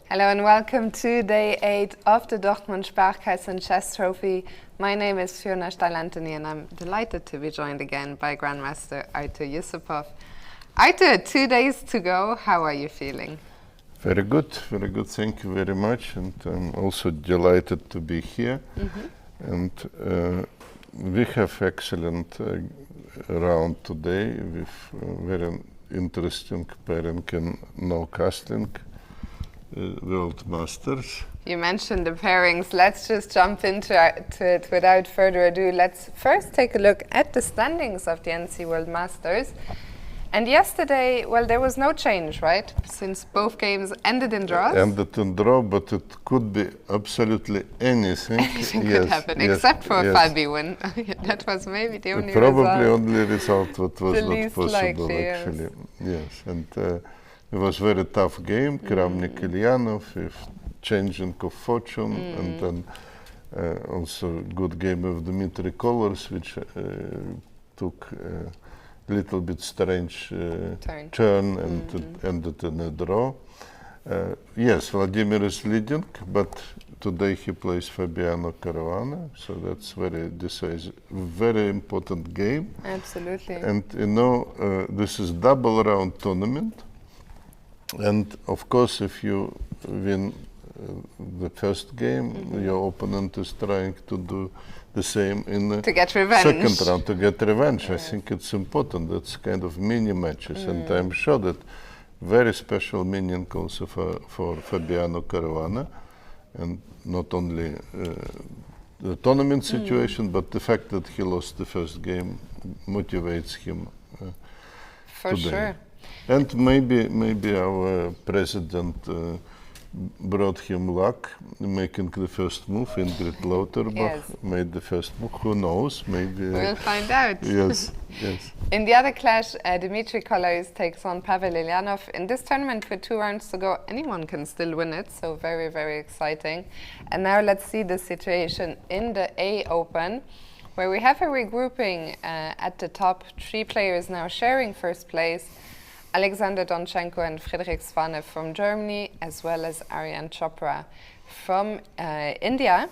Hello and welcome to day 8 of the Dortmund Sparkassen Chess Trophy. My name is Fiona and I'm delighted to be joined again by Grandmaster Artur Yusupov. Artur, 2 days to go. How are you feeling? Very good. Thank you very much. And I'm also delighted to be here. And we have excellent round today with very interesting pairing in no casting. World Masters. You mentioned the pairings. Let's just jump into it without further ado. Let's first take a look at the standings of the NC World Masters. And yesterday, well, there was no change, right? Since both games ended in draws. Ended in draw, but it could be absolutely anything. Anything could happen, except for a Fabi win. That was maybe the only Probably result. only result what was The not least possible, likely, actually. Yes, and it was very tough game. Kramnik, Eljanov, with changing of fortune, and then also good game of Dmitrij Kollars, which took a little bit strange turn and it ended in a draw. Yes, Vladimir is leading, but today he plays Fabiano Caruana, so that's very decisive, very important game. Absolutely. And you know, this is double round tournament. And of course, if you win the first game, your opponent is trying to do the same in the second round to get revenge. I think it's important. That's kind of mini matches, and I'm sure that very special meaning also for Fabiano Caruana, and not only the tournament situation, but the fact that he lost the first game motivates him for today. Sure. And maybe our president brought him luck, making the first move. Ingrid Lauterbach made the first move. Who knows? Maybe we'll find out. Yes. In the other clash, Dmitrij Kollars takes on Pavel Eljanov. In this tournament, with 2 rounds to go, anyone can still win it. So very, very exciting. And now let's see the situation in the A Open, where we have a regrouping at the top. 3 players now sharing first place. Alexander Donchenko and Frederik Svane from Germany, as well as Aryan Chopra from India.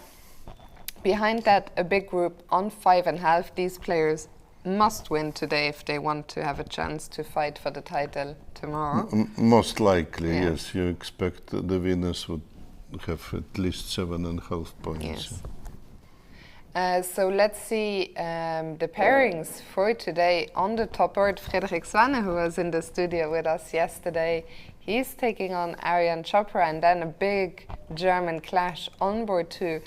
Behind that, a big group on 5.5. These players must win today if they want to have a chance to fight for the title tomorrow. Most likely, yes. You expect the winners would have at least 7.5 points. Yes. So let's see the pairings for today. On the top board, Frederik Svane, who was in the studio with us yesterday, he's taking on Aryan Chopra, and then a big German clash on board 2.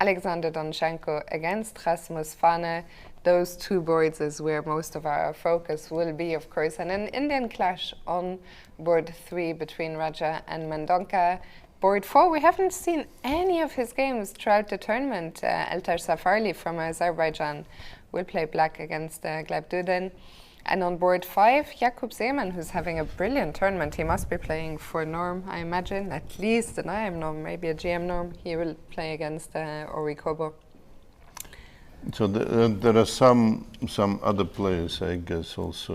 Alexander Donchenko against Rasmus Svane. Those 2 boards is where most of our focus will be, of course. And an Indian clash on board 3 between Raja and Mendonca. Board 4, we haven't seen any of his games throughout the tournament. Eltar Safarli from Azerbaijan will play black against Glebdudin. And on board 5, Jakub Seemann, who's having a brilliant tournament. He must be playing for Norm, I imagine, at least an IM Norm, maybe a GM Norm. He will play against Ori Kobo. So there are some other players, I guess, also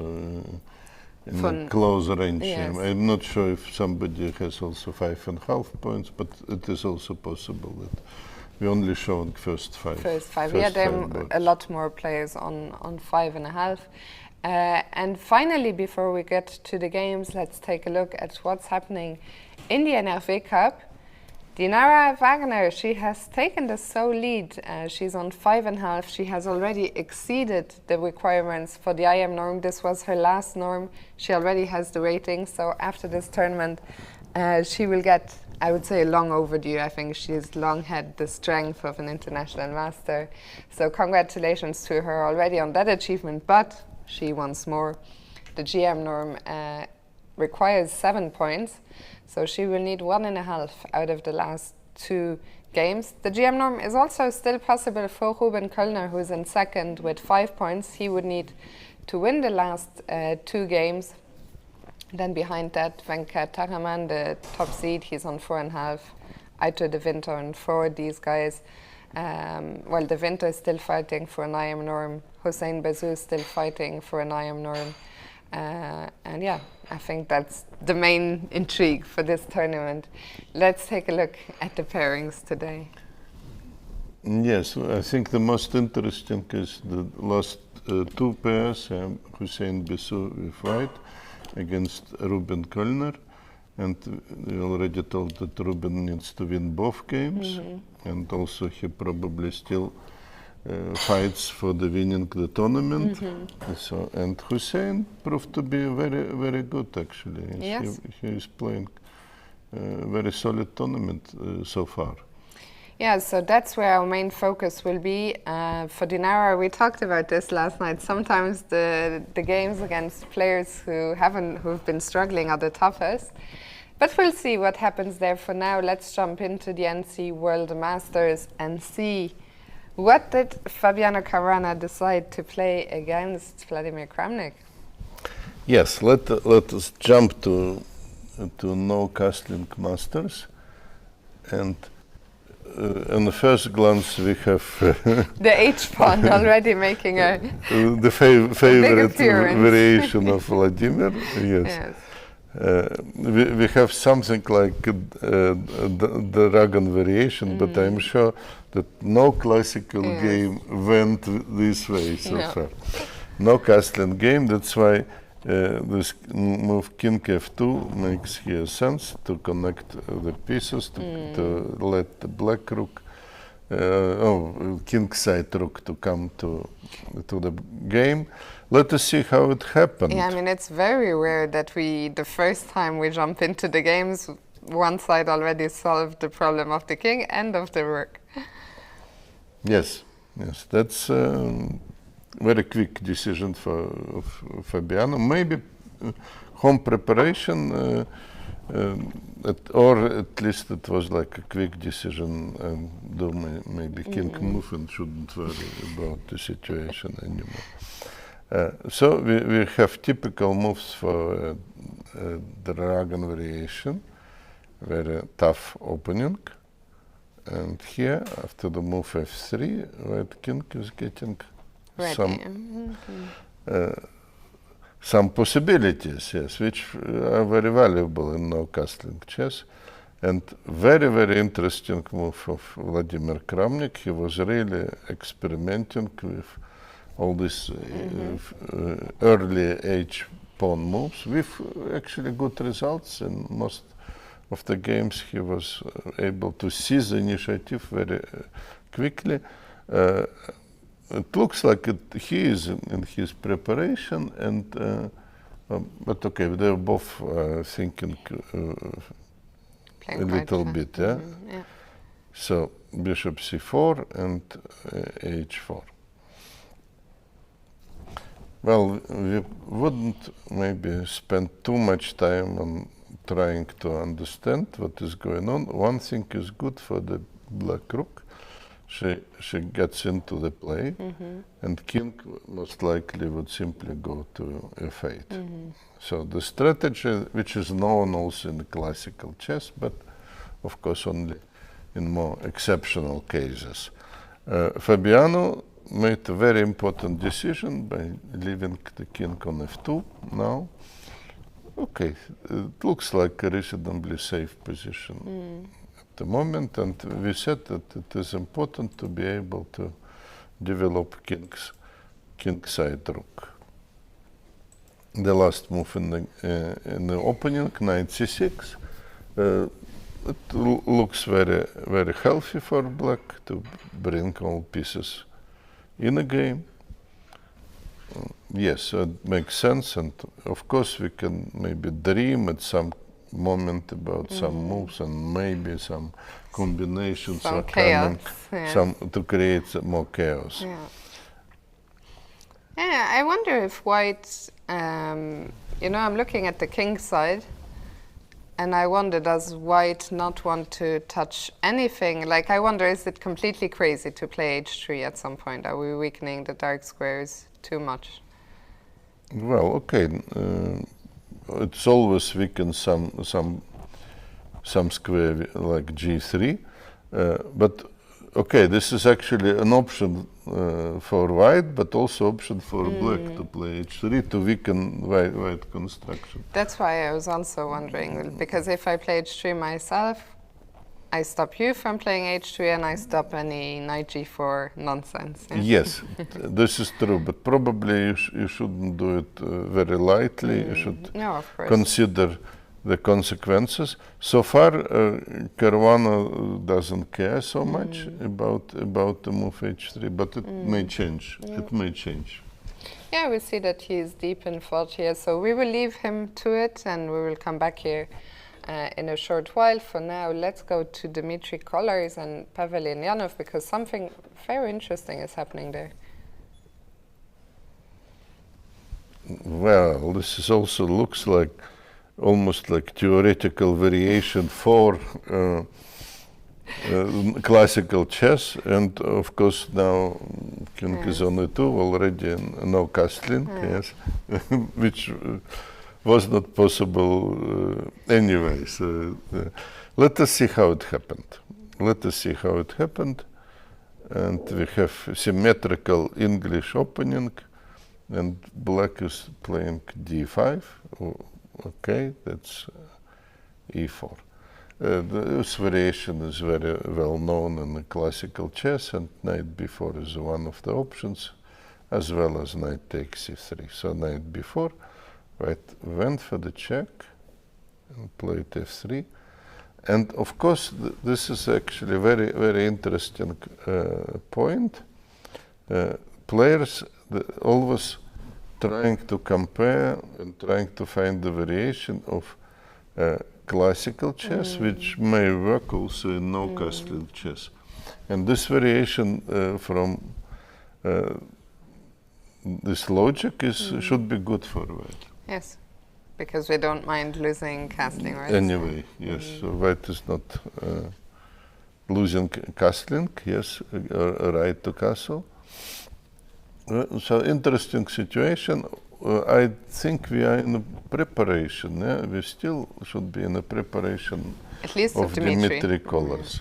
in a close range. Yes. I'm not sure if somebody has also 5.5 points, but it is also possible that we only showed first 5. First 5. Yeah, there are a lot more players on 5.5. And finally, before we get to the games, let's take a look at what's happening in the NRV Cup. Dinara Wagner, she has taken the sole lead. She's on 5.5. She has already exceeded the requirements for the IM norm. This was her last norm. She already has the rating. So after this tournament, she will get, I would say, long overdue. I think she's long had the strength of an international master. So congratulations to her already on that achievement. But she wants more. The GM norm requires 7 points. So she will need 1.5 out of the last 2 games. The GM norm is also still possible for Ruben Kölner, who is in second with 5 points. He would need to win the last 2 games. Then behind that, Venkat Taraman, the top seed, he's on 4.5. Aitor de Winter on 4. These guys, well, de Winter is still fighting for an IM norm. Hossein Bazou is still fighting for an IM norm. And yeah, I think that's the main intrigue for this tournament. Let's take a look at the pairings today. Yes, I think the most interesting is the last two pairs, Hussein Bissou with white against Ruben Kollnar. And we already told that Ruben needs to win both games, and also he probably still fights for the winning the tournament. So, and Hussein proved to be very, very good actually. Yes. He is playing very solid tournament so far. Yeah, so that's where our main focus will be. For Dinara, we talked about this last night. Sometimes the games against players who've been struggling are the toughest. But we'll see what happens there. For now, let's jump into the NC World Masters and see what did Fabiano Caruana decide to play against Vladimir Kramnik. Yes, let us jump to No Castling Masters, and on the first glance we have the H pawn already making the favorite variation of Vladimir. Yes. Yes. We have something like the Dragon variation, but I'm sure that no classical game went this way so far. No castling game, that's why this move King F2 makes here sense to connect the pieces, to let the black rook, king side rook to come to the game. Let us see how it happened. Yeah, I mean, it's very rare that the first time we jump into the games, one side already solved the problem of the king and of the rook. Yes, that's very quick decision for Fabiano. Maybe home preparation, or at least it was like a quick decision, and do maybe king move and shouldn't worry about the situation anymore. So we have typical moves for the Dragon variation, very tough opening. And here, after the move f3, white king is getting some possibilities, yes, which are very valuable in no castling chess. And very, very interesting move of Vladimir Kramnik. He was really experimenting with all these early H pawn moves with actually good results. In most of the games he was able to seize the initiative very quickly. It looks like he is in his preparation, and but okay, they're both thinking a little bit, yeah? So bishop c4 and h4. Well, we wouldn't maybe spend too much time on trying to understand what is going on. One thing is good for the black rook. She gets into the play, and king most likely would simply go to f8. So the strategy, which is known also in classical chess, but of course only in more exceptional cases. Fabiano made a very important decision by leaving the king on f2 now. Okay, it looks like a reasonably safe position at the moment, and we said that it is important to be able to develop king side rook. The last move in the opening, knight c6, it looks very, very healthy for black to bring all pieces in a game. Yes, it makes sense, and of course we can maybe dream at some moment about some moves and maybe some combinations some are chaos, coming, to create more chaos. Yeah, I wonder if white, I'm looking at the king side, and I wonder, does white not want to touch anything? Like, I wonder, is it completely crazy to play h3 at some point? Are we weakening the dark squares too much? Well, okay, it's always weaken some square like g3, but okay, this is actually an option for white, but also option for black to play h3 to weaken white construction. That's why I was also wondering, because if I play h3 myself, I stop you from playing h3 and I stop any knight g4 nonsense. Yeah? Yes, this is true, but probably you shouldn't do it very lightly. You should consider the consequences. So far, Caruana doesn't care so much about the move h3, but it may change. Yeah. It may change. Yeah, we see that he is deep in thought here, so we will leave him to it, and we will come back here in a short while. For now, let's go to Dmitrij, Kollars and Pavel, Eljanov, because something very interesting is happening there. Well, this is also looks like almost like theoretical variation for classical chess, and of course now king is on e2 already, no castling, yes, which was not possible anyway. So let us see how it happened. Let us see how it happened. And we have symmetrical English opening, and black is playing d5. Okay, that's e4. This variation is very well known in the classical chess, and knight b4 is one of the options, as well as knight takes c3. So knight b4, white went for the check and played f3. And of course, this is actually a very, very interesting point. Players always trying to compare and trying to find the variation of classical chess, which may work also in no-castling chess. And this variation from this logic should be good for white. Yes, because we don't mind losing castling, right? Anyway, yes, so white is not losing castling, yes, right to castle. So interesting situation. I think we are in a preparation. Yeah? We still should be in a preparation at least of Dmitrij Kollars,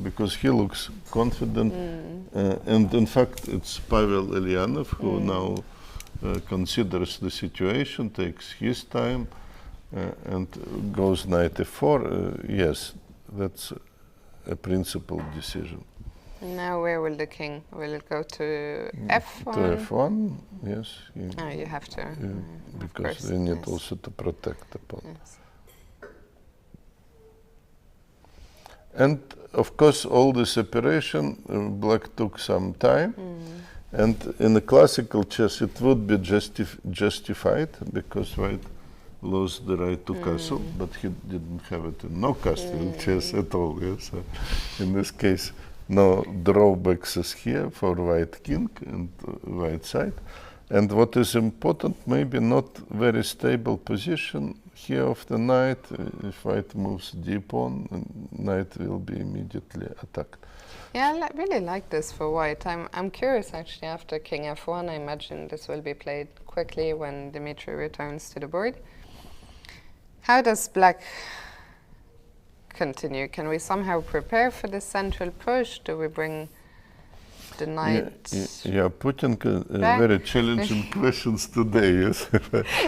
because he looks confident. And in fact, it's Pavel Eljanov who now considers the situation, takes his time, and goes knight f4. Yes, that's a principled decision. Now where will the king? Will it go to f1? To f1, yes. Oh, you have to. Because we need also to protect the pawn. Yes. And of course, all this operation, black took some time. And in the classical chess, it would be justified because white lost the right to castle, but he didn't have it in no castle chess at all. Yes. So in this case, no drawbacks is here for white king and white side. And what is important, maybe not very stable position here of the knight. If white moves d pawn, knight will be immediately attacked. Yeah, I really like this for white. I'm curious actually, after king f1, I imagine this will be played quickly when Dmitrij returns to the board. How does black continue? Can we somehow prepare for the central push? Do we bring the knight? Yeah, putting very challenging questions today, yes.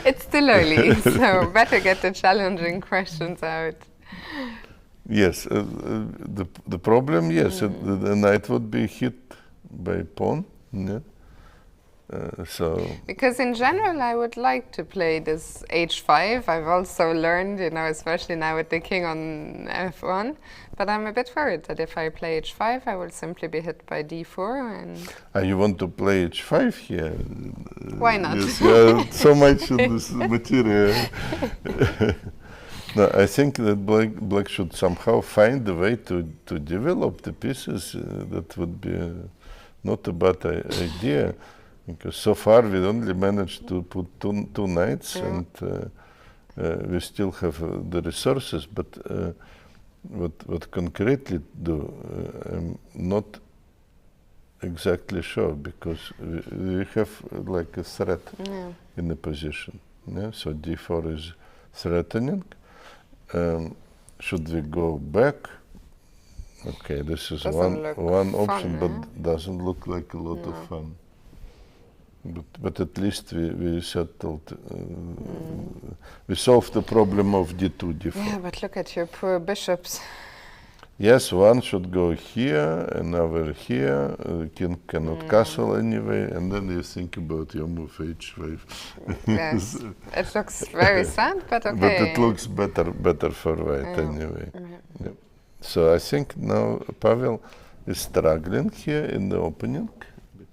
It's still early, so better get the challenging questions out. Yes, the problem, yes, the knight would be hit by pawn. Yeah. Because in general, I would like to play this h5. I've also learned, especially now with the king on f1. But I'm a bit worried that if I play h5, I will simply be hit by d4. And you want to play h5 here? Why not? Yes, so much in this material. No, I think that black should somehow find a way to develop the pieces. That would be not a bad idea. Because so far we only managed to put two knights, and we still have the resources. But what concretely do, I'm not exactly sure, because we have like a threat in the position. Yeah? So d4 is threatening. Should we go back? Okay, this is Doesn't one look option, fun, but doesn't look like a lot of fun. But at least we settled, we solved the problem of d2, d4. Yeah, but look at your poor bishops. Yes, one should go here, another here, king cannot castle anyway, and then you think about your move h5. Yes, it looks very sad, but okay. But it looks better for white anyway. Yep. So I think now Pavel is struggling here in the opening,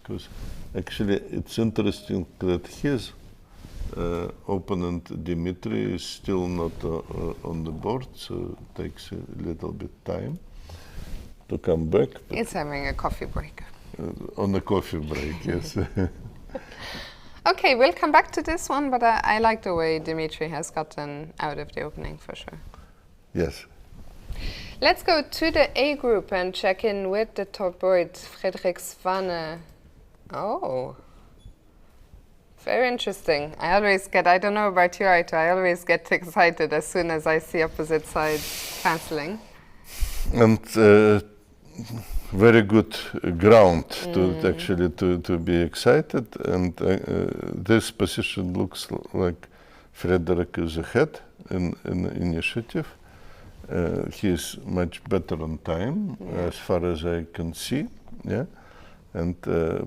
because actually it's interesting that his opponent Dmitrij is still not on the board, so it takes a little bit time to come back. He's having a coffee break. On a coffee break, yes. Okay, we'll come back to this one, but I like the way Dmitrij has gotten out of the opening for sure. Yes. Let's go to the A group and check in with the top board, Frederik, Svane. Oh. Very interesting. I don't know about you, Aito, I always get excited as soon as I see opposite sides cancelling. And very good ground to be excited. And this position looks like Frederik is ahead in initiative. He is much better on time, as far as I can see, and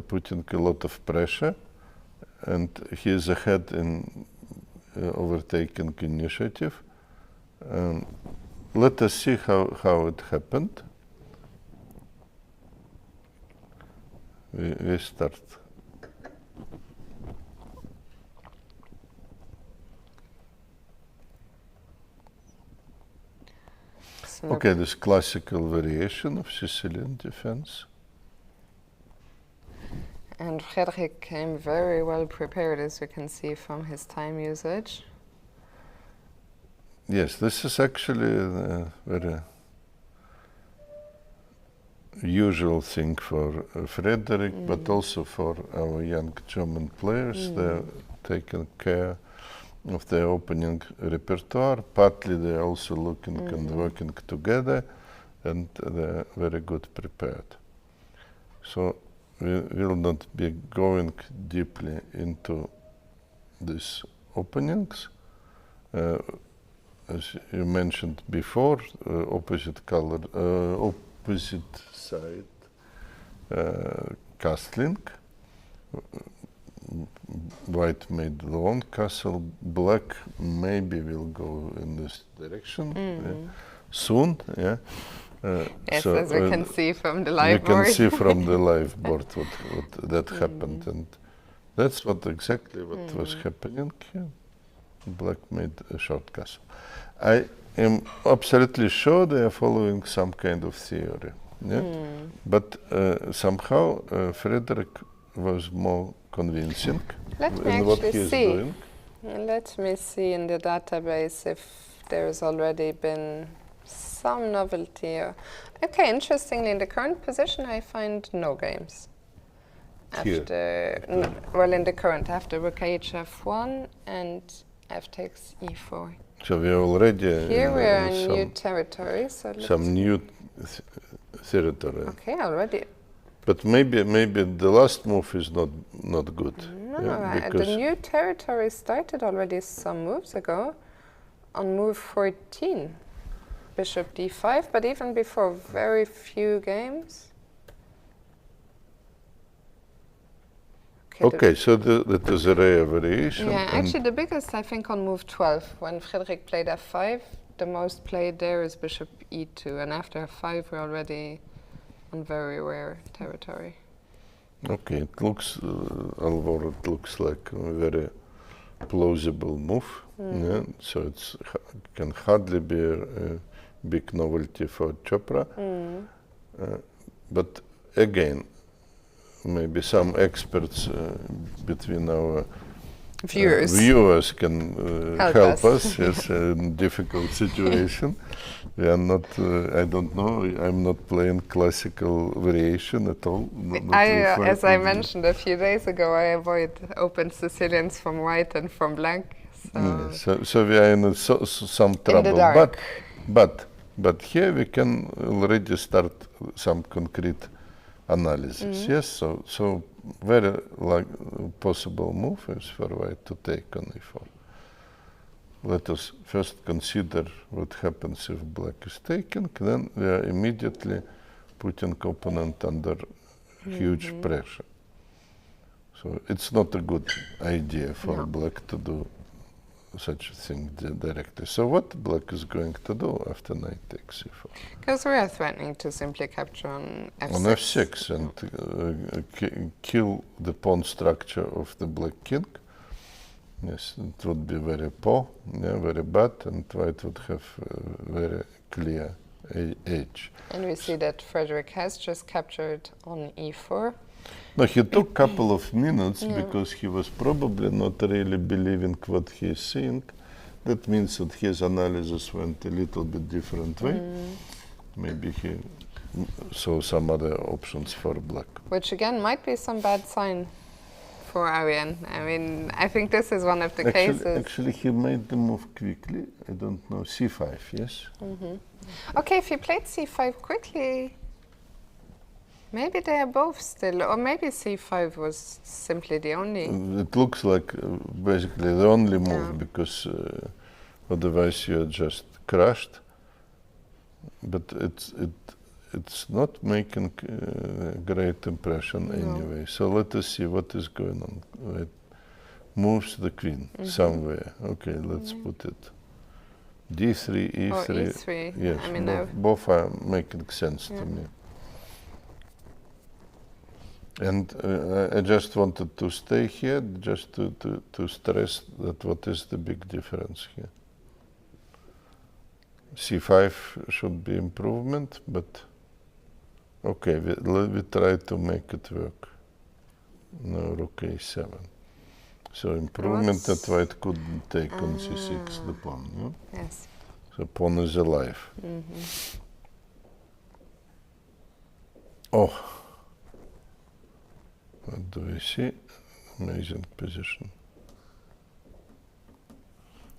putting a lot of pressure. And he is ahead in overtaking initiative. Let us see how it happened. We start. Okay, this classical variation of Sicilian defense. And Frederik came very well prepared, as you can see from his time usage. Yes, this is actually a very usual thing for Frederik, but also for our young German players. They're taking care of their opening repertoire. Partly they're also looking and working together, and they're very good prepared. So we will not be going deeply into these openings. As you mentioned before, opposite side castling. White made long castle. Black maybe will go in this direction soon. Yeah. Yes, so, as we can see from the live board. You can see from the live board what that happened, and that's exactly what was happening here. Black made a short castle. I am absolutely sure they are following some kind of theory, but somehow Frederik was more convincing in what he is doing. Let me see in the database if there's already been some novelty. Okay, interestingly, in the current position, I find no games. After, in the current, after rook hf1 and f takes e4. So we are already here we are in new territory. So some new territory. Okay, already. But maybe the last move is not good. No, the new territory started already some moves ago, on move 14. Bishop d5, but even before, very few games. Okay, so that is a rare variation. Yeah, actually the biggest, I think, on move 12, when Frederik played f5, the most played there is bishop e2, and after f5 we're already on very rare territory. Okay, it looks, Alvaro, it looks like a very plausible move. Yeah, so it can hardly be a big novelty for Chopra. But again, maybe some experts between our viewers can help us. Yes, in difficult situation. We are not. I don't know. I'm not playing classical variation at all. As I mentioned a few days ago, I avoid open Sicilians from white and from black. So we are in some trouble. In the dark. But But here we can already start some concrete analysis. Yes, so very possible move is for white to take on e4. Let us first consider what happens if black is taken, then we are immediately putting opponent under huge pressure. So it's not a good idea for black to do such a thing directly. So what black is going to do after knight takes e4? Because we are threatening to simply capture on f6. On f6 and kill the pawn structure of the black king. Yes, it would be very poor, very bad, and white would have very clear edge. And we see that Frederik has just captured on e4. No, he took a couple of minutes because he was probably not really believing what he is seeing. That means that his analysis went a little bit different way. Maybe he saw some other options for black. Which again might be some bad sign for Aryan. I mean, I think this is one of the cases. Actually, he made the move quickly. I don't know, c5, yes? Okay, if he played c5 quickly, maybe they are both still, or maybe c5 was simply the only. It looks like basically the only move because otherwise you're just crushed. But it's not making great impression anyway. So let us see what is going on. It moves the queen somewhere. Okay, let's put it. d3, e3. Or e3. Yes, I mean, both are making sense to me. And I just wanted to stay here just to stress that what is the big difference here. c5 should be improvement, but okay, we try to make it work. No, rook a7. So improvement that white couldn't take on c6, the pawn. Yeah? Yes. So pawn is alive. Oh, what do we see? Amazing position.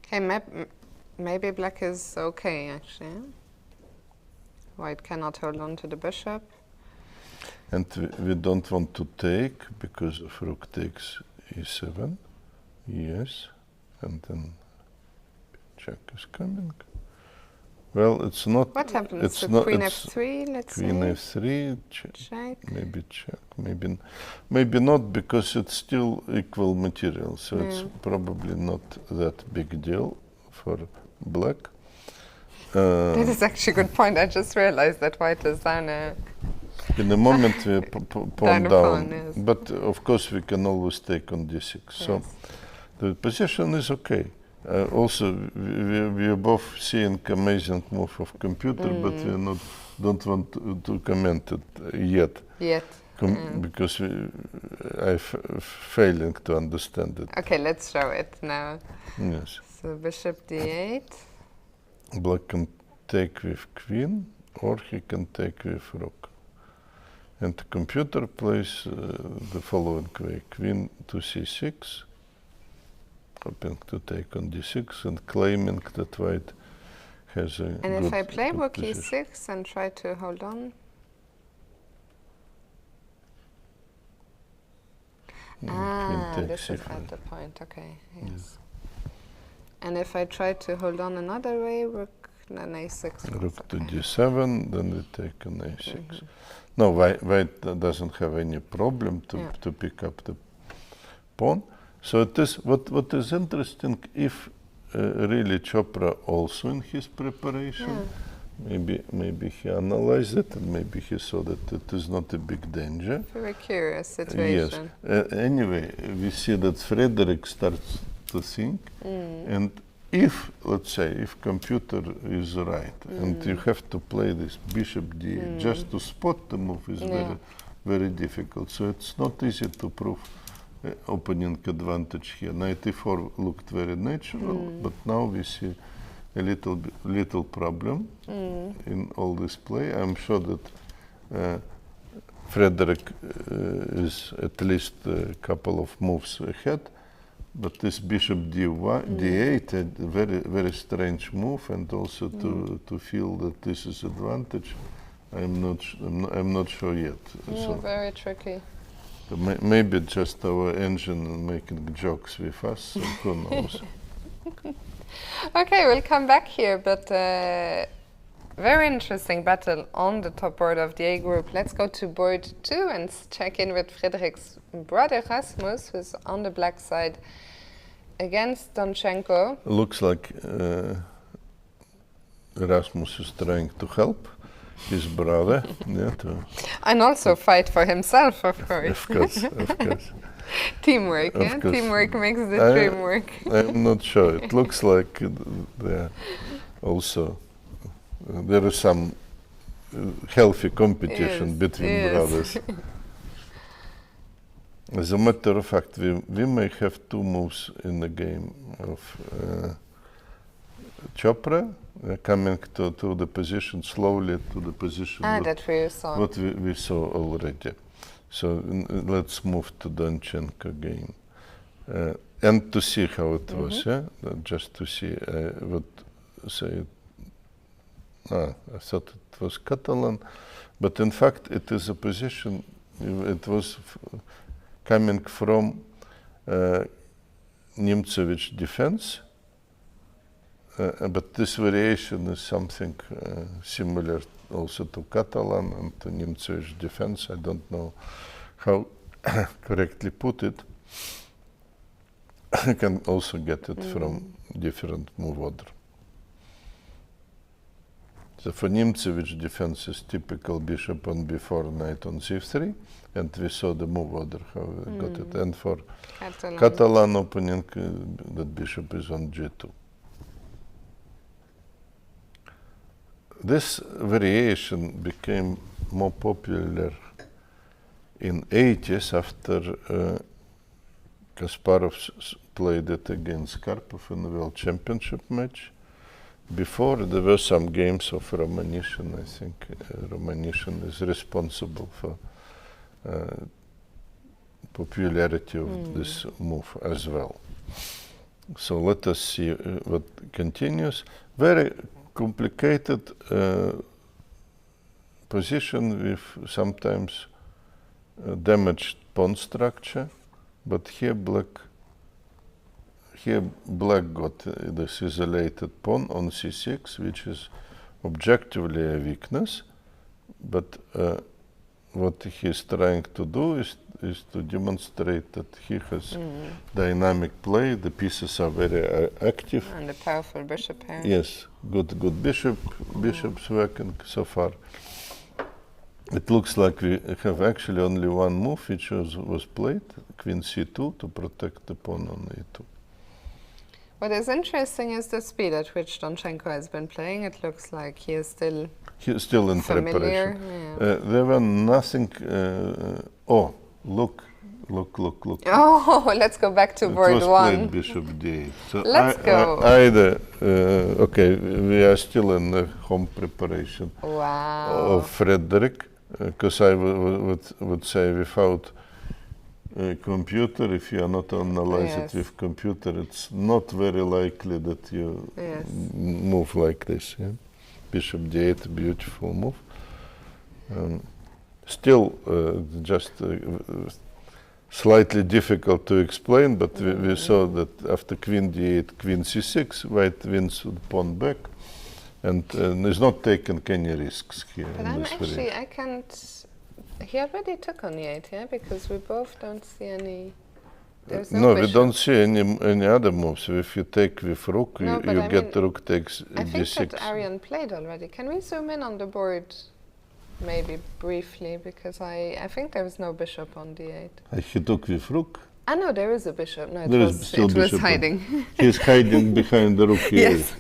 Okay, maybe black is okay, actually. White cannot hold on to the bishop. And we don't want to take because of rook takes e7. Yes. And then check is coming. Well, it's not. What happens? It's So not, queen it's f3, let's queen say. f3. Check. Maybe check. Maybe not because it's still equal material. So it's probably not that big deal for black. That is actually a good point. I just realized that white is down a... In the moment we pawn down, yes. but of course we can always take on d6. So the position is okay. Also, we are both seeing amazing move of computer, but we don't want to comment it yet. Because I'm failing to understand it. Okay, let's show it now. Yes. So bishop d8. Black can take with queen, or he can take with rook. And the computer plays the following way: queen to c6, hoping to take on d6 and claiming that white has a And good if I play rook position. e6 and try to hold on? This is at the point, okay, yes. And if I try to hold on another way, rook then a6. Rook to d7, then we take on a6. No, white doesn't have any problem to pick up the pawn. So it is what is interesting, if really Chopra also in his preparation, maybe he analyzed it and maybe he saw that it is not a big danger. Very curious situation. Yes. Anyway, we see that Frederik starts to think, and if, let's say, if computer is right, and you have to play this bishop d8, just to spot the move is very difficult. So it's not easy to prove opening advantage here. Knight e4 looked very natural, but now we see a little problem in all this play. I'm sure that Frederik is at least a couple of moves ahead, but this bishop d8, a very strange move, and also to feel that this is advantage. I'm not sure yet. So very tricky. Maybe just our engine making jokes with us. So who knows? Okay, we'll come back here, but very interesting battle on the top board of the A group. Let's go to board 2 and check in with Frederik's brother Rasmus, who's on the black side against Donchenko. Looks like Rasmus is trying to help his brother. And also fight for himself, of course. Of course. Teamwork, of course. Teamwork makes the dream work. I'm not sure. It looks like there is some healthy competition between brothers. As a matter of fact, we may have 2 moves in the game of Chopra coming to the position slowly to the position that we saw. What we saw already. So let's move to Donchenko game and to see how it was. Just to see what say. I thought it was Catalan, but in fact it is a position. It was coming from Nimcevich defense. But this variation is something similar also to Catalan and to Nimcevich defense. I don't know how correctly put it. You can also get it from different move order. So for Nimcevich defense is typical bishop on b4, knight on c3, and we saw the move order how we got it. And for Catalan opening, that bishop is on g2. This variation became more popular in 80s after Kasparov played it against Karpov in the World Championship match. Before there were some games of Romanishin. I think Romanishin is responsible for popularity of this move as well. So let us see what continues. Very complicated position with sometimes damaged pawn structure, but here black got this isolated pawn on c6, which is objectively a weakness, but what he's trying to do is to demonstrate that he has dynamic play. The pieces are very active. And a powerful bishop pair. Yes, good bishops working so far. It looks like we have actually only one move which was played, queen c2, to protect the pawn on e2. What is interesting is the speed at which Donchenko has been playing. It looks like he is still in familiar. preparation. There were nothing. Look. Oh, let's go back to board 1. Bishop d8. So let's go. Okay, we are still in the home preparation of Frederik, because I would say without a computer, if you are not analyze it with computer, it's not very likely that you move like this. Yeah? Bishop d8, beautiful move. Still, just slightly difficult to explain, but we saw that after queen d8, queen c6, white wins the pawn back, and is not taking any risks here. But I can't. He already took on e8, yeah, because we both don't see any. There's no we don't see any other moves. If you take with rook, you get rook takes d6. I think that Aryan played already. Can we zoom in on the board? Maybe briefly, because I think there was no bishop on d8. He took with rook. No, there is a bishop. No, it was hiding. He's hiding behind the rook. Yes.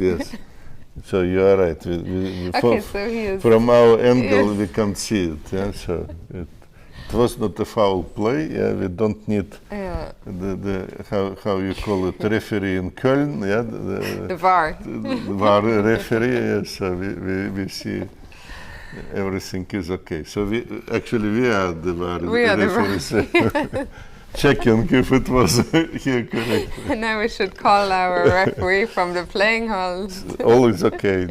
So you are right. So he is. From our angle, we can't see it. Yeah? So it was not a foul play. Yeah, we don't need the how you call it, referee in Köln. Yeah, the VAR. The VAR referee. Yeah, so we see. Everything is okay. So we are the VAR referees. checking if it was here correct. Now we should call our referee from the playing hall. All is okay.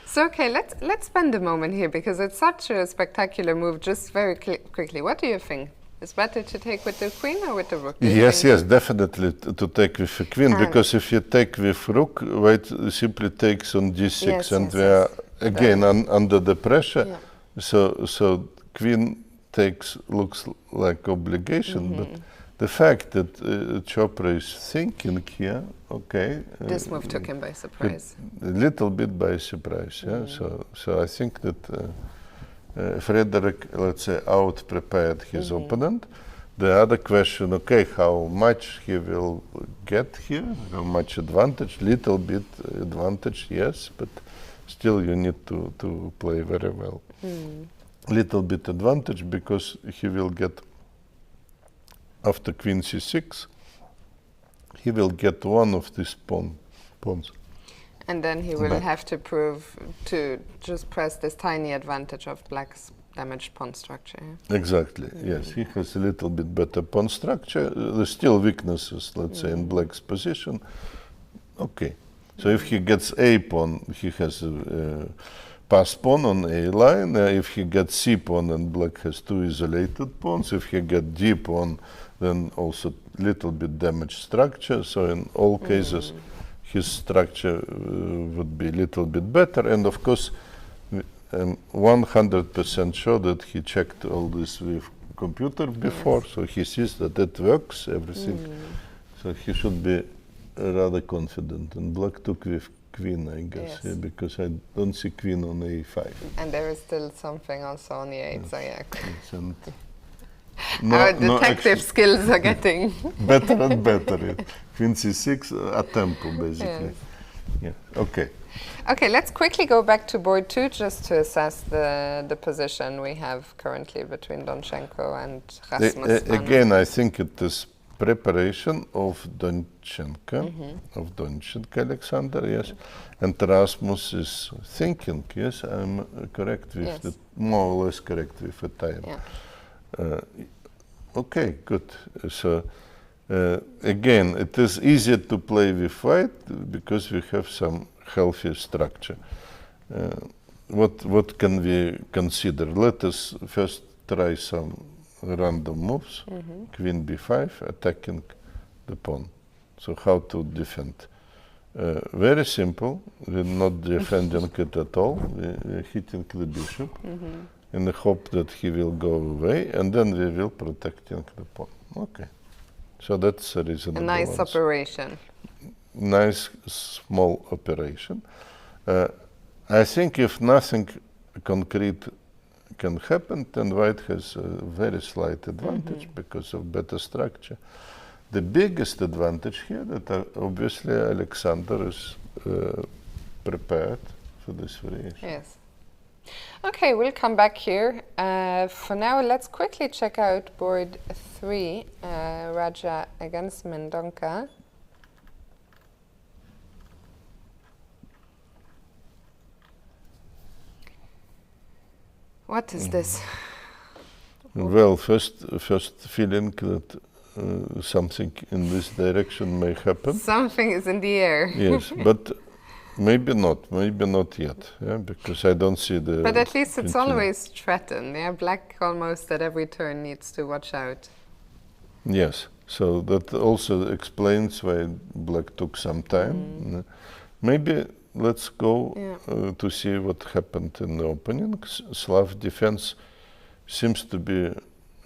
So okay, let's spend a moment here because it's such a spectacular move. Just very quickly, what do you think? Is better to take with the queen or with the rook? Yes, definitely to take with the queen, because if you take with rook, white simply takes on g6, and we are again under the pressure. Yeah. So queen looks like obligation, but the fact that Chopra is thinking here, okay. This move took him by surprise. A little bit by surprise, yeah. So I think that Frederik, let's say, out-prepared his opponent. The other question, okay, how much he will get here, how much advantage, little bit advantage, yes, but still you need to play very well. Little bit advantage because he will get, after queen c6, he will get one of these pawns. And then he will have to prove to just press this tiny advantage of black's damaged pawn structure. Yeah? Exactly, yes. He has a little bit better pawn structure. There's still weaknesses, let's say, in black's position. Okay. So if he gets a pawn, he has a pass pawn on a line. If he gets c pawn, and black has two isolated pawns. If he gets d pawn, then also little bit damaged structure. So in all cases, his structure would be a little bit better. And of course, 100% sure that he checked all this with computer before, so he sees that it works, everything. So he should be rather confident. And black took with queen, I guess, because I don't see queen on a5. And there is still something also on e8, so yeah. Our detective skills are getting better and better. Queen c6 a tempo, basically. Yes. Yeah. Okay. Okay, let's quickly go back to board 2 just to assess the position we have currently between Donchenko and Rasmus. Again, I think it is preparation of Donchenko, Alexander, yes. And Rasmus is thinking, yes, I'm correct with the, more or less correct with the time. Yeah. Okay, good. So again, it is easier to play with white because we have some healthy structure. What can we consider? Let us first try some random moves. Queen b5, attacking the pawn. So how to defend? Very simple. We're not defending it at all. We're hitting the bishop in the hope that he will go away, and then we will protecting the pawn. Okay. So that's a reasonable answer. A nice operation. Nice small operation. I think if nothing concrete can happen, then white has a very slight advantage because of better structure. The biggest advantage here that obviously Alexander is prepared for this variation. Yes. Okay, we'll come back here. For now, let's quickly check out board 3, Raja against Mendonca. What is this? Well, first feeling that something in this direction may happen. Something is in the air. Yes, but maybe not yet, yeah, because I don't see the... But at least it's always threatened, yeah? Black almost at every turn needs to watch out. Yes, so that also explains why black took some time. Maybe let's go to see what happened in the opening. Slav defense seems to be,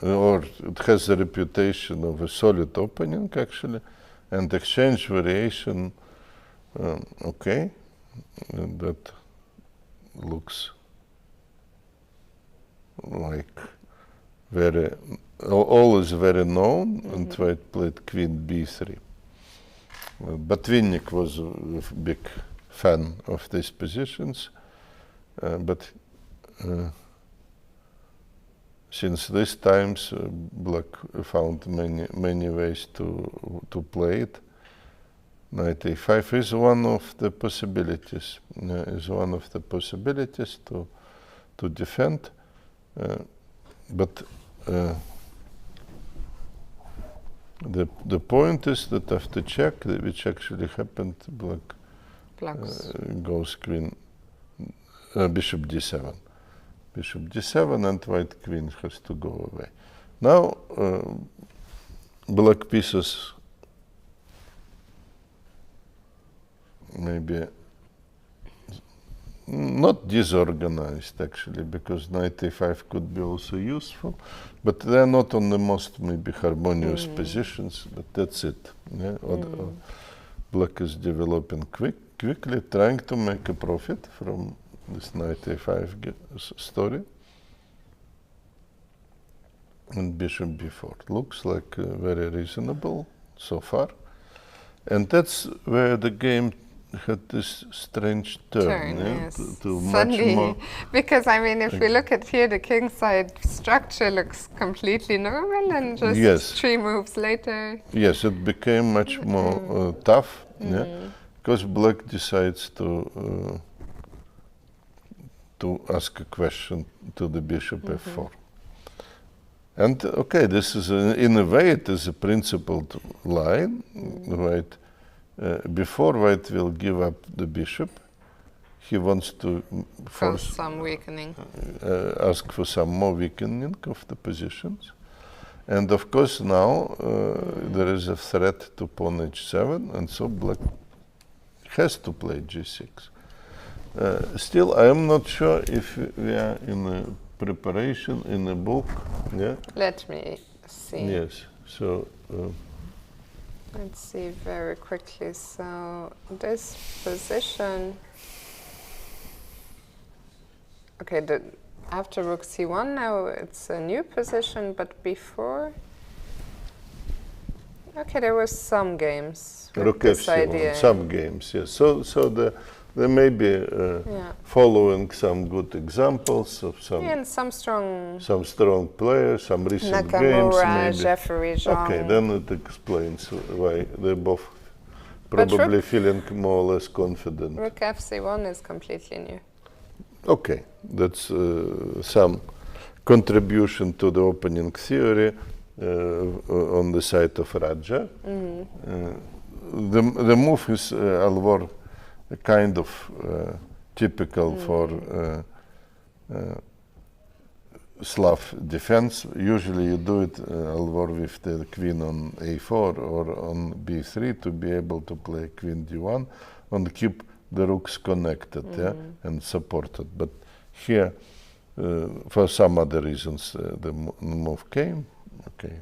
or it has the reputation of a solid opening, actually, and exchange variation, okay, that looks like very, all is very known, and white played queen b3. But Vynnik was a big fan of these positions, but since these times, black found many ways to play it. Knight a5 is one of the possibilities. To defend, but The point is that after check, which actually happened, black goes queen, bishop d7. Bishop d7 and white queen has to go away. Now, black pieces maybe not disorganized actually, because knight a5 could be also useful, but they're not on the most maybe harmonious positions, but that's it. Yeah? Black is developing quickly, trying to make a profit from this knight a5 story. And bishop b4 looks like very reasonable so far. And that's where the game had this strange turn, yes. to Suddenly, much more. Because I mean, if we look at here, the kingside structure looks completely normal, and just 3 moves later. Yes, it became much more tough, because black decides to ask a question to the bishop f4. And okay, this is in a way it is a principled line, right? Before white will give up the bishop, he wants to force some weakening, ask for some more weakening of the positions. And of course now there is a threat to pawn h7, and so black has to play g6. Still, I am not sure if we are in a preparation in a book. Yeah. Let me see. Yes. So. Let's see very quickly. So this position. Okay. After rook c1, now it's a new position, but before. Okay, there were some games. Rook f1, some games. Yes. So there may be following some good examples of some strong players, some recent Nakamura, games. Maybe. Jeffrey, Zhang. Okay, then it explains why they're both probably feeling more or less confident. Rook fc1 is completely new. Okay, that's some contribution to the opening theory on the side of Raja. The move is Alvor, kind of typical for Slav defense. Usually you do it Alvor with the queen on a4 or on b3 to be able to play queen d1 and keep the rooks connected and supported. But here, for some other reasons, the move came. Okay.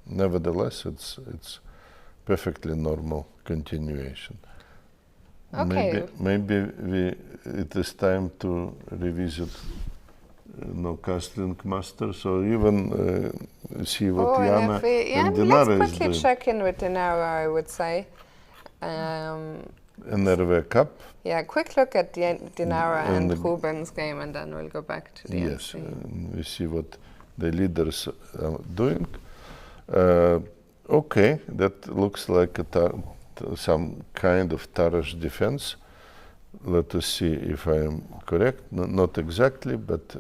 Nevertheless, it's perfectly normal continuation. Okay. Maybe it is time to revisit no castling masters, or even see what Jana and Dinara let's is quickly doing. check in with Dinara, I would say. NRV Cup. Yeah, quick look at Dinara and Ruben's game, and then we'll go back to the Yes, we see what the leaders are doing. Okay, that looks like some kind of Tarrasch defense. Let us see if I am correct. Not exactly, but...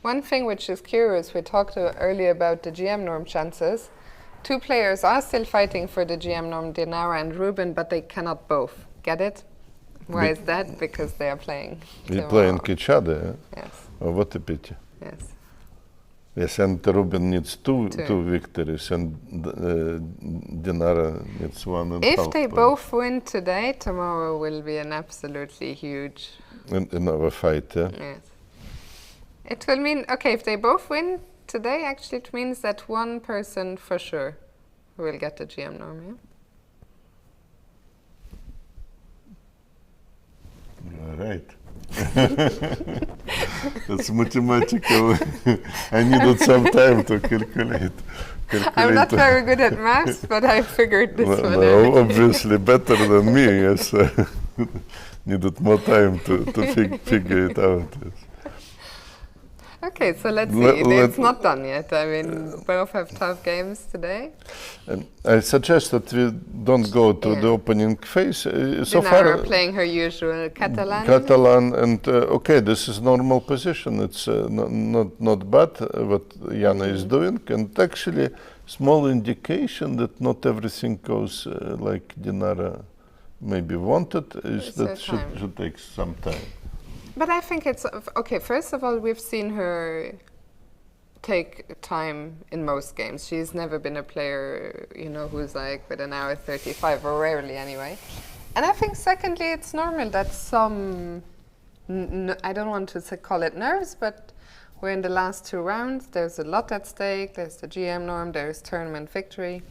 One thing which is curious, we talked earlier about the GM norm chances. 2 players are still fighting for the GM norm, Dinara and Ruben, but they cannot both. Get it? Why is that? Because they are playing. They're playing each other. Yes. Oh, what a pity. Yes. Yes, and Ruben needs two victories, and Dinara needs 1.5. If they both win today, tomorrow will be an absolutely huge... Another fight, yeah? Yes. It will mean, okay, if they both win today, actually it means that one person for sure will get the GM norm, yeah? You're right. That's mathematical. I needed some time to calculate. I'm not very good at maths, but I figured this one out. No, obviously better than me, yes. Needed more time to figure it out. Yes. Okay, so let's see. It's not done yet. I mean, both have tough games today. I suggest that we don't go to the opening phase. So far, playing her usual Catalan. Catalan, and okay, this is normal position. It's not bad what Jana is doing, and actually small indication that not everything goes like Dinara maybe wanted, is that should take some time. But I think it's, okay, first of all, we've seen her take time in most games. She's never been a player, you know, who's like with an hour 35, or rarely anyway. And I think secondly, it's normal that some, I don't want to call it nerves, but we're in the last 2 rounds. There's a lot at stake. There's the GM norm. There's tournament victory.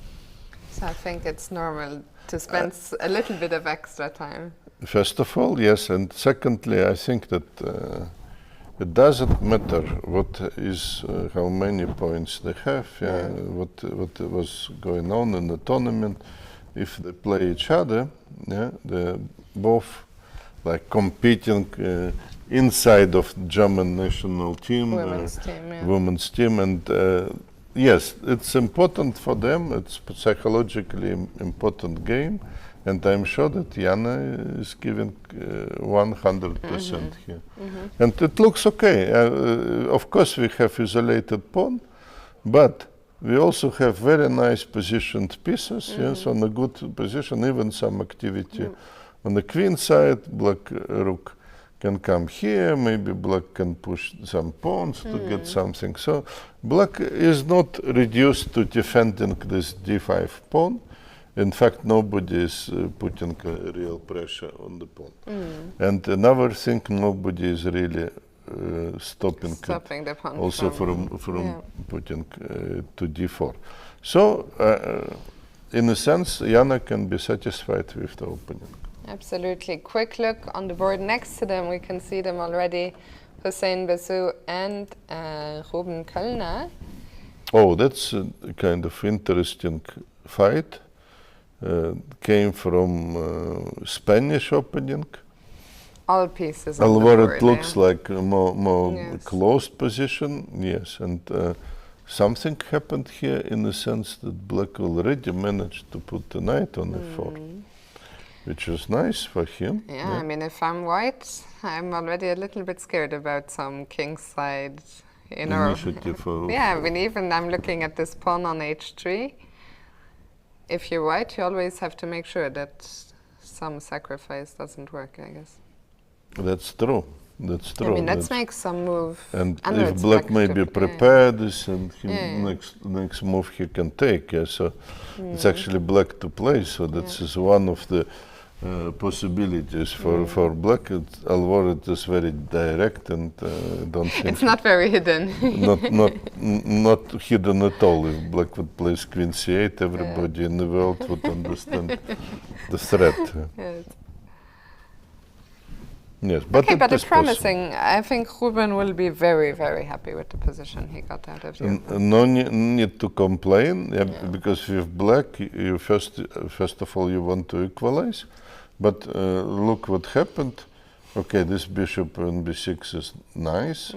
So I think it's normal to spend a little bit of extra time. First of all, yes. And secondly, I think that it doesn't matter what is, how many points they have, what was going on in the tournament. If they play each other, they're both like competing inside of German national team, women's team, and yes, it's important for them. It's psychologically important game, and I'm sure that Jana is giving 100% here, and it looks okay. Of course, we have isolated pawn, but we also have very nice positioned pieces. Yes, on a good position, even some activity. On the queen side, black rook can come here, maybe black can push some pawns to get something. So black is not reduced to defending this d5 pawn. In fact, nobody is putting real pressure on the pawn. And another thing, nobody is really stopping the pawn also from putting to d4. So in a sense, Jana can be satisfied with the opening. Absolutely. Quick look on the board next to them. We can see them already. Hussein Basu and Ruben Kölner. Oh, that's a kind of interesting fight. Came from Spanish opening. All pieces on the board. Although it looks like a more closed position, yes. And something happened here in the sense that black already managed to put the knight on e4. Which is nice for him. Yeah, I mean, if I'm white, I'm already a little bit scared about some kingside, you know. Initiative. I mean, even I'm looking at this pawn on h3. If you're white, you always have to make sure that some sacrifice doesn't work, I guess. That's true. That's true. I mean, let's make some move. And if black maybe prepared this, and next move he can take, so it's actually black to play. So that is one of the possibilities for black. Although it is very direct, and don't think it's not very hidden. not hidden at all. If black would play queen c8, everybody in the world would understand the threat. Yes, but okay, but it's promising. I think Ruben will be very, very happy with the position he got out of you. No need to complain, because with black, you first of all you want to equalize. But look what happened. Okay, this bishop on b6 is nice,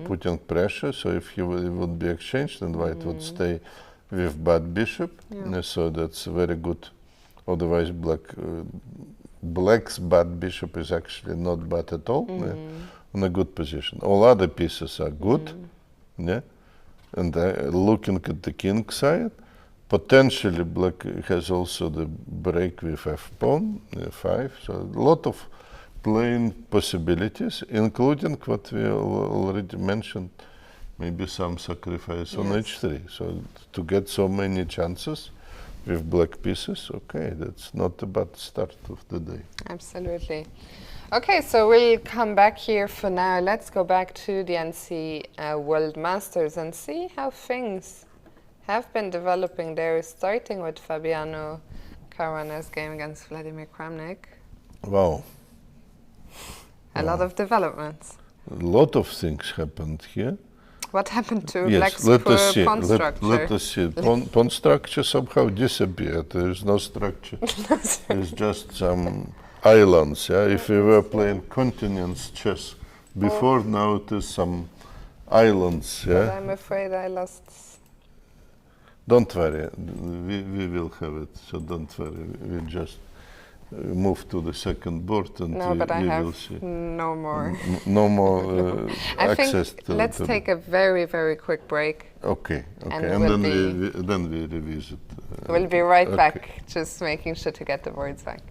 putting pressure. So if he would be exchanged, and white would stay with bad bishop, so that's very good. Otherwise, black's bad bishop is actually not bad at all, on a good position. All other pieces are good, and looking at the king side, potentially black has also the break with f pawn, f5, so a lot of playing possibilities, including what we already mentioned, maybe some sacrifice on h3. So to get so many chances with black pieces, okay, that's not a bad start of the day. Absolutely. Okay, so we'll come back here for now. Let's go back to the NC World Masters and see how things have been developing there, starting with Fabiano Caruana's game against Vladimir Kramnik. Wow. A lot of developments. A lot of things happened here. What happened to black's pawn structure? Let us see. Pawn structure somehow disappeared. There is no structure. There's just some islands. If we were playing continents chess before, now it is some islands. But I'm afraid I lost. Don't worry. We will have it. So don't worry. We just move to the second board, and no, but I we have will see. no more. No more I access think to. let's take a very, very quick break. Okay, And and we'll then we revisit. We'll be right okay. back, just making sure to get the boards back.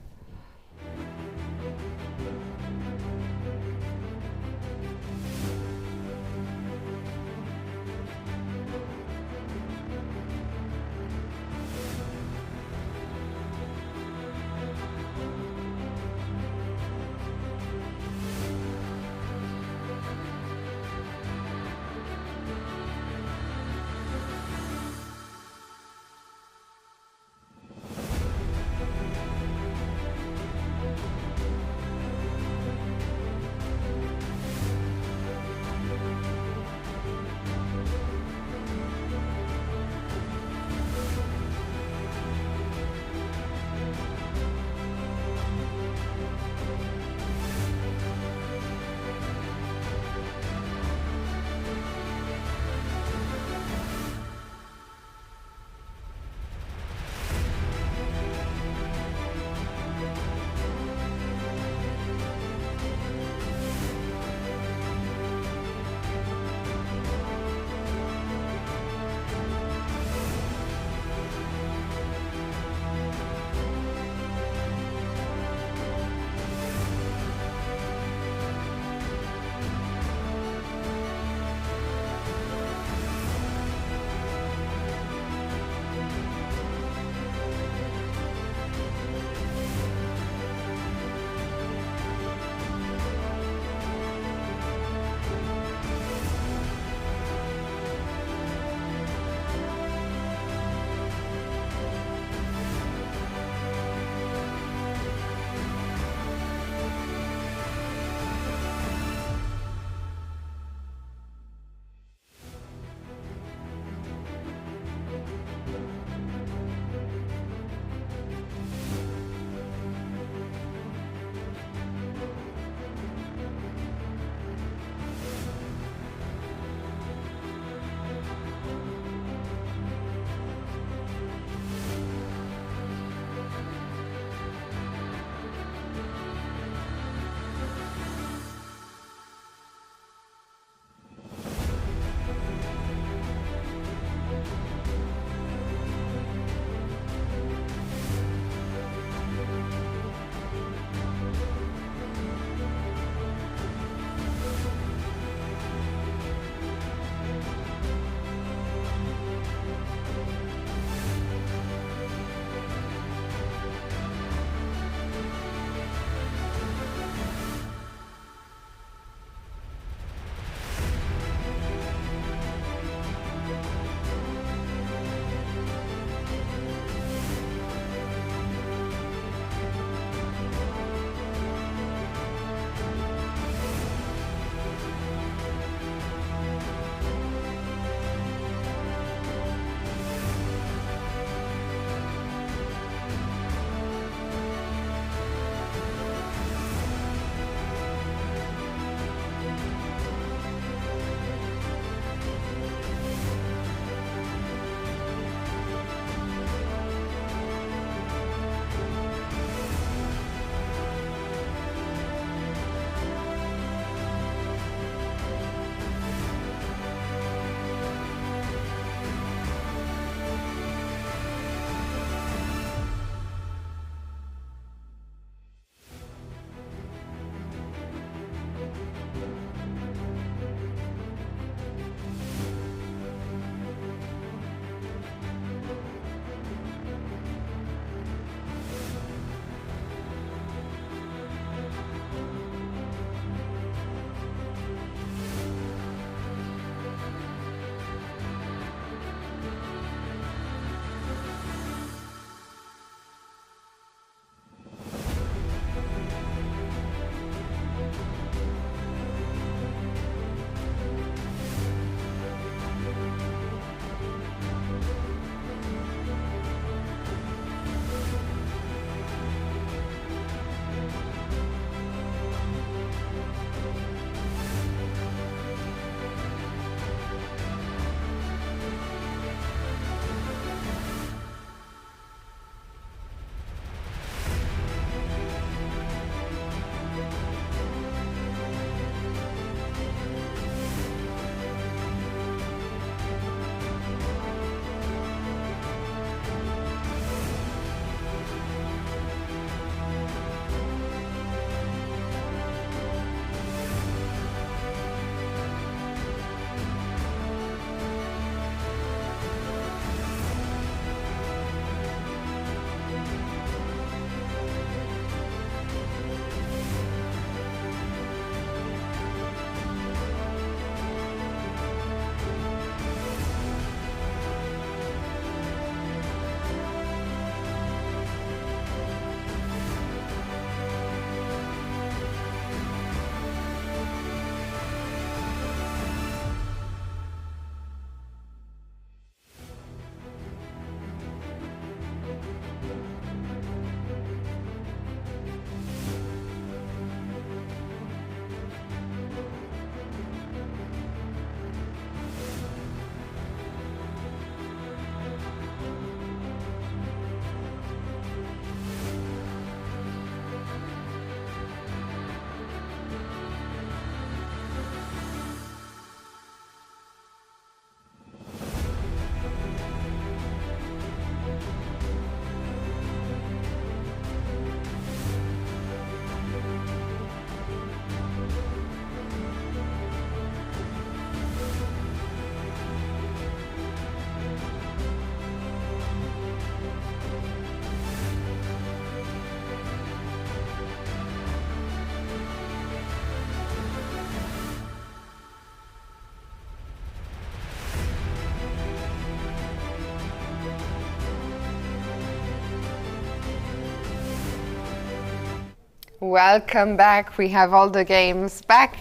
Welcome back. We have all the games back.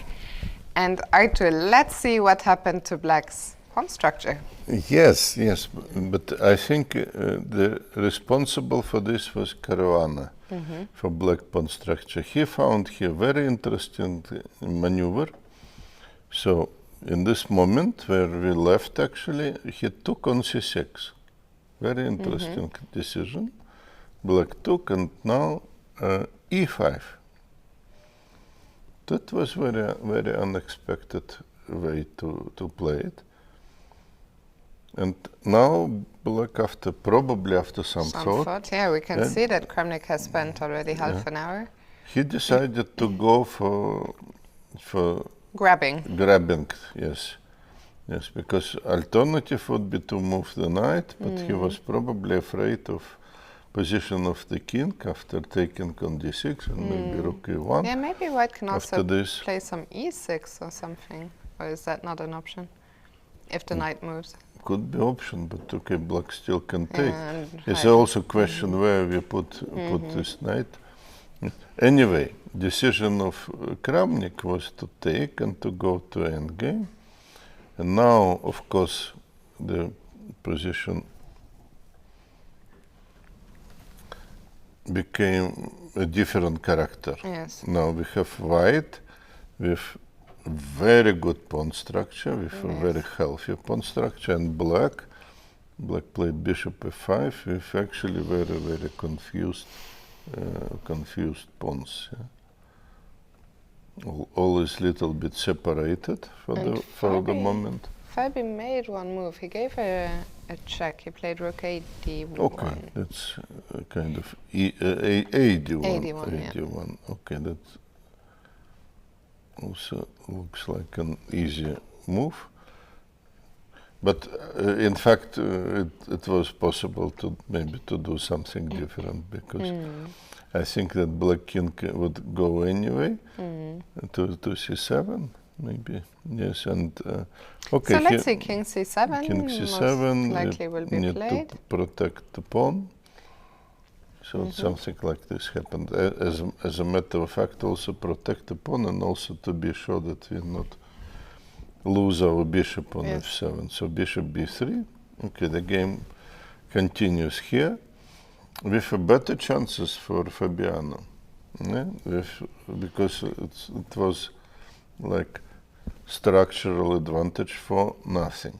And Artur, let's see what happened to Black's pawn structure. Yes, but I think the responsible for this was Caruana for Black pawn structure. He found here very interesting maneuver. So in this moment where we left, actually, he took on c6. Very interesting decision. Black took, and now e5. That was very unexpected way to play it. And now Black, probably after some thought. Yeah, we can see that Kramnik has spent already half an hour. He decided to go for grabbing, yes, because alternative would be to move the knight, but he was probably afraid of position of the king after taking on d6 and maybe rook e1. Yeah, maybe White can also play some e6 or something, or is that not an option if the knight moves? Could be option, but okay, Black still can take. It's also question where we put this knight. Anyway, decision of Kramnik was to take and to go to endgame. And now, of course, the position became a different character. Yes. Now we have White with very good pawn structure, with a very healthy pawn structure, and Black played bishop f5 with actually very confused pawns. Yeah. All is little bit separated for the moment. Fabi made one move. He gave a check. He played rook a-d1. Okay, that's a kind of a-d1. A-d1. Okay, that also looks like an easy move. But in fact, it was possible to maybe to do something different, because I think that Black king would go anyway to c7, maybe. Yes, and okay. So let's see, king c7. King c7 most likely will be need played. to protect the pawn. So something like this happened. As a matter of fact, also protect the pawn, and also to be sure that we not lose our bishop on f7. So bishop b3. Okay, the game continues here with a better chances for Fabiano. Yeah? Because it was like structural advantage for nothing.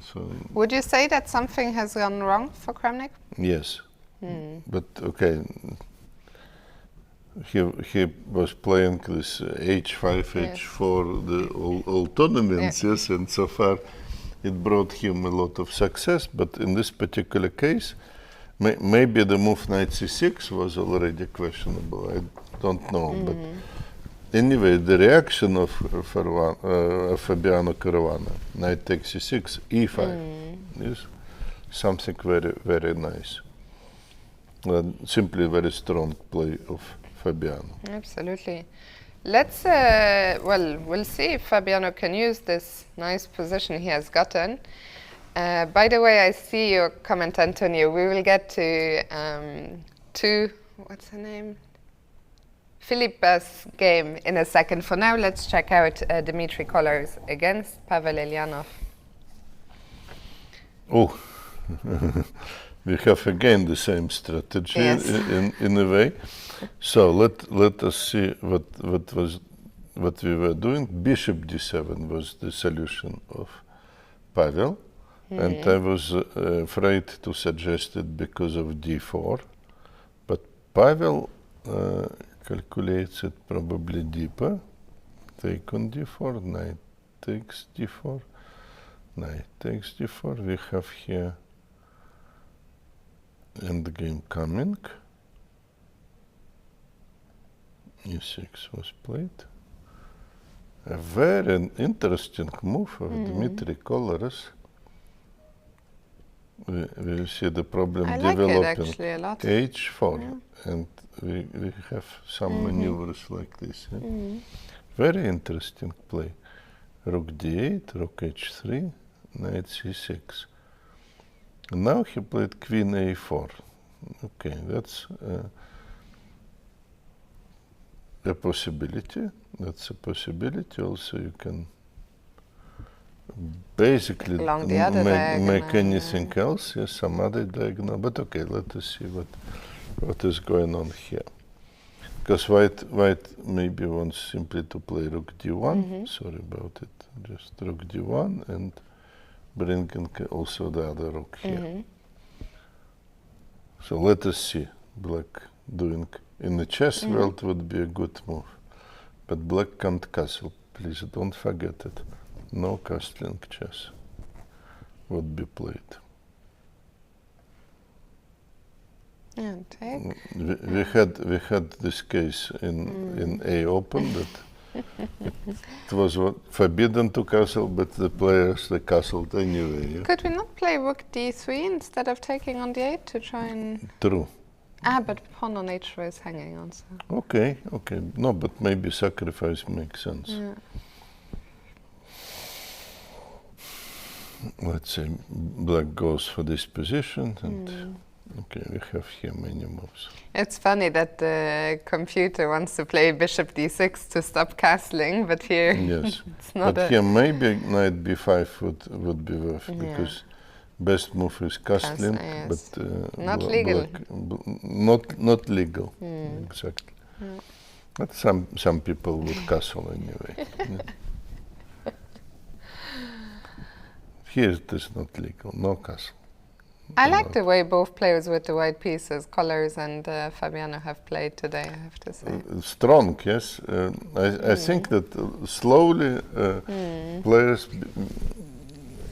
So would you say that something has gone wrong for Kramnik? yes. But okay, he was playing this h5, h4, all tournaments, yes, and so far it brought him a lot of success. But in this particular case, maybe the move knight c6 was already questionable. I don't know, but anyway, the reaction of Fabiano Caruana, knight takes c6, e5, is something very nice. Simply very strong play of Fabiano. Absolutely. Let's, we'll see if Fabiano can use this nice position he has gotten. By the way, I see your comment, Antonio. We will get to, what's her name? Filipa's game in a second. For now, let's check out Dmitrij Kollars against Pavel Eljanov. Oh. We have again the same strategy in a way. So let us see what we were doing. Bishop d7 was the solution of Pavel, and I was afraid to suggest it because of d4, but Pavel calculates it probably deeper. Take on d4, knight takes d4, knight takes d4. We have here endgame coming. e6 was played. A very interesting move of Dmitrij Kollars. We see the problem developing. Like it actually a lot. h4, and we have some maneuvers like this. Very interesting play. Rook d8, rook h3, knight c6. And now he played queen a4. Okay, that's a possibility. That's a possibility. Also, you can basically make anything else. Yes, some other diagonal. But okay, let us see what is going on here. Because white maybe wants simply to play rook d1. Sorry about it. Just rook d1 and bringing also the other rook here. So let us see. Black doing in the chess world would be a good move. But black can't castle. Please don't forget it. No castling chess would be played. Yeah, take. We had this case in A Open that it was forbidden to castle, but the players they castled anyway. Yeah? Could we not play rook d3 instead of taking on d8 to try and? True. But pawn on h4 is hanging on. So. Okay. No, but maybe sacrifice makes sense. Yeah. Let's say black goes for this position and. Okay, we have here many moves. It's funny that the computer wants to play bishop d6 to stop castling, but here yes. it's not. But here maybe knight b5 would be worth because best move is castling, but not legal. Not legal. Exactly. But some people would castle anyway. Here it is not legal. No castle. I like the way both players with the white pieces, Kollars and Fabiano, have played today, I have to say. Strong, yes. I think that slowly players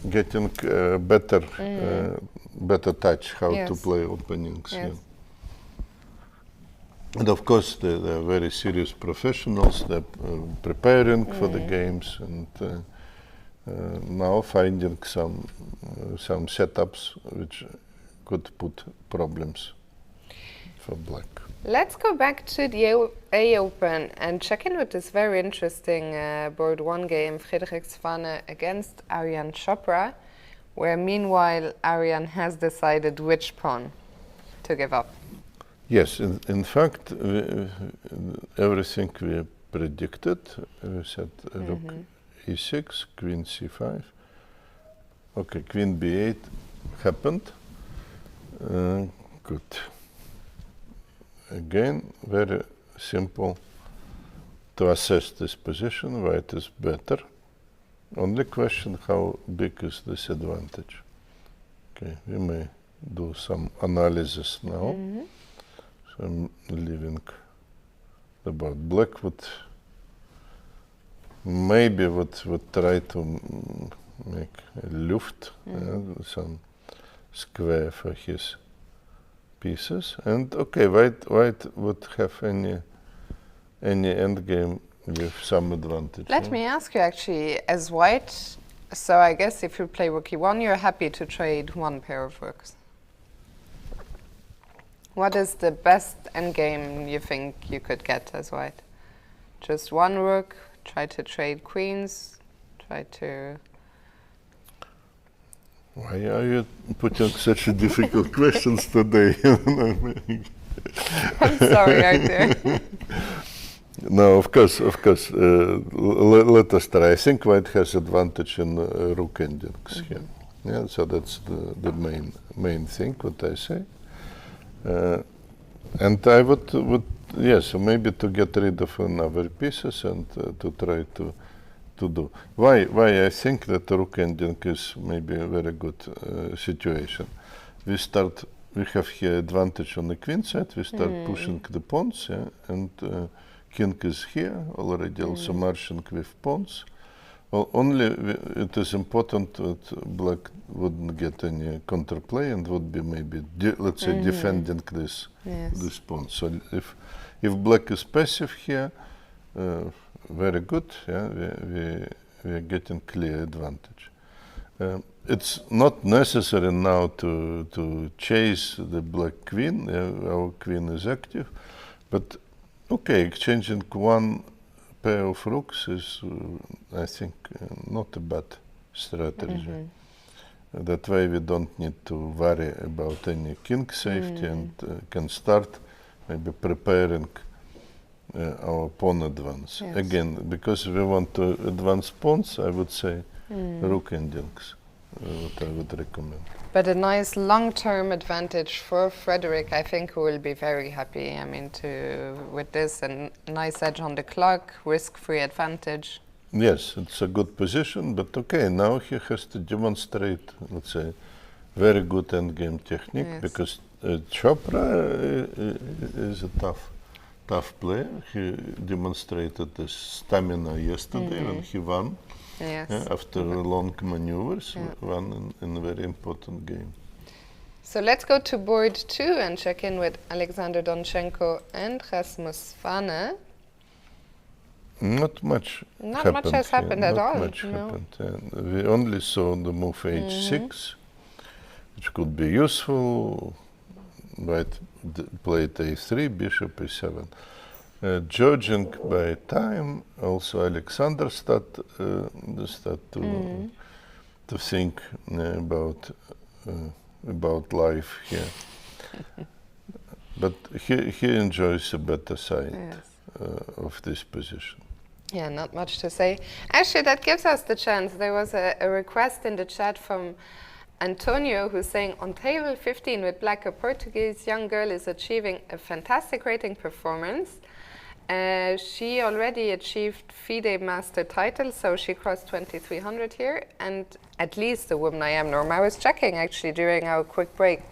getting better touch how to play openings. Yes. Yeah. And of course, they're very serious professionals. They're preparing for the games and now finding some setups which could put problems for black. Let's go back to the A Open and check in with this very interesting board one game, Frederik Svane against Aryan Chopra, where meanwhile Aryan has decided which pawn to give up. Yes, in fact, everything we predicted, we said rook e6, queen c5. Okay, queen b8 happened. Good. Again, very simple to assess this position. White is better. Only question how big is this advantage. Okay, we may do some analysis now. So I'm leaving the board. Black would try to make a luft, some square for his pieces. And okay, white would have any endgame with some advantage. Let me ask you actually, as white, so I guess if you play rook e1, you're happy to trade one pair of rooks. What is the best endgame you think you could get as white? Just one rook, try to trade queens, try to... Why are you putting such difficult questions today? I'm sorry, Arthur. No, of course. Let us try. I think white has advantage in rook endings here. Yeah, so that's the main thing, what I say. And I would yes, maybe to get rid of another pieces and to try to do. Why I think that rook ending is maybe a very good situation. We have here advantage on the queen side. We start pushing the pawns, and king is here already, also marching with pawns. Well, only it is important that black wouldn't get any counterplay and would be maybe, let's say, defending this pawn. So if black is passive here, very good. Yeah, we are getting clear advantage. It's not necessary now to chase the black queen. Our queen is active, but okay, exchanging one pair of rooks is, I think, not a bad strategy. That way we don't need to worry about any king safety and can start maybe preparing our pawn advance. Yes. Again, because we want to advance pawns, I would say rook endings, what I would recommend. But a nice long-term advantage for Frederik, I think, who will be very happy. I mean, with this, a nice edge on the clock, risk-free advantage. Yes, it's a good position, but okay, now he has to demonstrate, let's say, very good endgame technique, yes. Because Chopra is a tough player. He demonstrated his stamina yesterday when he won. Yes. After long maneuvers, won in a very important game. So let's go to board 2 and check in with Alexander Donchenko and Rasmus Svane. Not much has happened at all. Not much happened. We only saw the move h6, which could be useful. White played a3, bishop a7. Judging by time, also Alexander start to think about life here. But he enjoys a better side of this position. Yeah, not much to say. Actually, that gives us the chance. There was a request in the chat from Antonio, who's saying, on table 15 with black, a Portuguese young girl is achieving a fantastic rating performance. She already achieved FIDE master title, so she crossed 2300 here, and at least the woman I am norm. I was checking actually during our quick break.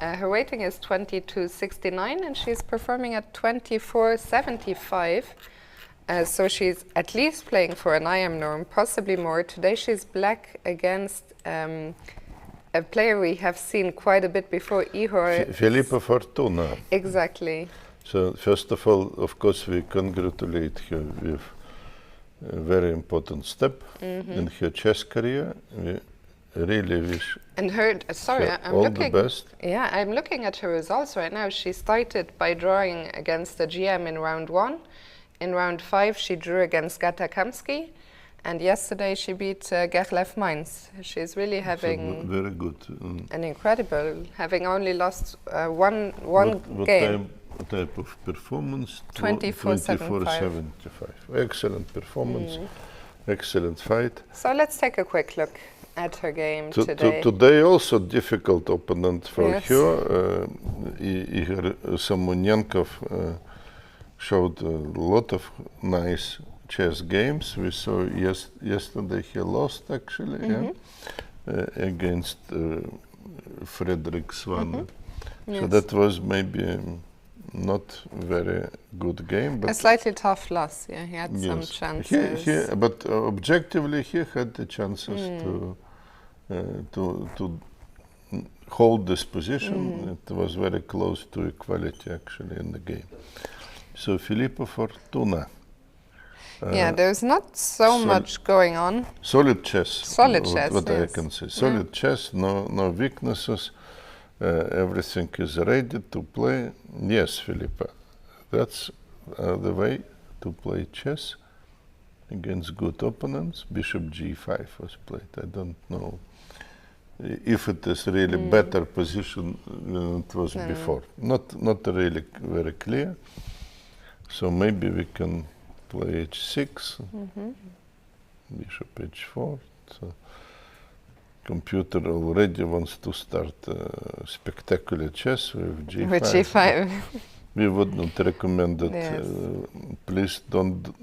Her rating is 2269, and she's performing at 2475. So she's at least playing for an IM norm, possibly more. Today she's black against a player we have seen quite a bit before, Ihor. Filippo Fortuna. Exactly. So first of all, of course, we congratulate her with a very important step in her chess career. We really wish her all the best. Yeah, I'm looking at her results right now. She started by drawing against the GM in round 1. In round 5, she drew against Gata Kamsky, and yesterday she beat Gerlev Mainz. She's really having very good, an incredible, having only lost one game. What type of performance? 2475. Excellent performance, excellent fight. So let's take a quick look at her game today. Today also difficult opponent for her. Igor Samonenkov showed a lot of nice chess games. We saw yesterday he lost actually against Frederik Svane. So that was maybe not very good game. But a slightly tough loss, he had some chances. But objectively he had the chances to hold this position. It was very close to equality actually in the game. So Filippo Fortuna. There's not so much going on. Solid chess. What I can say. Solid chess, no weaknesses. Everything is ready to play. Yes, Filippo. That's the way to play chess against good opponents. Bishop g5 was played. I don't know if it is really better position than it was before. Not really very clear. So maybe we can play h6, bishop h4. So computer already wants to start spectacular chess with g5. With g5. We would not recommend it. Please don't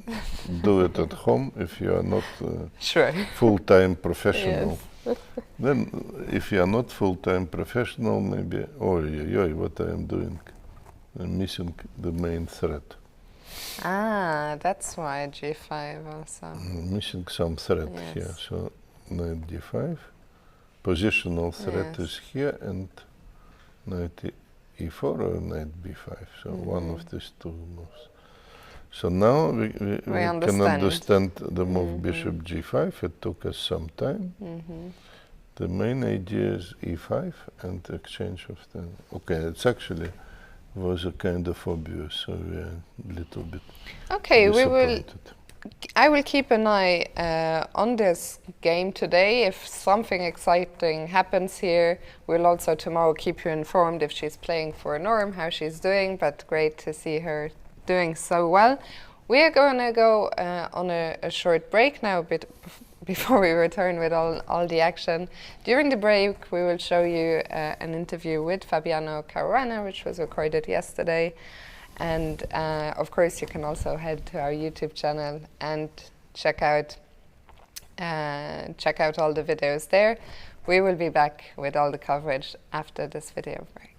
do it at home if you are not full-time professional. Then if you are not full-time professional, maybe, what I am doing? I'm missing the main thread. That's why g5 also. Missing some thread here. So knight d5. Positional thread is here, and knight e4 or knight b5. So one of these two moves. So now we can understand the move bishop g5. It took us some time. The main idea is e5 and exchange of the... Okay, it's actually was a kind of obvious, so we are a little bit disappointed. I will keep an eye on this game today. If something exciting happens here, we'll also tomorrow keep you informed if she's playing for a norm, how she's doing, but great to see her doing so well. We are going to go on a short break now, before we return with all the action. During the break, we will show you an interview with Fabiano Caruana, which was recorded yesterday. And of course, you can also head to our YouTube channel and check out all the videos there. We will be back with all the coverage after this video break.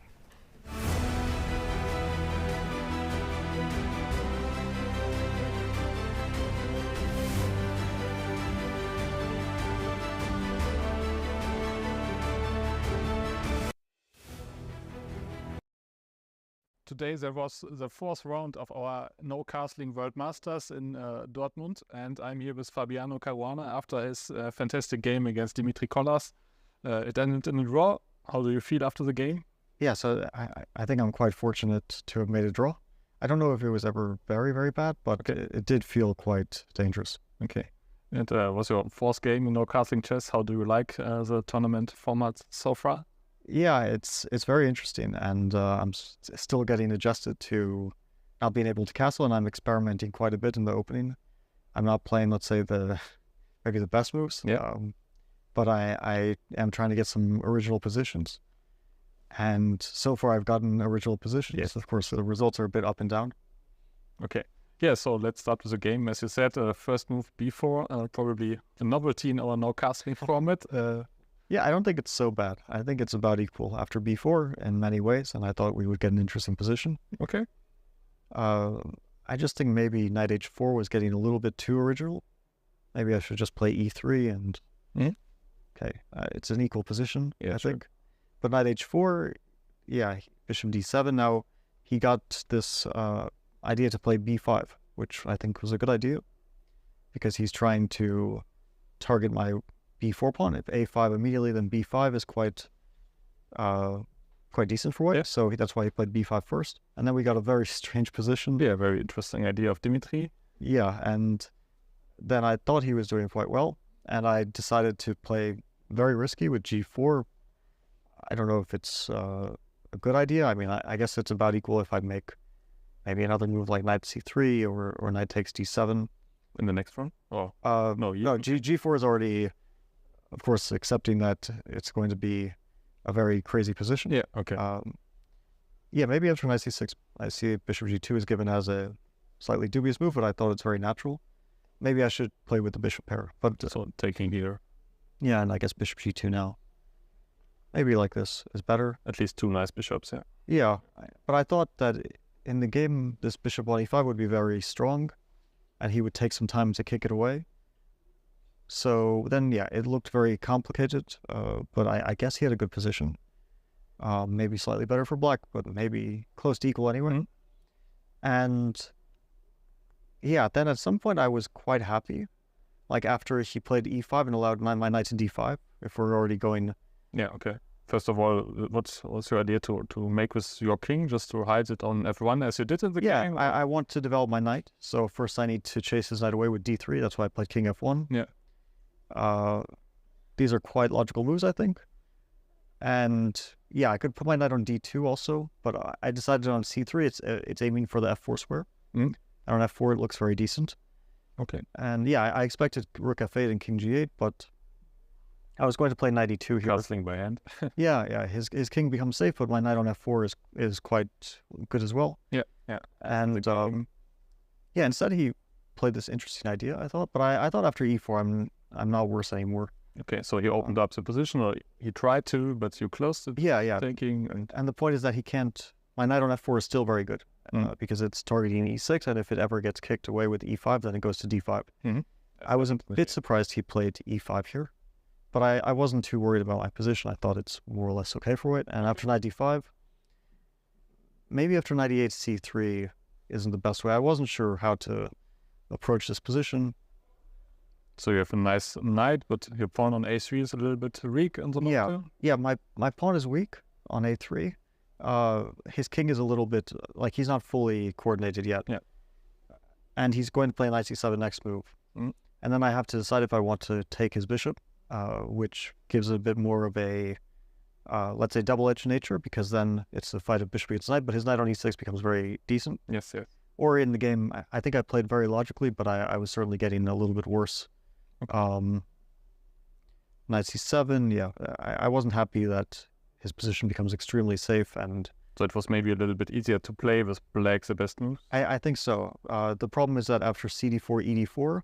Today there was the fourth round of our No Castling World Masters in Dortmund, and I'm here with Fabiano Caruana after his fantastic game against Dmitrij Kollars. It ended in a draw. How do you feel after the game? Yeah, so I think I'm quite fortunate to have made a draw. I don't know if it was ever very, very bad, but it did feel quite dangerous. Okay. And was your fourth game in No Castling Chess? How do you like the tournament format so far? Yeah, it's very interesting, and I'm still getting adjusted to not being able to castle, and I'm experimenting quite a bit in the opening. I'm not playing, let's say, maybe the best moves, but I am trying to get some original positions. And so far I've gotten original positions. Yes. Of course, the results are a bit up and down. Okay. Yeah, so let's start with the game. As you said, first move b4, probably a novelty in our no castling format. Yeah, I don't think it's so bad. I think it's about equal after b4 in many ways, and I thought we would get an interesting position. Okay. I just think maybe knight h4 was getting a little bit too original. Maybe I should just play e3 and... Okay, it's an equal position, I think. But knight h4, yeah, bishop d7. Now, he got this idea to play b5, which I think was a good idea, because he's trying to target my b4 pawn. If a5 immediately, then b5 is quite decent for white. Yeah. So that's why he played b5 first. And then we got a very strange position. Yeah, very interesting idea of Dmitrij. Yeah, and then I thought he was doing quite well, and I decided to play very risky with g4. I don't know if it's a good idea. I mean, I guess it's about equal if I make maybe another move like knight c3 or knight takes d7 in the next round. Oh, no, g4 is already, of course, accepting that it's going to be a very crazy position. Yeah. Okay. Yeah, maybe after knight c6, I see bishop g2 is given as a slightly dubious move, but I thought it's very natural. Maybe I should play with the bishop pair. But so taking here. Yeah, and I guess bishop g2 now. Maybe like this is better. At least two nice bishops, yeah. Yeah, but I thought that in the game, this bishop on e5 would be very strong, and he would take some time to kick it away. So then, yeah, it looked very complicated, but I guess he had a good position. Maybe slightly better for black, but maybe close to equal anyway. And yeah, then at some point I was quite happy. Like after he played e5 and allowed my knight to d5, if we're already going... Yeah, okay. First of all, what's your idea to make with your king, just to hide it on f1 as you did in the game? Yeah, I want to develop my knight. So first I need to chase his knight away with d3. That's why I played king f1. Yeah. These are quite logical moves, I think. And yeah, I could put my knight on d2 also, but I decided on c3. It's aiming for the f4 square. And on f4 it looks very decent. Okay. And yeah, I expected rook f8 and king g8, but I was going to play knight e2 here. Castling by hand. yeah. His king becomes safe, but my knight on f4 is quite good as well. Yeah. And yeah, instead he played this interesting idea, I thought. But I thought after e4, I'm not worse anymore. Okay, so he opened up the position, or he tried to, but you closed it. Yeah. Taking and the point is that he can't. My knight on f4 is still very good because it's targeting e6, and if it ever gets kicked away with e5, then it goes to d5. I was a bit surprised he played e5 here. But I wasn't too worried about my position. I thought it's more or less okay for it. And after knight d5, maybe after knight e8, c3 isn't the best way. I wasn't sure how to approach this position. So you have a nice knight, but your pawn on a3 is a little bit weak on the move. Yeah, my pawn is weak on a3. His king is a little bit, like he's not fully coordinated yet. Yeah. And he's going to play knight c7 next move. And then I have to decide if I want to take his bishop. Which gives it a bit more of a, let's say, double-edged nature, because then it's a fight of bishop against knight, but his knight on e6 becomes very decent. Yes. or in the game, I think I played very logically, but I was certainly getting a little bit worse. Knight c7, yeah, I wasn't happy that his position becomes extremely safe, and so it was maybe a little bit easier to play with black the best move? I think so. The problem is that after cd4, ed4,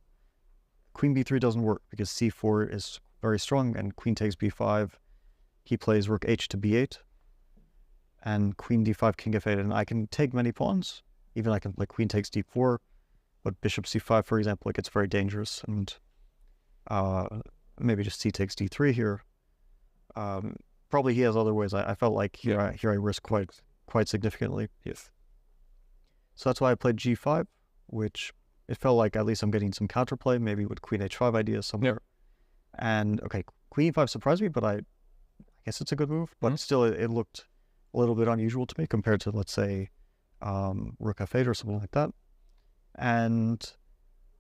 queen b3 doesn't work because c4 is very strong, and queen takes b5. He plays rook h to b8, and queen d5, king f8, and I can take many pawns. Even I can play queen takes d4, but bishop c5, for example, it gets very dangerous, and maybe just c takes d3 here. Probably he has other ways. I felt like here I risk quite significantly. Yes. So that's why I played g5, which it felt like at least I'm getting some counterplay, maybe with queen h5 ideas somewhere. And okay, queen e5 surprised me, but I guess it's a good move. But still, it looked a little bit unusual to me compared to, let's say, rook f8 or something like that. And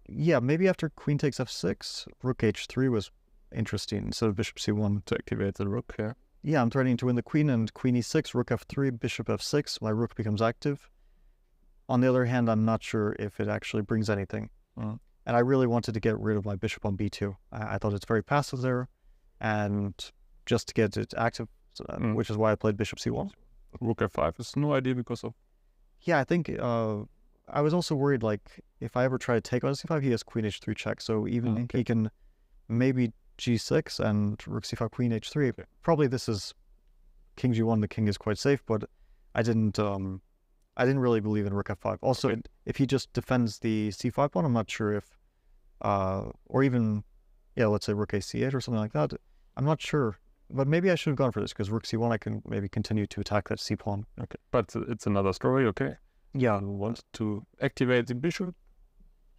yeah, maybe after queen takes f6, rook h3 was interesting instead of bishop c1 to activate the rook. Yeah, I'm threatening to win the queen, and queen e6, rook f3, bishop f6, my rook becomes active. On the other hand, I'm not sure if it actually brings anything. And I really wanted to get rid of my bishop on b2. I thought it's very passive there, and just to get it active, which is why I played bishop c1. Rook f5 is no idea because of... Yeah, I think I was also worried, like, if I ever try to take on c5, he has queen h3 check, so even he can maybe g6 and rook c5, queen h3. Probably this is king g1, the king is quite safe, but I didn't really believe in rook f5. Also, if he just defends the c5 pawn, I'm not sure if, or even, let's say rook a c8 or something like that. I'm not sure, but maybe I should have gone for this, because rook c1, I can maybe continue to attack that c pawn. Okay, but it's another story, okay? Yeah. You want to activate the bishop,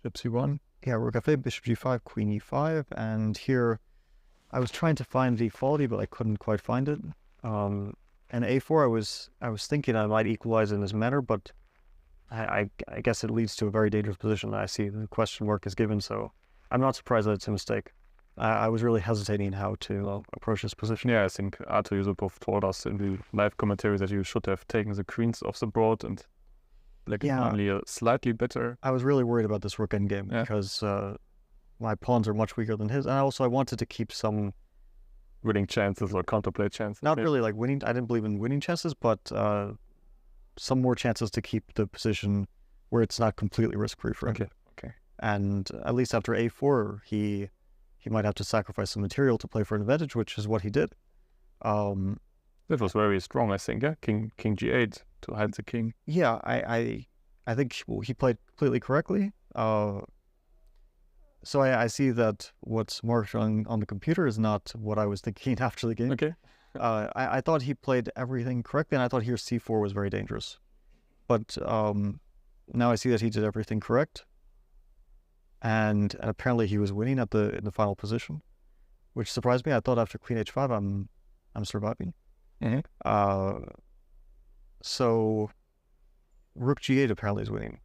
bishop c1. Yeah, rook f8, bishop g5, queen e5, and here I was trying to find the equality, but I couldn't quite find it. And a4, I was thinking I might equalize in this manner, but I guess it leads to a very dangerous position. I see the question mark is given, so I'm not surprised that it's a mistake. I was really hesitating how to approach this position. Yeah, I think Arthur Yusupov told us in the live commentary that you should have taken the queens off the board and only a slightly better. I was really worried about this rook endgame because my pawns are much weaker than his, and I wanted to keep some winning chances or counterplay chances. Not really like winning. I didn't believe in winning chances, but some more chances to keep the position where it's not completely risk-free for him. Okay. And at least after a4, he might have to sacrifice some material to play for an advantage, which is what he did. That was very strong, I think. King g8 to hide the king. Yeah, I think he played completely correctly. So I see that what's marked on the computer is not what I was thinking after the game. Okay. I thought he played everything correctly, and I thought here c4 was very dangerous. But now I see that he did everything correct, and apparently he was winning in the final position, which surprised me. I thought after queen h5 I'm surviving. So rook g8 apparently is winning.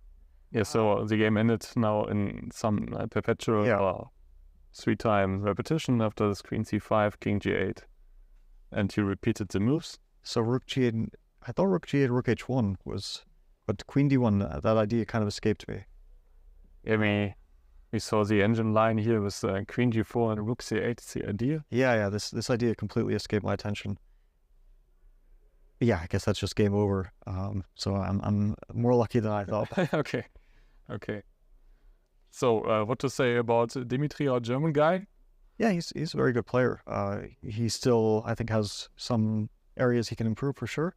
Yeah, so the game ended now in some perpetual 3-time repetition after this queen c5, king g8, and you repeated the moves. So rook g8, I thought rook g8, rook h1 was, but queen d1, that idea kind of escaped me. Yeah, we saw the engine line here with queen g4 and rook c8, the idea. Yeah, this idea completely escaped my attention. Yeah, I guess that's just game over. So I'm more lucky than I thought. Okay. So what to say about Dmitrij, our German guy? Yeah, he's a very good player. He still, I think, has some areas he can improve for sure.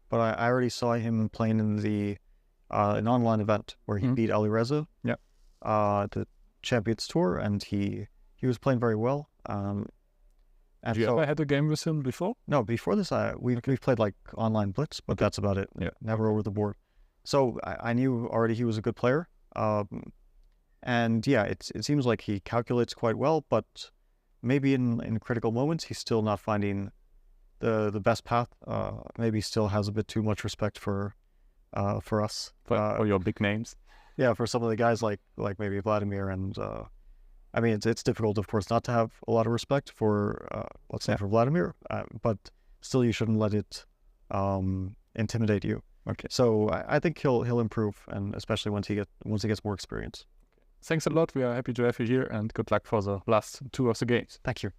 But I already saw him playing in an online event where he beat Ali Reza. Yeah. The Champions Tour, and he was playing very well. Have you ever had a game with him before? No, before this, we've played like online blitz, but that's about it. Yeah. Never over the board. So I knew already he was a good player. And yeah, it seems like he calculates quite well, but maybe in critical moments, he's still not finding the best path. Maybe still has a bit too much respect for us. For your big names. Yeah, for some of the guys like maybe Vladimir, and I mean, it's difficult, of course, not to have a lot of respect for, let's say, for Vladimir, but still you shouldn't let it intimidate you. Okay, so I think he'll improve, and especially once he gets more experience. Thanks a lot. We are happy to have you here, and good luck for the last 2 of the games. Thank you.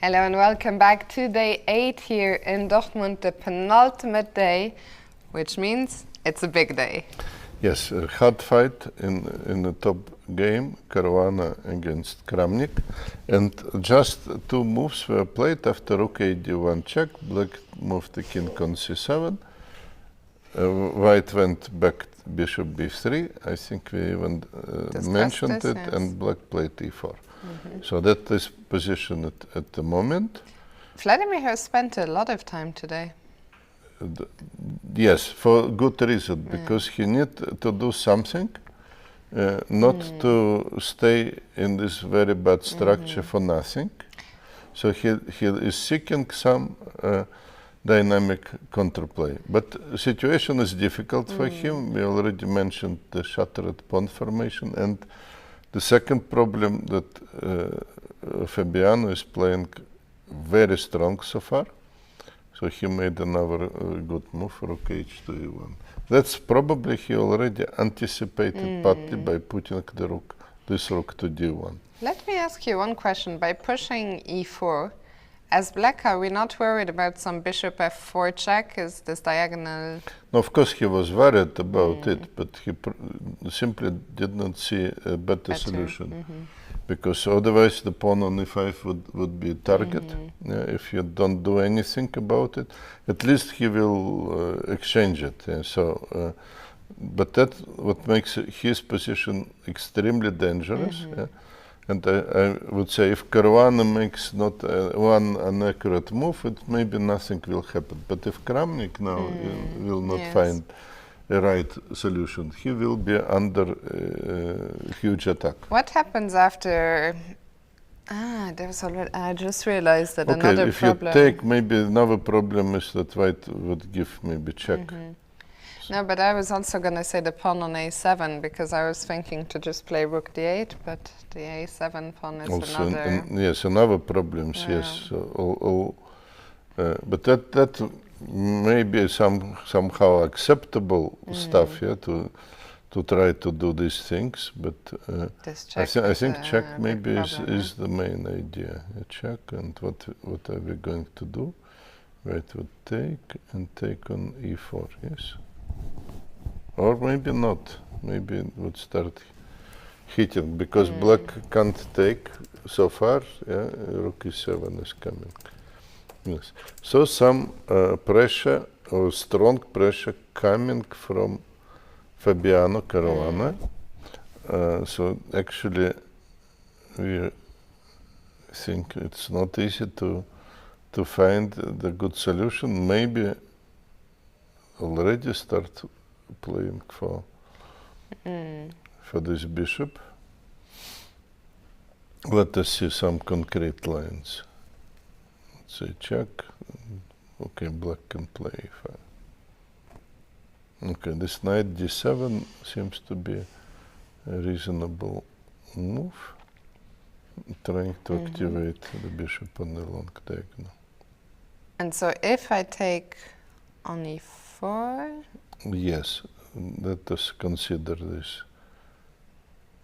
Hello and welcome back to day 8 here in Dortmund, the penultimate day, which means it's a big day. Yes, a hard fight in the top game, Caruana against Kramnik. And just 2 moves were played after rook d1 check, black moved the king on c7, white went back bishop b3, I think we even mentioned it, yes. And black played e4. So that is position at the moment. Vladimir has spent a lot of time today. Yes, for good reason, because he need to do something, not to stay in this very bad structure for nothing. So he is seeking some dynamic counterplay. But the situation is difficult for him. We already mentioned the shattered pawn formation, and the second problem that Fabiano is playing very strong so far. So he made another good move, rook h2 e1. That's probably he already anticipated partly by putting this rook to d1. Let me ask you one question. By pushing e4, as black, are we not worried about some bishop f4 check? Is this diagonal? No, of course he was worried about it, but he simply did not see a better solution. Because otherwise the pawn on e5 would be a target. If you don't do anything about it, at least he will exchange it. But that's what makes his position extremely dangerous. And I would say if Caruana makes not one inaccurate move, it maybe nothing will happen. But if Kramnik now will not find a right solution, he will be under huge attack. What happens after? There's already. I just realized that another if problem. you take, maybe another problem is that white would give maybe check. No, but I was also going to say the pawn on a7 because I was thinking to just play rook d8, but the a7 pawn is Also, another. yes, another problems. Yes, but that may be somehow acceptable stuff. Yeah, to try to do these things, but I think check maybe is the main idea. A check, and what are we going to do? White would take and take on e4. Yes. Or maybe not. Maybe it would start hitting because black can't take so far. Yeah, rook e7 is coming. Yes. So some pressure or strong pressure coming from Fabiano Caruana. So actually, we think it's not easy to find the good solution. Maybe already start playing for this bishop. Let us see some concrete lines. Let's say check. Okay, black can play e5. Okay, this knight d7 seems to be a reasonable move. Trying to activate the bishop on the long diagonal. And so if I take on e4? Yes, let us consider this.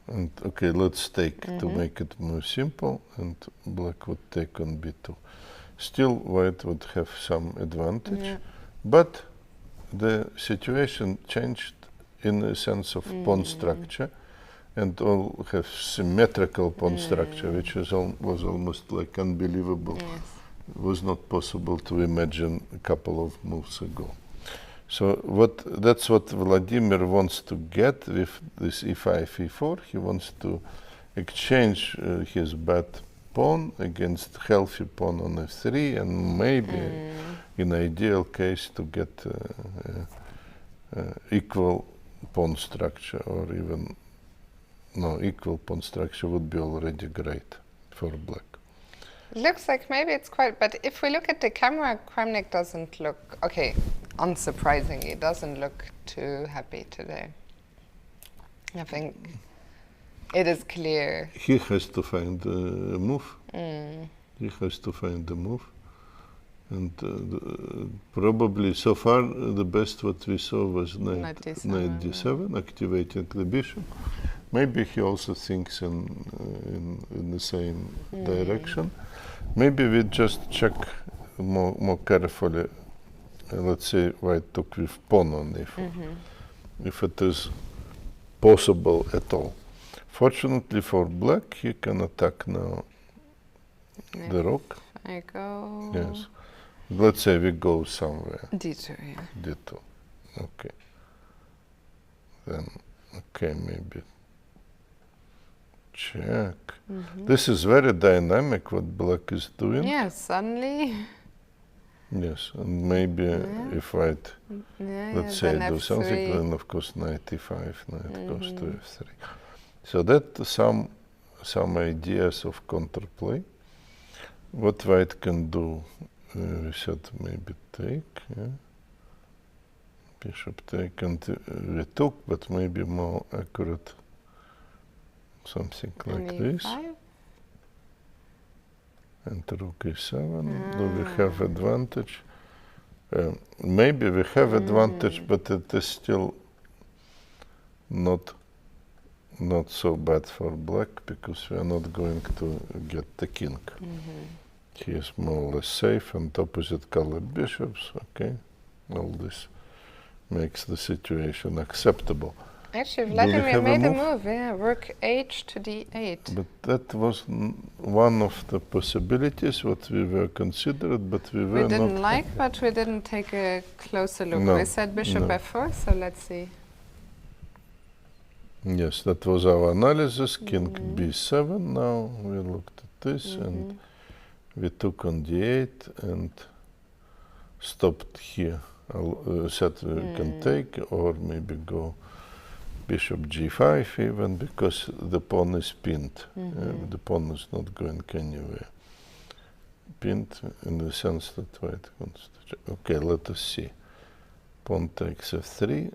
And okay, let's take to make it more simple, and black would take on b2. Still, white would have some advantage, but the situation changed in the sense of pawn structure, and all have symmetrical pawn structure, which was almost like unbelievable. Yes. It was not possible to imagine a couple of moves ago. So that's what Vladimir wants to get with this e5, e4. He wants to exchange his bad pawn against healthy pawn on f3, and maybe, in ideal case, to get equal pawn structure, or even equal pawn structure would be already great for black. Looks like maybe it's quite, but if we look at the camera, Kramnik doesn't look, okay, unsurprisingly, doesn't look too happy today. I think it is clear. He has to find a move. He has to find a move. And probably so far the best what we saw was knight d7, activating the bishop. Maybe he also thinks in the same direction. Maybe we just check more carefully. Let's say white took with pawn on e4, if it is possible at all. Fortunately for black, he can attack now the rook. I go. Yes. Let's say we go somewhere. d2, yeah. d2. Okay. Then, okay, maybe check. This is very dynamic what black is doing. Yes, suddenly. Yes, and maybe if white, let's say, do something, then of course knight e5, knight goes to f3. So that some ideas of counterplay. What white can do, we said maybe take, bishop take, and we took, but maybe more accurate, something like this. And rook e7, do we have advantage? Maybe we have advantage, but it is still not so bad for black, because we are not going to get the king. He is more or less safe, and opposite colored bishops, okay? All this makes the situation acceptable. Actually, Vladimir made a move, rook h to d8. But that was one of the possibilities what we were considered, but we were not. We didn't like, but we didn't take a closer look. We said bishop f4, so let's see. Yes, that was our analysis. King b7. Now we looked at this and we took on d8 and stopped here. Said we can take or maybe go bishop g5 even because the pawn is pinned. The pawn is not going anywhere. Pinned in the sense that white wants to. Okay, let us see. Pawn takes f3.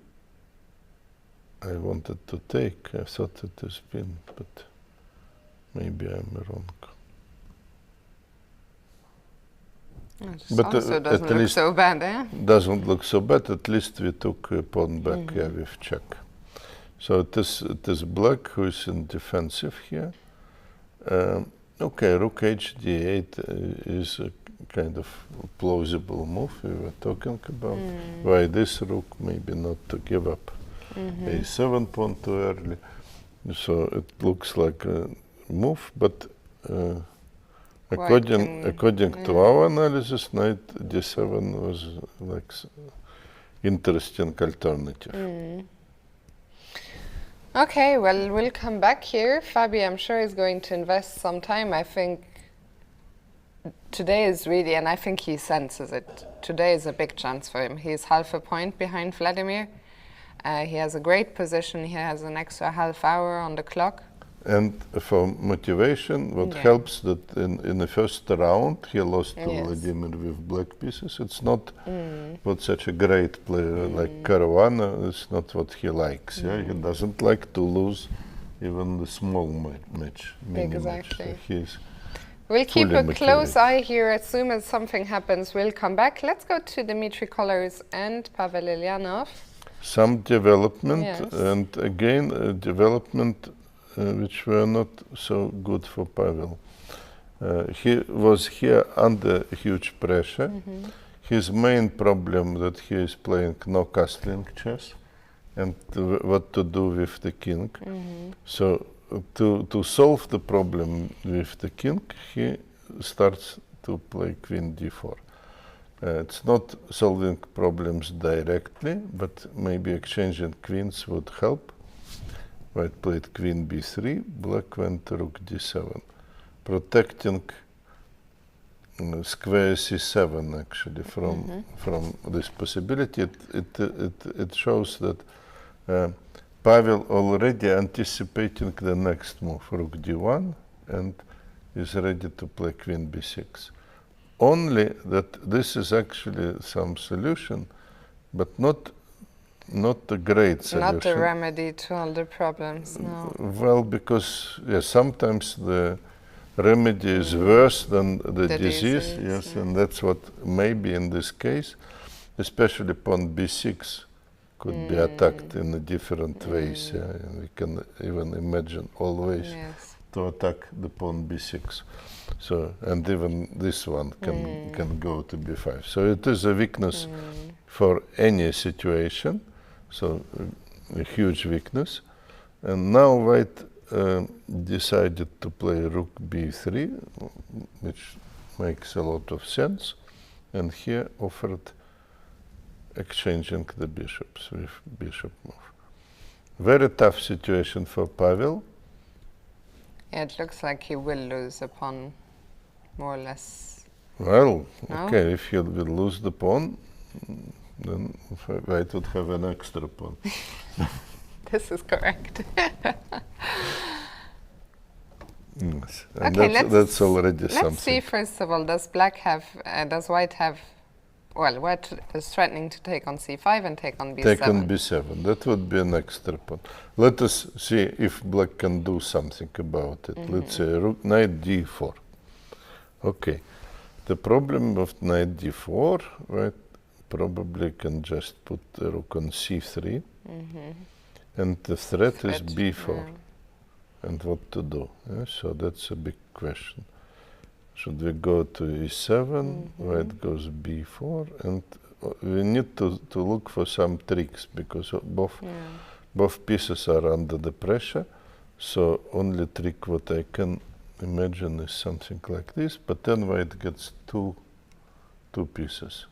I wanted to take. I thought it is pinned, but maybe I'm wrong. But also doesn't look so bad, eh? Doesn't look so bad. At least we took a pawn back here with check. So it is black who is in defensive here. Okay, rook hd8 is a kind of plausible move we were talking about. Why this rook? Maybe not to give up a7 pawn too early. So it looks like a move, but according to our analysis, knight d7 was like interesting alternative. Okay, well, we'll come back here. Fabi, I'm sure is going to invest some time. I think today is really, and I think he senses it, today is a big chance for him. He's half a point behind Vladimir. He has a great position. He has an extra half hour on the clock. And for motivation, what helps that in the first round he lost to Vladimir with black pieces. It's not what such a great player like Caruana. It's not what he likes. Yeah, he doesn't like to lose even the small match. Exactly. Match. So we'll keep a close eye here. As soon as something happens, we'll come back. Let's go to Dmitrij Kollars and Pavel Eljanov. Some development, and again development. Which were not so good for Pavel. He was here under huge pressure. His main problem that he is playing no castling chess and what to do with the king. So to solve the problem with the king, he starts to play queen d4. It's not solving problems directly, but maybe exchanging queens would help. White played queen b3, black went rook d7, protecting square c7 actually from this possibility. It shows that Pavel already anticipating the next move, rook d1, and is ready to play queen b6. Only that this is actually some solution, but not a great solution. Not a remedy to all the problems, no. Well, because sometimes the remedy is worse than the disease, yes, and that's what maybe in this case, especially pawn b6 could be attacked in a different ways. Yeah, and we can even imagine all ways to attack the pawn b6. So, and even this one can go to b5. So it is a weakness for any situation. So a huge weakness. And now white decided to play rook b3, which makes a lot of sense. And here offered exchanging the bishops with bishop move. Very tough situation for Pavel. Yeah, it looks like he will lose a pawn, more or less. Well, okay, if he will lose the pawn, then white would have an extra pawn. This is correct. Yes. And okay, that's already something. Let's see, first of all, does white have, well, white is threatening to take on c5 and take on b7. Take on b7, that would be an extra pawn. Let us see if black can do something about it. Let's say rook, knight d4. Okay, the problem of knight d4, right, probably can just put the rook on c3, and the threat is b4, and what to do. So that's a big question. Should we go to e7, white goes b4, and we need to look for some tricks, because both pieces are under the pressure, so only trick what I can imagine is something like this, but then white gets two pieces.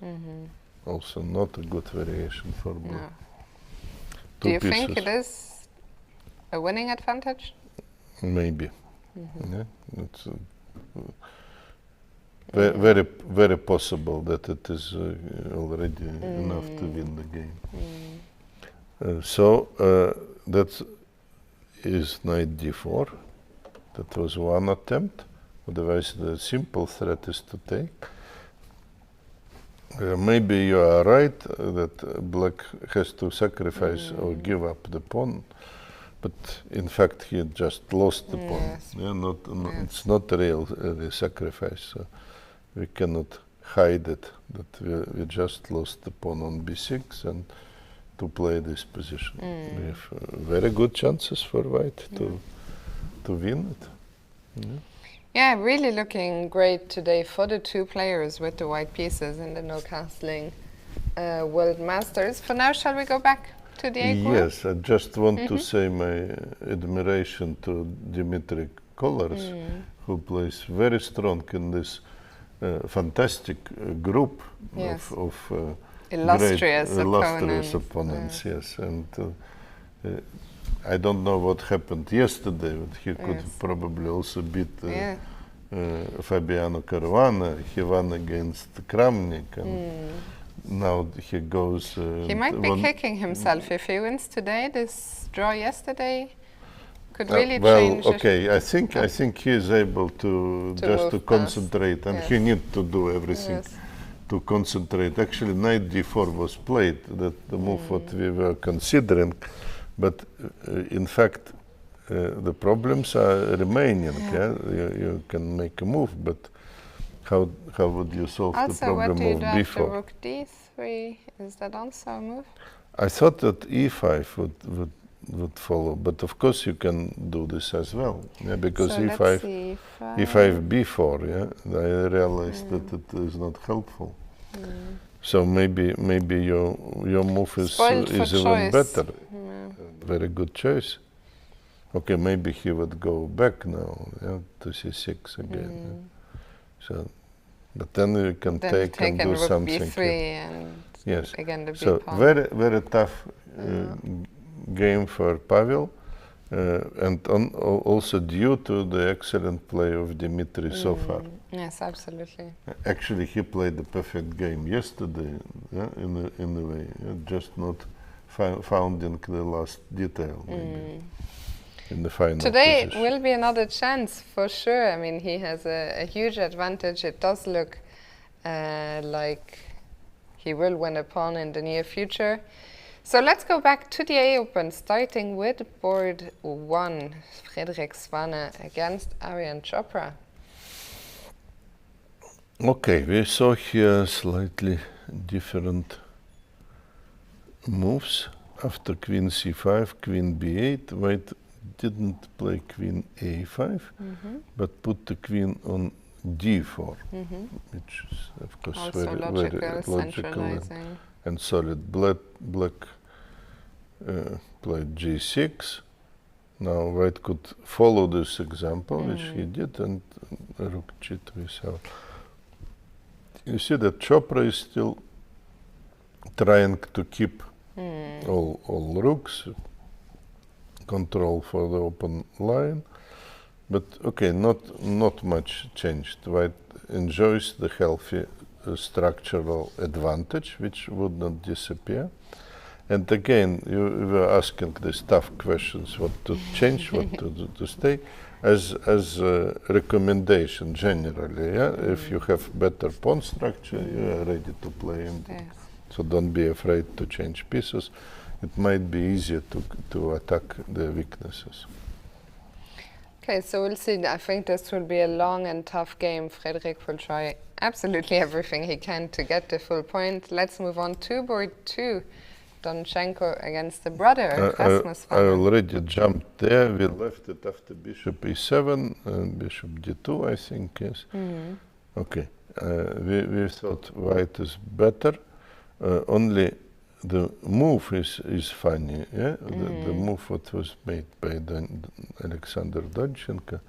Also not a good variation for black. No. Do you think it is a winning advantage? Maybe. Yeah, it's very possible that it is already enough to win the game. So that is knight d4. That was one attempt. Otherwise, the simple threat is to take. Maybe you are right that black has to sacrifice or give up the pawn, but in fact he just lost the pawn. Yes. Yeah, it's not a real sacrifice. So we cannot hide it that we just lost the pawn on b6 and to play this position. We have very good chances for white to win it. Yeah. Yeah, really looking great today for the two players with the white pieces in the no castling World Masters. For now, shall we go back to the A group? Yes, I just want to say my admiration to Dmitrij Kollars, who plays very strong in this fantastic group of illustrious opponents. Yes, and I don't know what happened yesterday, but he could probably also beat Fabiano Caruana. He won against Kramnik, and now he goes. He might be kicking himself if he wins today. This draw yesterday could really change. Well, okay, I think he is able to just to concentrate, and he needs to do everything to concentrate. Actually, knight d4 was played. That the move what we were considering. But in fact, the problems are remaining. Yeah, you can make a move, but how would you solve the problem of b4? Also, what do you do after rook d3? Is that also a move? I thought that e5 would follow, but of course you can do this as well. Yeah, because so e5 b4. Yeah, I realized that it is not helpful. So maybe your move is even better. Very good choice. Okay, maybe he would go back now, to c6 again. So, but then you can take and do something. b3 and yes. Again the so b-pawn. very tough game for Pavel, and also due to the excellent play of Dmitrij so far. Yes, absolutely. Actually, he played the perfect game yesterday, in a way, just not founding the last detail maybe in the final Today position. will be another chance for sure. I mean, he has a huge advantage. It does look like he will win a pawn in the near future. So let's go back to the A Open, starting with board 1, Frederik Svane against Aryan Chopra. Okay, we saw here slightly different moves. After queen c5, queen b8, white didn't play queen a5, but put the queen on d4, which is of course Also very logical and solid. Black played g6. Now white could follow this example, which he did, and rook g2 is out. You see that Chopra is still trying to keep all rooks, control for the open line, but okay, not much changed. White enjoys the healthy structural advantage, which would not disappear. And again, you were asking these tough questions: what to change, what to stay. As a recommendation, generally, if you have better pawn structure, you are ready to play. And so don't be afraid to change pieces. It might be easier to attack the weaknesses. Okay, so we'll see. I think this will be a long and tough game. Frederik will try absolutely everything he can to get the full point. Let's move on to board 2. Donchenko against the brother, Rasmus. I already jumped there. We left it after bishop e7 and bishop d2, I think, yes. Okay, we thought white is better. Only the move is funny, yeah? The move what was made by Alexander Donchenko,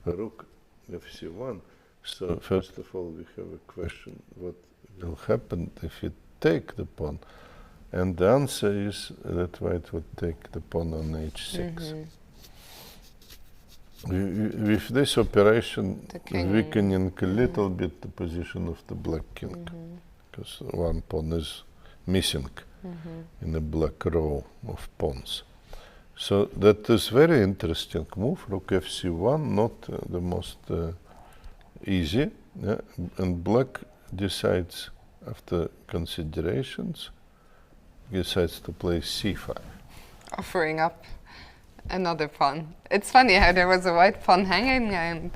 rook fc1. So first of all, we have a question: what will happen if you take the pawn? And the answer is that white would take the pawn on h6. With this operation, king. weakening a little bit the position of the black king, because one pawn is missing in a black row of pawns. So that is very interesting move. Rook fc1, not the most easy. Yeah? And black decides, after considerations, decides to play c5. Offering up another pawn. It's funny how there was a white pawn hanging and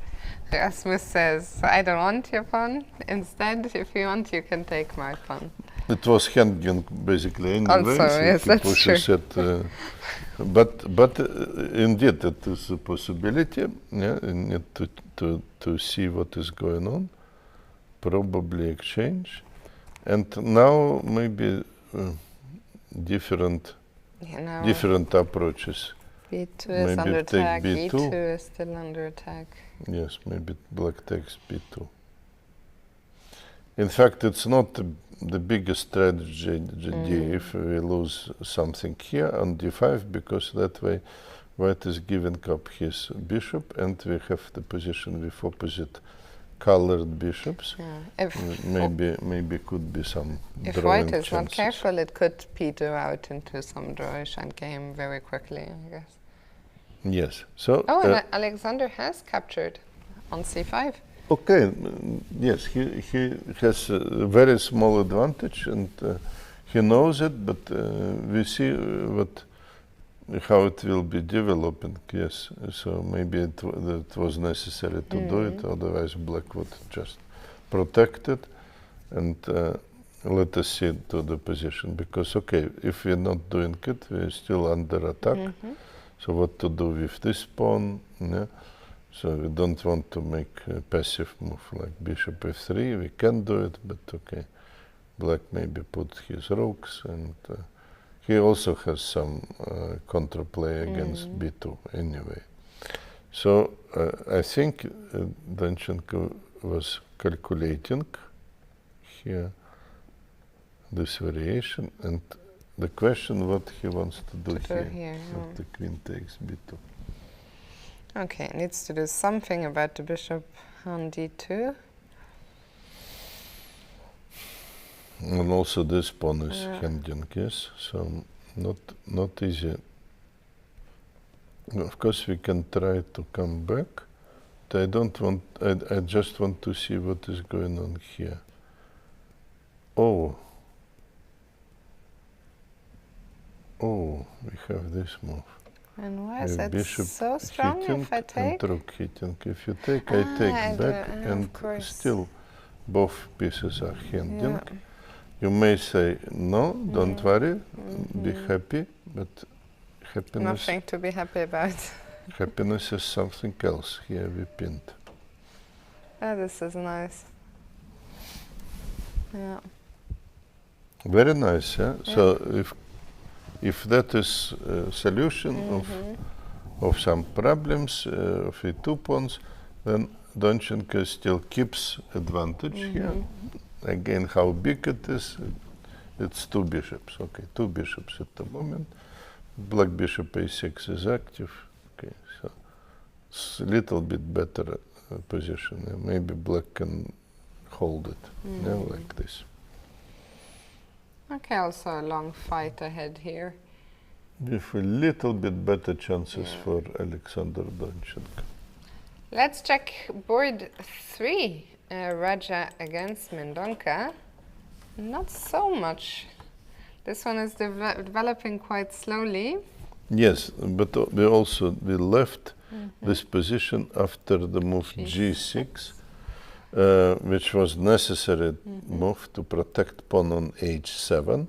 Rasmus says, I don't want your pawn. Instead, if you want, you can take my pawn. It was hanging basically anyway, Also, so yes, he that's pushes true. it. But indeed, it is a possibility. Yeah, you need to see what is going on. Probably exchange. And now maybe different approaches. B2 Maybe is under take attack, B2. E2 is still under attack. Yes, maybe black takes b2. In fact, it's not the biggest strategy if we lose something here on d5, because that way white is giving up his bishop and we have the position with opposite colored bishops. Yeah. Maybe could be some If drawing white is not chances. careful, it could peter out into some drawish endgame very quickly, I guess. Yes. So. Oh, and Alexander has captured on c5. Okay, yes, he has a very small advantage and he knows it, but we see how it will be developing, yes. So maybe it was necessary to do it, otherwise black would just protect it and let us see to the position, because, okay, if we're not doing it, we're still under attack. So what to do with this pawn, yeah? So we don't want to make a passive move like bishop f3. We can do it, but okay. Black maybe put his rooks, and he also has some counterplay against b2 anyway. So I think Donchenko was calculating here this variation, and the question what he wants to do here. So the queen takes b2. Okay, needs to do something about the bishop on d2. And also this pawn is hanging, yes, so not easy. Of course we can try to come back, but I just want to see what is going on here. Oh, we have this move. And why is that bishop so strong hitting if I take? and rook hitting. If you take, I take back, and still both pieces are hanging. Yeah. You may say, no, don't worry, be happy, but happiness... Nothing to be happy about. Happiness is something else. Here we pinned. Oh, this is nice. Yeah. Very nice, yeah? So if that is a solution of some problems of the two pawns, then Donchenko still keeps advantage here. Again, how big it is, it's two bishops. Okay, two bishops at the moment. Black bishop a6 is active. Okay, so it's a little bit better position. Maybe black can hold it, like this. Okay, also a long fight ahead here. With a little bit better chances for Alexander Donchenko. Let's check board 3. Raja against Mendonca. Not so much. This one is developing quite slowly. Yes, but we left this position after the move G6, which was necessary move to protect pawn on H7.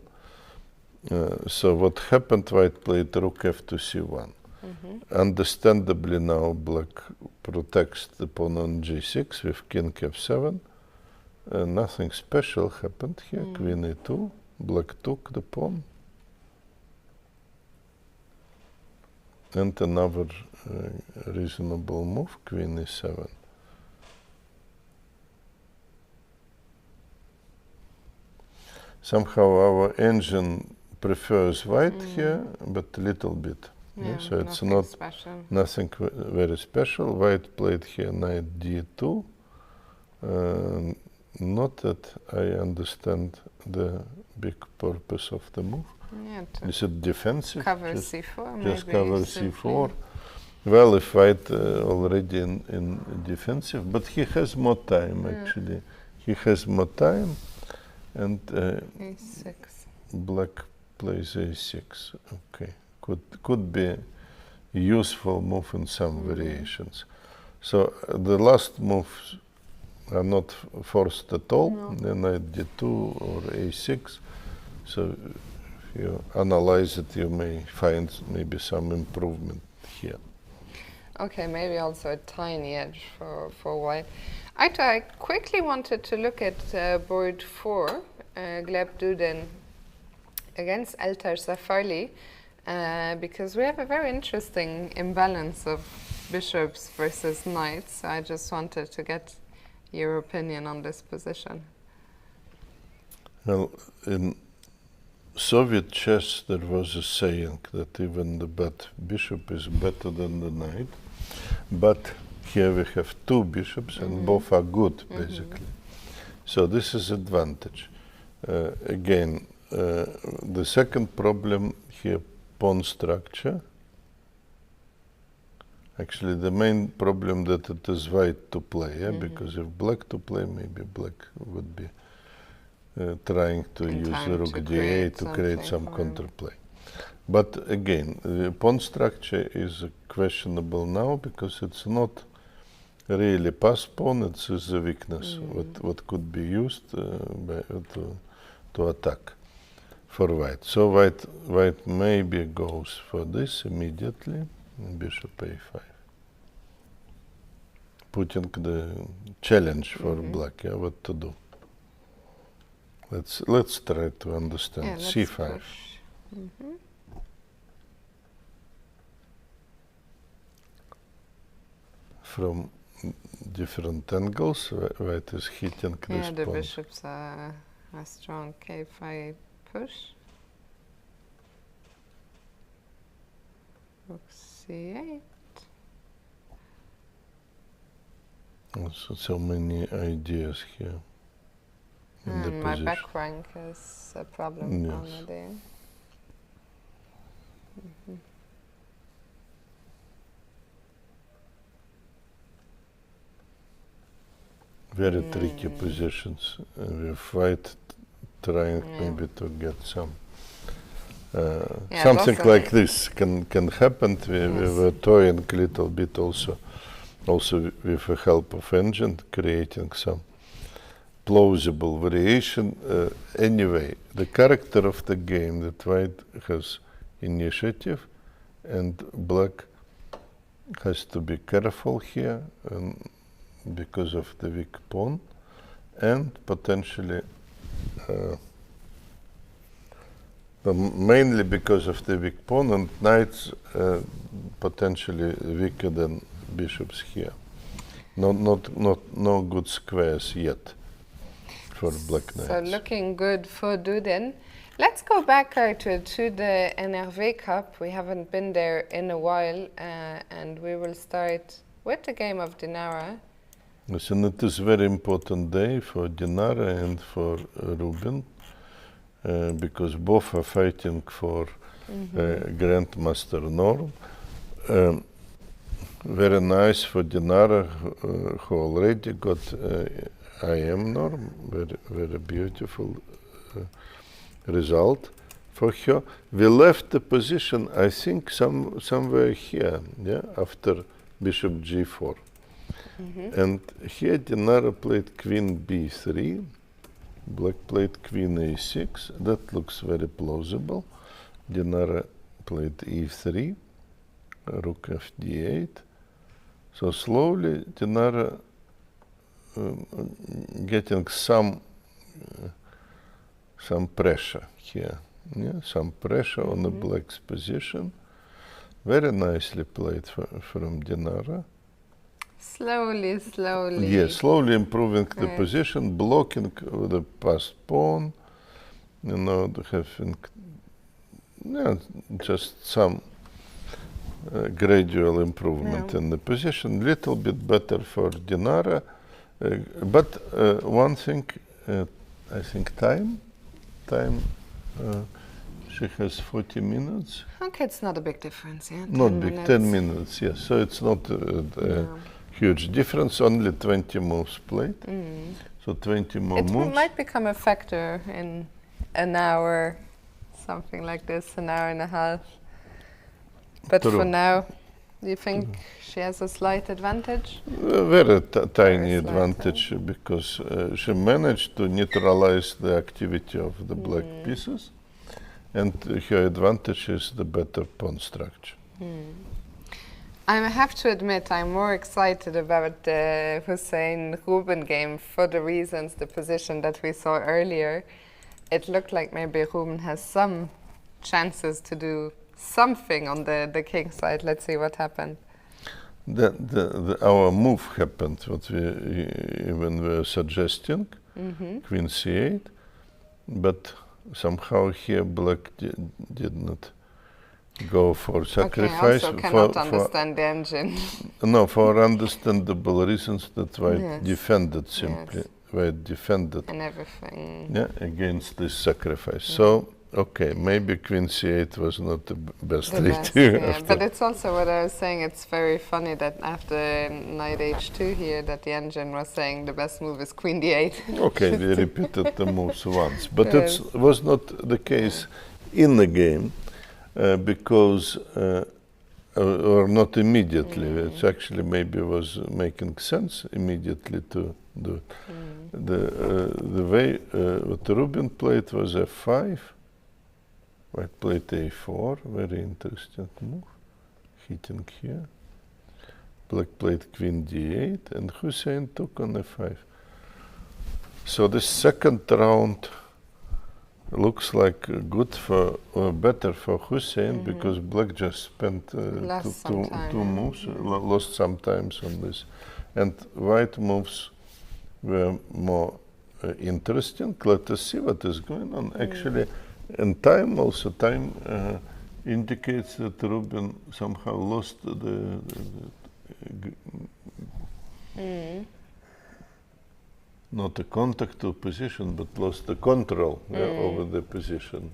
So what happened? White played rook f to c1. Understandably now black protects the pawn on g6 with king f7. Nothing special happened here. Queen e2. Black took the pawn. And another reasonable move, queen e7. Somehow our engine prefers white here, but a little bit. Yeah, so it's nothing not special. nothing very special. White played here knight d2. Not that I understand the big purpose of the move. Yeah, Is it defensive? cover c4, Just maybe cover simply. c4. Well, if white already in defensive, but he has more time actually. He has more time, and a6. black plays a6. Okay, could be a useful move in some variations. So the last moves are not forced at all. The knight d2 or a6. So if you analyze it, you may find maybe some improvement here. Okay, maybe also a tiny edge for white. I quickly wanted to look at board 4, Gleb Duden against Eltar Safarli, because we have a very interesting imbalance of bishops versus knights. So I just wanted to get your opinion on this position. Well, in Soviet chess there was a saying that even the bad bishop is better than the knight, but here we have two bishops and both are good, basically. So this is advantage. Again, the second problem here, pawn structure. Actually, the main problem that it is white to play, because if black to play, maybe black would be trying to use rook d8 to create some counterplay. But again, the pawn structure is questionable now because it's not really pass pawn, it's a weakness, what could be used to attack for white. So white maybe goes for this immediately, bishop a5. Putting the challenge for black, what to do. Let's try to understand. c5. From different angles, white is hitting this the pawn. bishops are a strong k5 push. Rook c8. So many ideas here. In the My position. back rank is a problem already. Very tricky positions. With white trying maybe to get some something like this can happen. We were toying a little bit also with the help of engine, creating some plausible variation. Anyway, the character of the game that white has initiative and black has to be careful here because of the weak pawn and potentially mainly because of the weak pawn and knights potentially weaker than bishops here. No good squares yet for black knights. So looking good for Duden. Let's go back, Arthur, to the NRV Cup. We haven't been there in a while, and we will start with the game of Dinara. Yes, and it is a very important day for Dinara and for Rubin, because both are fighting for Grandmaster norm. Very nice for Dinara, who already got IM norm, very beautiful result for her. We left the position, I think, somewhere here, after bishop g4. And here Dinara played queen b3, black played queen a6. That looks very plausible. Dinara played e3, rook fd8. So slowly Dinara getting some pressure here, some pressure on the black's position. Very nicely played from Dinara. Slowly. Yes, slowly improving the position, blocking the passed pawn, having just some gradual improvement in the position, little bit better for Dinara. But one thing, I think time, she has 40 minutes. Okay, it's not a big difference, yeah. Not big, 10 minutes, yes. So it's not a huge difference, only 20 moves played. So 20 more moves. It might become a factor in an hour, something like this, an hour and a half. But True. For now, do you think she has a slight advantage? Very tiny advantage, because she managed to neutralize the activity of the black pieces, and her advantage is the better pawn structure. I have to admit, I'm more excited about the Hussein-Ruben game for the reasons, the position that we saw earlier. It looked like maybe Ruben has some chances to do something on the king side. Let's see what happened. Our move happened, what we even were suggesting, queen c8, but somehow here black did not go for sacrifice. Okay, I also cannot understand the engine. No, for understandable reasons that white defended simply. White defended. And everything. Yeah, against this sacrifice. So, okay, maybe queen c8 was not the best read. But it's also what I was saying, it's very funny that after knight h2 here, that the engine was saying the best move is queen d8. Okay, we repeated the moves once. But it was not the case in the game, because, or not immediately. It actually maybe was making sense immediately to do it. The way what Ruben played was f5. White played a4, very interesting move, hitting here. Black played queen d8, and Hussein took on f5. So the second round looks like good for, or better for Hussein, because black just spent two moves, lost some times on this. And white moves were more interesting. Let us see what is going on. Actually, and time also, indicates that Ruben somehow lost not the contact to position, but lost the control over the position.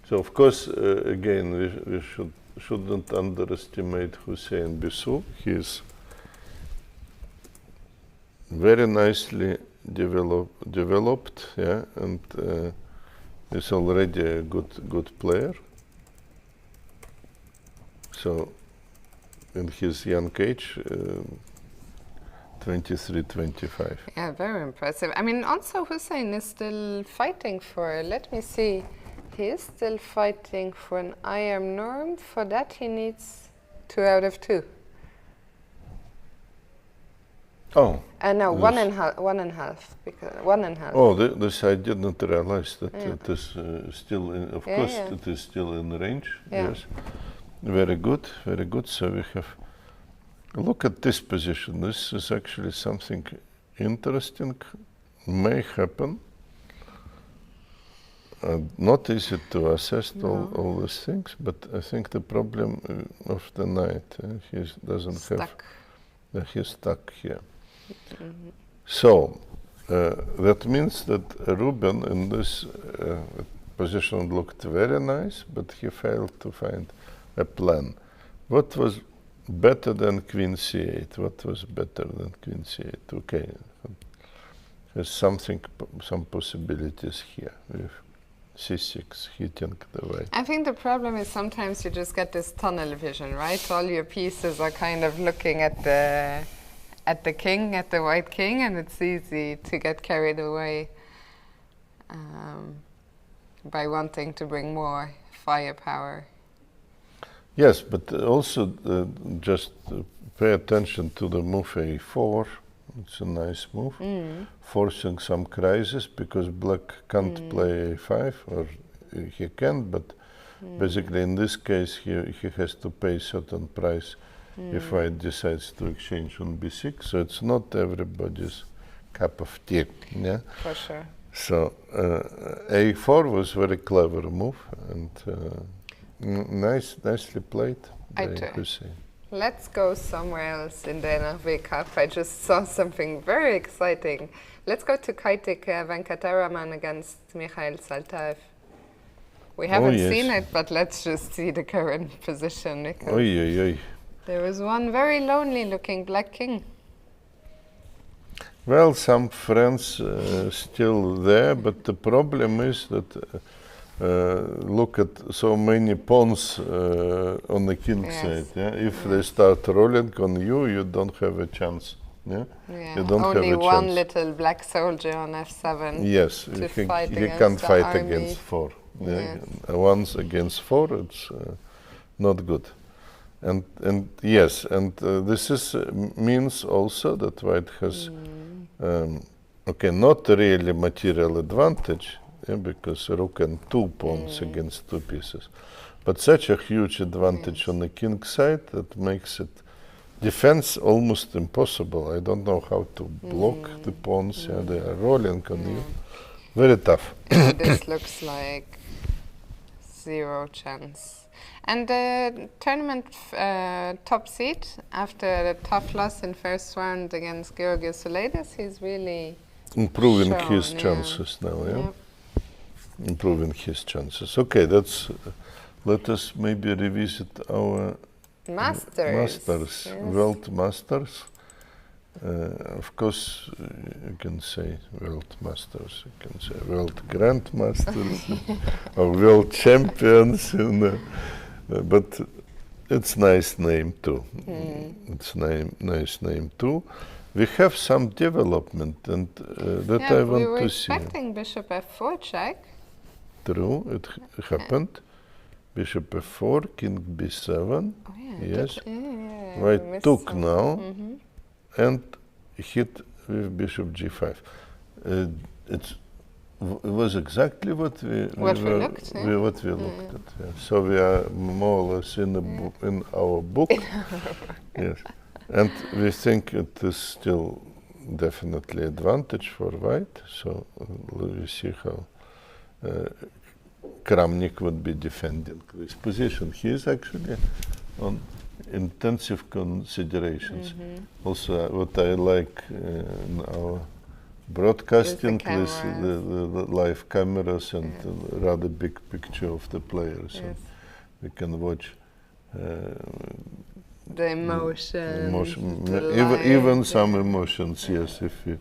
So of course, again, we shouldn't underestimate Hussein Bissou. He is very nicely developed, and is already a good player. So, in his young age, 23, 25. Yeah, very impressive. I mean, also Hussein is still fighting for. Let me see. He is still fighting for an IM norm. For that, he needs 2 out of 2. Oh. No, one and a half. Because 1.5. Oh, this I didn't realize that it is still in. Of course, it is still in range. Yes, very good, very good. So we have. Look at this position. This is actually something interesting. May happen. Not easy to assess all these things, but I think the problem of the knight, he doesn't stuck. have. He's stuck here. So that means that Ruben in this position looked very nice, but he failed to find a plan. What was better than queen c8? What was better than queen c8? Okay, there's some possibilities here with c6 hitting the white. I think the problem is sometimes you just get this tunnel vision, right? All your pieces are kind of looking at the king, at the white king, and it's easy to get carried away by wanting to bring more firepower. Yes, but also just pay attention to the move a4. It's a nice move, forcing some crisis, because black can't play a5, or he can, but basically in this case he has to pay certain price if white decides to exchange on b6. So it's not everybody's cup of tea. Yeah, for sure. So a4 was very clever move and nicely played by Hussein. Let's go somewhere else in the NRV Cup. I just saw something very exciting. Let's go to Kaitik Venkataraman against Mikhail Saltaev. We haven't seen it, but let's just see the current position. There was one very lonely looking black king. Well, some friends still there, but the problem is that look at so many pawns on the king side. Yeah? If they start rolling on you, you don't have a chance. Yeah? Yeah. You don't Only have a one chance. little black soldier on f7. Yes, he can't fight against 4. Yeah? Once against 4, it's not good. And yes, and this is means also that white has not really material advantage, because rook and 2 pawns against 2 pieces, but such a huge advantage on the king side that makes it defense almost impossible. I don't know how to block the pawns. Yeah, they are rolling on you. Very tough. This looks like 0 chance. And the tournament top seed, after the tough loss in first round against Georgios Soulidis, he's really improving his chances now. Improving his chances. Okay, let us maybe revisit our Masters, World Masters. Of course, you can say World Masters, you can say World Grandmasters, or World Champions, but it's nice name too. It's nice name too. We have some development, and that I want to see. We were expecting Bishop f4 check. True, it happened. Bishop f4, King b7. Yes. White took now, and hit with Bishop g5. It was exactly what we looked at. Yeah. So we are more or less in our book. Yes, and we think it is still definitely advantage for white. So we see how Kramnik would be defending this position. He is actually on intensive considerations. Also, what I like in our broadcasting is the live cameras and a rather big picture of the players. So we can watch the emotion, even some emotions. Yes, if we,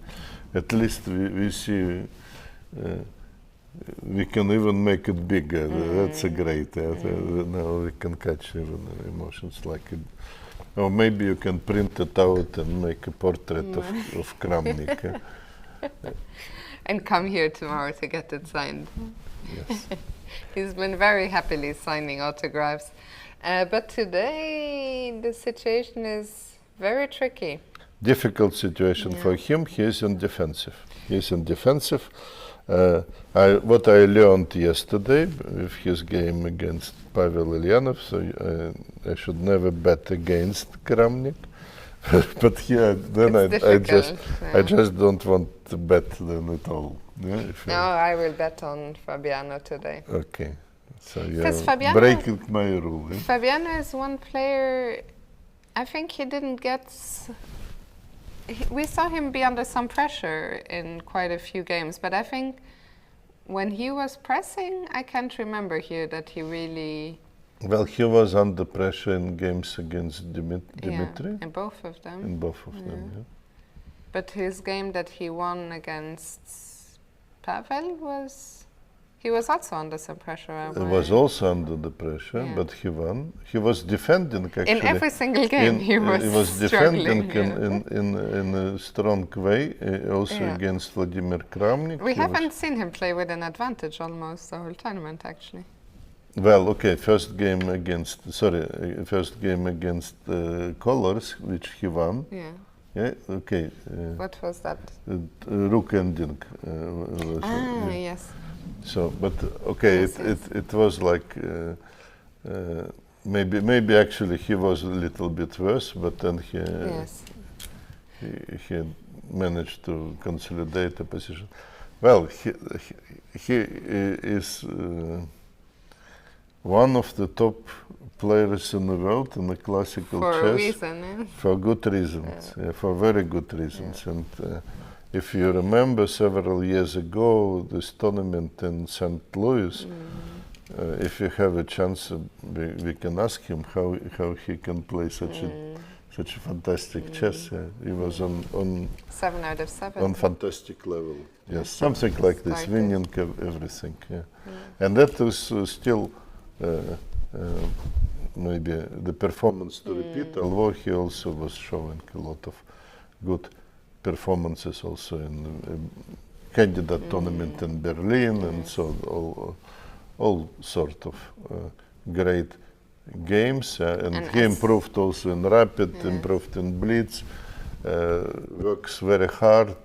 at least we see. We can even make it bigger. That's a great. Now we can catch even emotions like it. Or maybe you can print it out and make a portrait of Kramnik. And come here tomorrow to get it signed. Yes. He's been very happily signing autographs. But today the situation is very tricky. Difficult situation for him. He is in defensive. What I learned yesterday with his game against Pavel Eljanov, so I should never bet against Kramnik. But then I just don't want to bet them at all. Yeah, no, I will bet on Fabiano today. Okay, so you're breaking my rule. Eh? Fabiano is one player. I think he didn't get. We saw him be under some pressure in quite a few games, but I think when he was pressing, I can't remember here that he really... Well, he was under pressure in games against Dmitrij. In both of them. In both of them, yeah. But his game that he won against Pavel was... He was also under some pressure. He was also under the pressure, but he won. He was defending actually. In every single game he was defending in a strong way, also against Vladimir Kramnik. We haven't seen him play with an advantage almost the whole tournament actually. Well, okay, first game against Kollars, which he won. Yeah, okay. What was that? Rook ending. Yes. So, but okay, it was like maybe actually he was a little bit worse, but then he managed to consolidate the position. Well, he is one of the top players in the world in the classical for chess. For a reason, yeah. For good reasons, for very good reasons. And if you remember several years ago, this tournament in St. Louis, if you have a chance, we can ask him how he can play such a fantastic chess. He was on 7 out of 7. On fantastic level. Yes, something like this, winning everything. And that is still maybe the performance to repeat, although he also was showing a lot of good performances also in candidate tournament in Berlin, and so all sort of great games, and he improved also in rapid, improved in blitz, works very hard,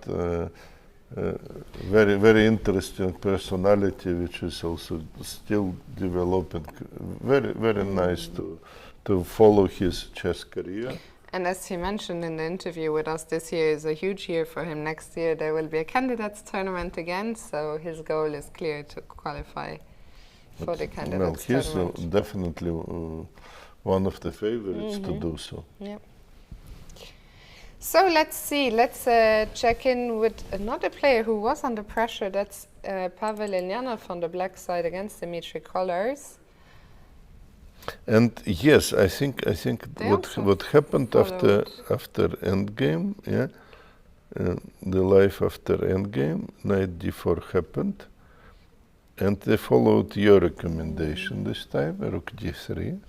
very interesting personality, which is also still developing. Very nice to follow his chess career. And as he mentioned in the interview with us, this year is a huge year for him. Next year there will be a candidates tournament again, so his goal is clear to qualify for the candidates tournament. He's definitely one of the favorites to do so. Yep. So let's see, let's check in with another player who was under pressure. That's Pavel Eljanov on the black side against Dmitrij Kollars. And yes, I think what happened after endgame, the life after endgame, knight d4 happened, and they followed your recommendation this time, rook d3.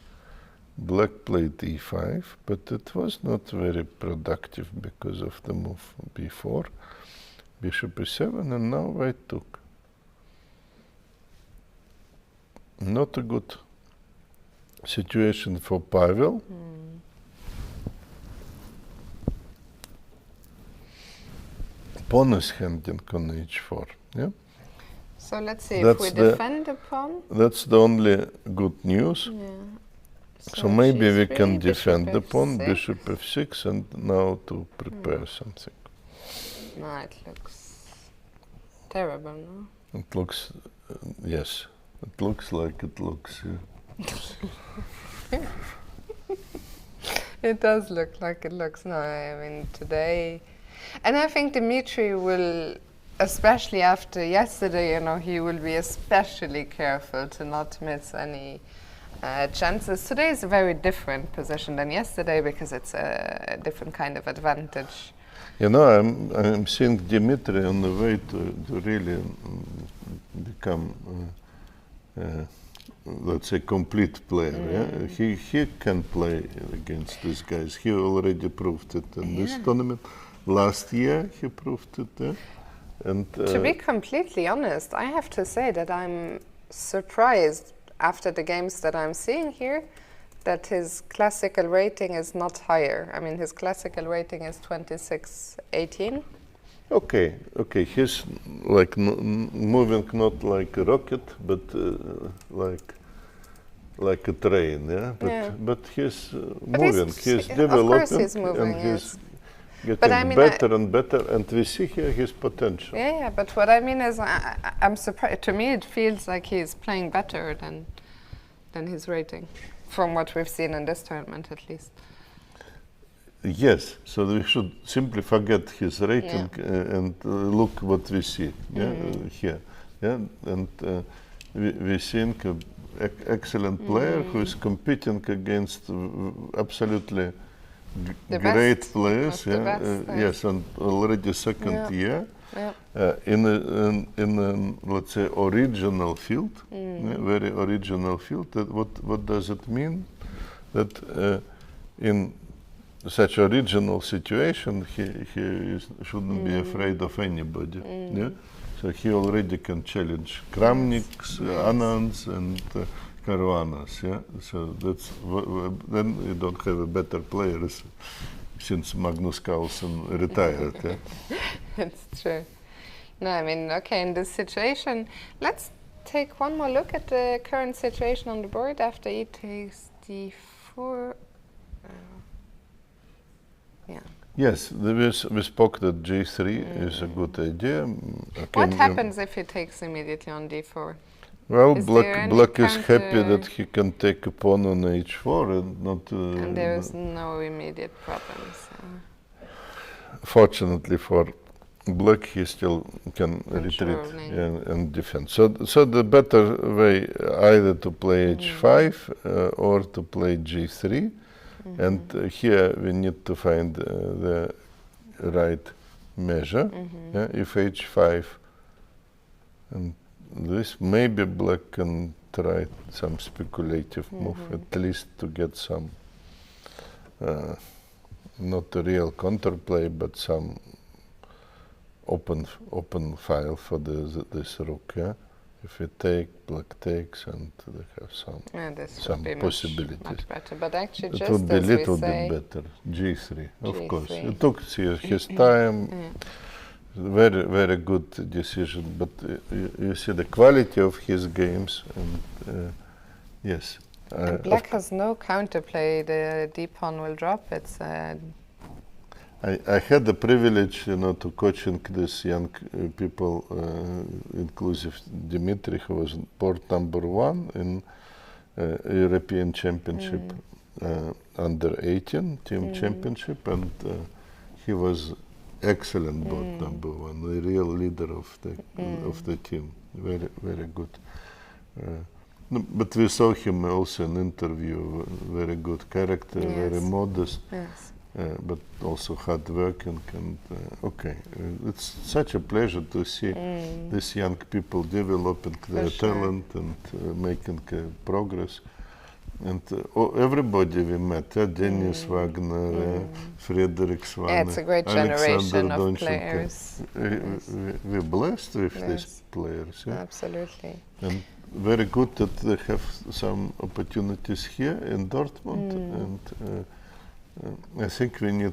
Black played e5, but it was not very productive because of the move b4, bishop e7, and now white took. Not a good situation for Pavel. Pawn is handing on h4. Yeah. So let's see if we defend the pawn. That's the only good news. Yeah. So maybe we can defend the pawn, bishop f6, and now to prepare something. No, it looks terrible, no? It looks, yes, it looks like it looks. Yeah. It does look like it looks. No, I mean today, and I think Dmitrij will, especially after yesterday, he will be especially careful to not miss any chances. Today is a very different position than yesterday because it's a different kind of advantage. I'm seeing Dmitrij on the way to really become, let's say, complete player. He can play against these guys. He already proved it in this tournament. Last year he proved it. And to be completely honest, I have to say that I'm surprised after the games that I'm seeing here that his classical rating is not higher. I mean, his classical rating is 26-18. Okay. He's like moving not like a rocket, but like a train, But he's moving. He's developing, of course he's moving, and he's getting better and better, and we see here his potential. Yeah. But what I mean is, I'm surprised. To me, it feels like he's playing better than his rating, from what we've seen in this tournament, at least. Yes, so we should simply forget his rating and look what we see here. And we see an excellent player who is competing against absolutely great players. Yes, and already second year in a let's say original field, very original field. What does it mean? That in such original situation, he shouldn't be afraid of anybody. So he already can challenge Kramniks, Anans, and Caruanas. So that's then you don't have a better players since Magnus Carlsen retired. That's true. No, I mean, okay, in this situation, let's take one more look at the current situation on the board after e takes d4. Yes, we spoke that G3 is a good idea. What happens if he takes immediately on D4? Well, Is Black is happy that he can take a pawn on H4 and not... and there is no immediate problems. Fortunately for Black, he still can retreat and defend. So the better way either to play H5 or to play G3. And here we need to find the right measure. If H5 and this, maybe Black can try some speculative move, at least to get some, not a real counterplay, but some open file for this rook. Yeah? If we take, Black takes, and they have some possibilities. Much better. But actually, it just would be a as little we say, bit better. G3, of G3. course. It took his time. Very, very good decision. But you see the quality of his games, and yes. And Black has no counterplay. The D pawn will drop. It's. I had the privilege, to coaching these young people, inclusive Dmitrij, who was port number 1 in European Championship under 18 team championship, and he was excellent board number 1, the real leader of the team, very, very good. But we saw him also in interview, very good character, very modest. Yes. But also hard working, and it's such a pleasure to see these young people developing their talent and making progress. And everybody we met, Dennis Wagner, Frederik, Svane, Yeah, it's a great generation of Donchenko. players. We're blessed with these players. Yeah? Absolutely. And very good that they have some opportunities here in Dortmund, and I think we need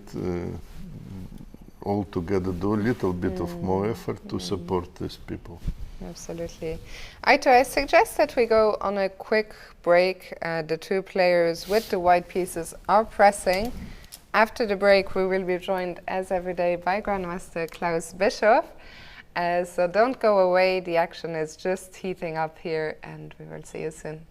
all together do a little bit of more effort to support these people. Absolutely. Aito, I suggest that we go on a quick break. The two players with the white pieces are pressing. After the break, we will be joined, as every day, by Grandmaster Klaus Bischoff. So don't go away. The action is just heating up here, and we will see you soon.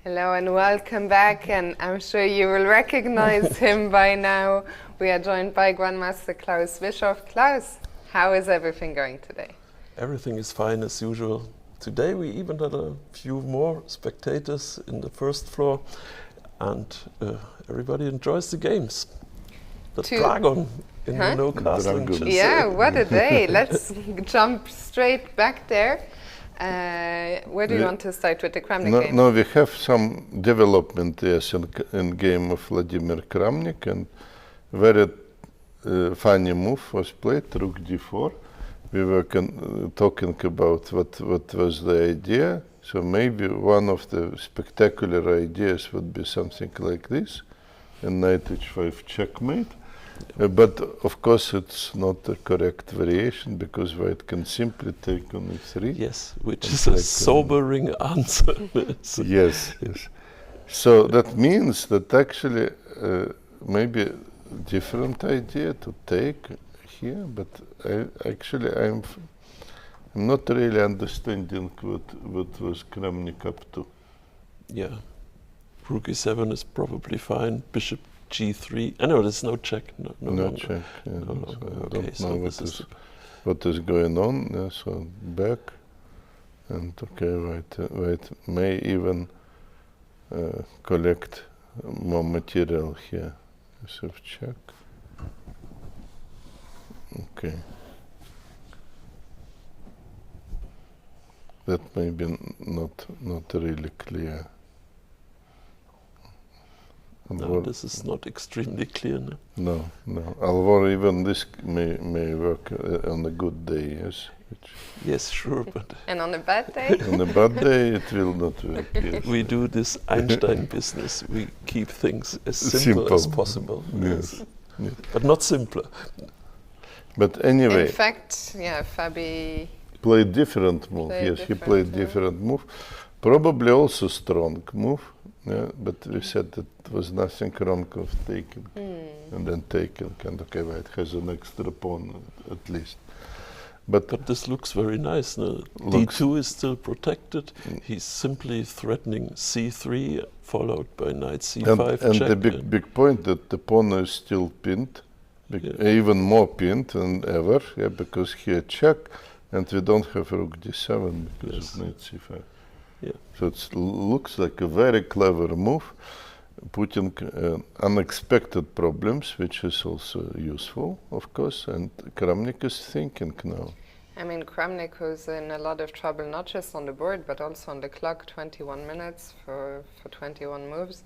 Hello and welcome back, and I'm sure you will recognize him by now. We are joined by Grandmaster Klaus Bischoff. Klaus, how is everything going today? Everything is fine as usual. Today we even had a few more spectators in the first floor, and everybody enjoys the games. The Dragon in the no casting chess. Yeah, what a day. Let's jump straight back there. Where do you want to start with the Kramnik game? No, we have some development, yes, in game of Vladimir Kramnik, and very funny move was played, rook d4. We were talking about what was the idea. So maybe one of the spectacular ideas would be something like this, and knight h5 checkmate. But of course it's not the correct variation, because white can simply take on e3. Yes, which is a sobering answer. Yes. So that means that actually maybe different idea to take here, but I'm not really understanding what was Kramnik up to. Yeah, rook e7 is probably fine. Bishop g3. I know there's no check. No check. Yeah, no. So I Okay, don't so know what is going on. Yeah, so back, and okay, white may even collect more material here. So check. Okay. That may be not really clear. No, this is not extremely clear. No. Although even this may work on a good day, yes. Yes, sure, but... And on a bad day? On a bad day it will not work, yes. We do this Einstein business. We keep things as simple as possible. Yes. But not simpler. But anyway... In fact, yeah, Fabi... Played different move, yes, he played different move. Probably also strong move. Yeah, but we said that there was nothing wrong with taking and then taking, and okay, white has an extra pawn at least. But this looks very nice. No? D2 is still protected. He's simply threatening c3, followed by knight c5 and check. the big point that the pawn is still pinned, even more pinned than ever, because here check, and we don't have rook d7 because of knight c5. Yeah. So it looks like a very clever move, putting unexpected problems, which is also useful, of course, and Kramnik is thinking now. I mean, Kramnik who's in a lot of trouble, not just on the board, but also on the clock, 21 minutes for 21 moves.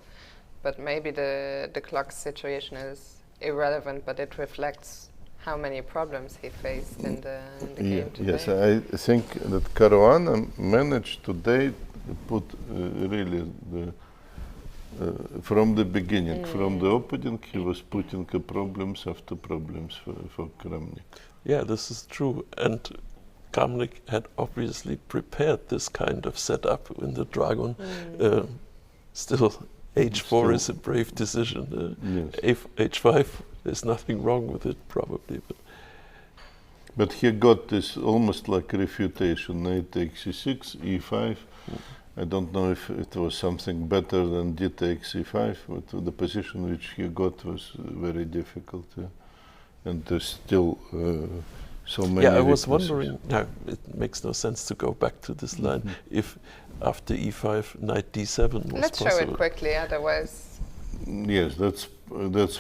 But maybe the clock situation is irrelevant, but it reflects how many problems he faced in the game today. Yes, I think that Caruana managed today to put really from the beginning, from the opening, he was putting problems after problems for Kramnik. Yeah, this is true. And Kramnik had obviously prepared this kind of setup in the Dragon. Still, h4 is a brave decision. Yes. h5, there's nothing wrong with it, probably. But he got this almost like refutation, knight takes e6, e5. I don't know if it was something better than d takes e5, but the position which he got was very difficult. And there's still so many. Yeah, I was wondering, no, it makes no sense to go back to this line, if after e5, knight d7 was Let's possible. show it quickly, otherwise... Yes, that's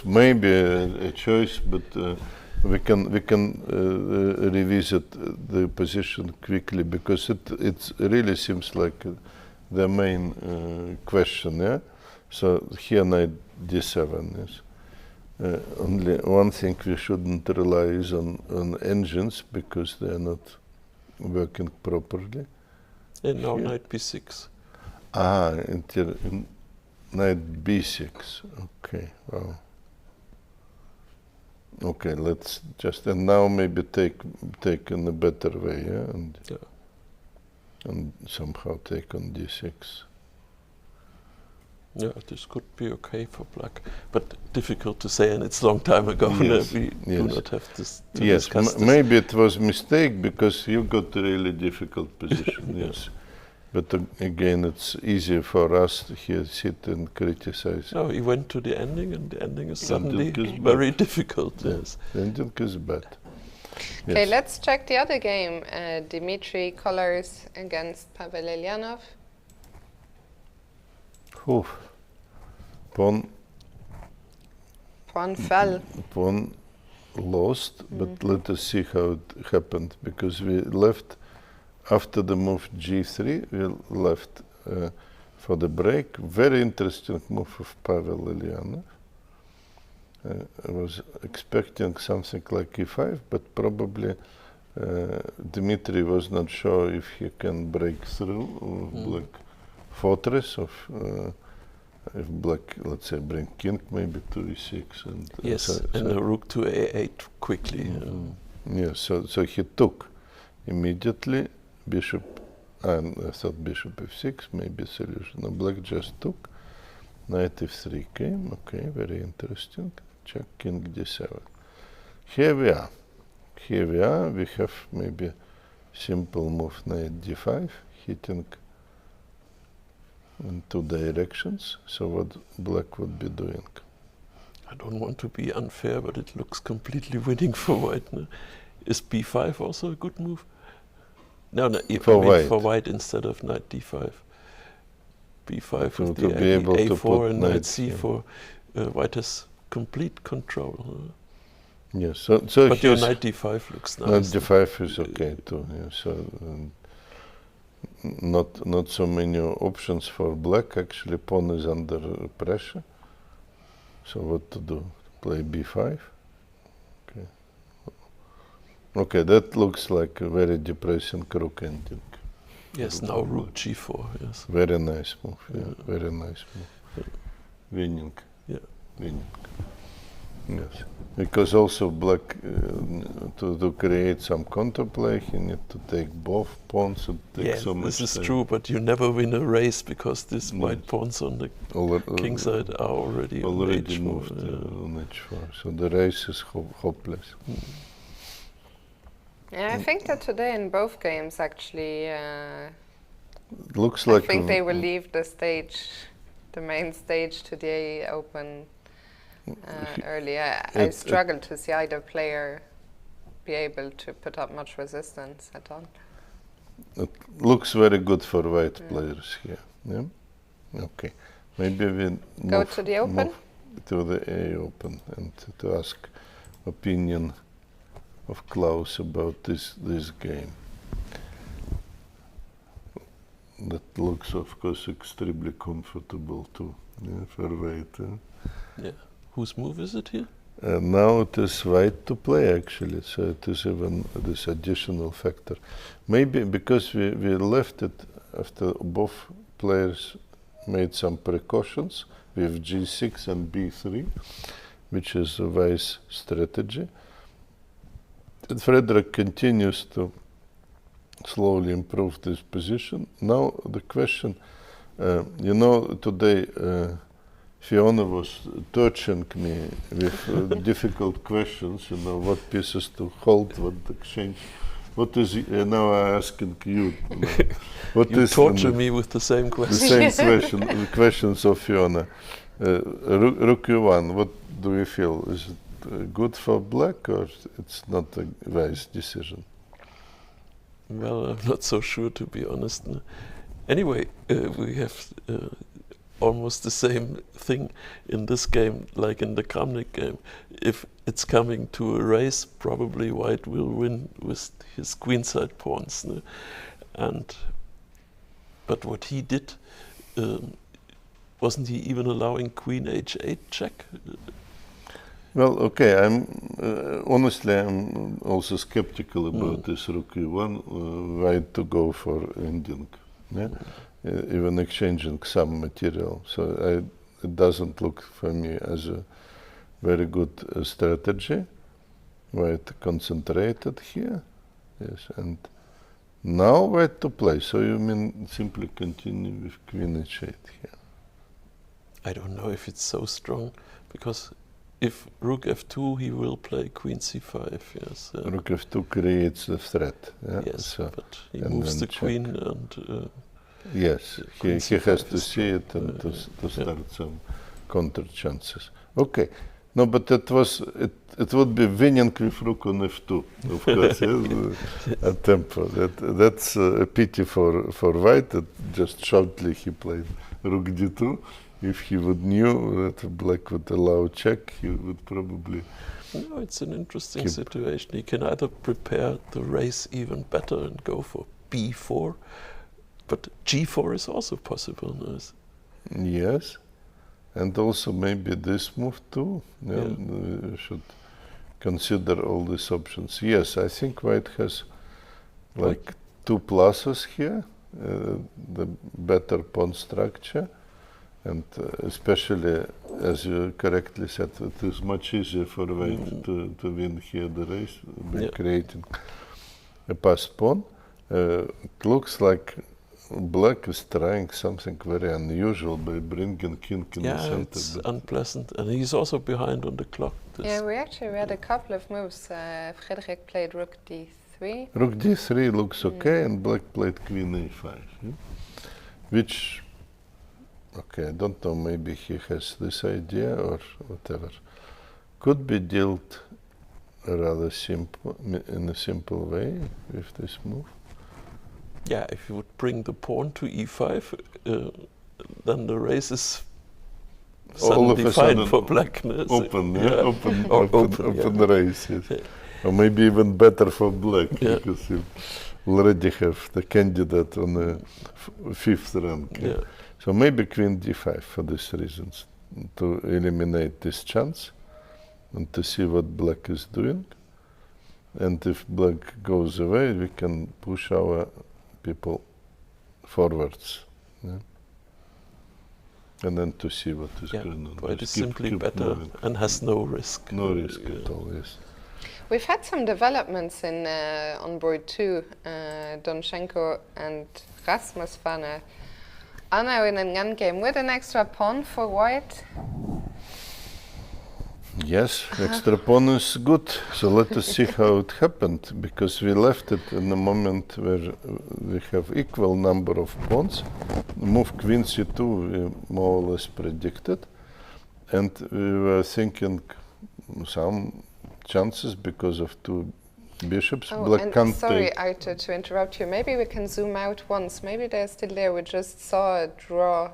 maybe a choice, but we can revisit the position quickly, because it really seems like the main question. Yeah. So here knight d7 is only one thing we shouldn't rely is on engines, because they are not working properly. And now knight b6. Knight b6. Okay, wow. Okay, let's just, and now maybe take in a better way, yeah? And somehow take on d6. Yeah, this could be okay for black, but difficult to say, and it's a long time ago. Yes. We do not have this to yes, discuss this. Maybe it was a mistake, because you got a really difficult position, yes. But again, it's easier for us to here sit and criticize. No, he went to the ending, and the ending is suddenly very difficult. Yes, the ending is bad. Okay, Yes. let's check the other game. Dmitrij, Kollars against Pavel, Eljanov. Oof. Pawn Fell. Pawn lost, but let us see how it happened, because we left after the move g3, we left for the break. Very interesting move of Pavel Eljanov. I was expecting something like e5, but probably Dmitrij was not sure if he can break through black fortress of if black, let's say, bring king maybe to e6 and yes, and a rook to a8 quickly. Yeah, so he took immediately bishop, and I thought bishop f6 maybe solution. No, black just took. Knight f3 came. Okay, very interesting. Check king d7. Here we are. Here we are. We have maybe simple move knight d5, hitting in two directions. So what black would be doing? I don't want to be unfair, but it looks completely winning for white. No? Is b5 also a good move? No, for white instead of knight d5. b5 with the be able to a4 and knight c4. White has complete control. Yes, so but your knight d5 looks nice. Knight d5 is okay too. Yeah, so not so many options for black. Actually, pawn is under pressure. So what to do? Play b5. Okay. Okay, that looks like a very depressing rook ending. Yes, now rook g4. Yes. Very nice move. Yeah, very nice move. Yeah. Winning. Yeah. Winning. Yes, because also black to create some counterplay, he need to take both pawns and take so much. This is true, but you never win a race because these white pawns on the king side are already on moved on h4. So the race is hopeless. Yeah, I think that today in both games actually. Looks like. I think they will leave the stage, the main stage, to the open. Earlier, I struggle to see either player be able to put up much resistance at all. It looks very good for white players here. Yeah. Okay. Maybe we go to the open. To the A open and to ask opinion of Klaus about this game. That looks, of course, extremely comfortable too. Yeah, for white. Yeah. Whose move is it here? Now it is white to play, actually, so it is even this additional factor. Maybe because we left it after both players made some precautions with g6 and b3, which is a wise strategy. And Frederik continues to slowly improve this position. Now the question, today Fiona was torturing me with difficult questions, what pieces to hold, what exchange. What is, now I'm asking you. What you torture me with the same question. The same question, questions of Fiona. Rook e1, what do you feel? Is it good for black or it's not a wise decision? Well, I'm not so sure, to be honest. Anyway, we have almost the same thing in this game like in the Kramnik game. If it's coming to a race, probably white will win with his queenside pawns. But what he did, wasn't he even allowing queen h8 check? Well, okay, honestly, I'm also skeptical about this rook e1, white to go for ending. Yeah? Even exchanging some material. So it doesn't look for me as a very good strategy. White concentrated here. Yes, and now white to play. So you mean simply continue with queen h8 here? I don't know if it's so strong, because if rook f2, he will play queen c5. Yes. Rook f2 creates the threat. Yeah? Yes, so but he moves the queen and. Yes, he has to see it and to start some counter chances. Okay, no, but it would be winning with rook on f2, of course. Yes, a tempo. That's a pity for white. That just shortly he played rook d2. If he would knew that black would allow check, he would probably. No, it's an interesting situation. He can either prepare the race even better and go for b4, but g4 is also possible. Yes, and also maybe this move too. Yeah. We should consider all these options. Yes, I think white has like 2 pluses here, the better pawn structure. And especially, as you correctly said, it is much easier for white to win here the race by creating a passed pawn. It looks like black is trying something very unusual by bringing king in the center. Yeah, it's unpleasant, and he's also behind on the clock. Yeah, we had a couple of moves. Frederik played rook d3. Rook d3 looks okay, and black played queen a5, which. Okay, I don't know, maybe he has this idea or whatever. Could be dealt rather simple, in a simple way with this move. Yeah, if you would bring the pawn to e5, then the race is suddenly fine for black. Open race, yes. Or maybe even better for black, because you already have the candidate on the 5th rank. Yeah. So maybe queen d5 for these reasons, to eliminate this chance and to see what black is doing. And if black goes away, we can push our people forwards. Yeah? And then to see what is going on. White is simply better and has no risk. No risk at all, yes. We've had some developments in on board 2, Donchenko and Rasmus Svane are now in an endgame with an extra pawn for white. Yes, extra pawn is good. So let us see how it happened, because we left it in a moment where we have equal number of pawns. Move queen c2 we more or less predicted, and we were thinking some chances because of 2 bishops. Black can't sorry, Arthur, to interrupt you. Maybe we can zoom out once. Maybe they're still there. We just saw a draw,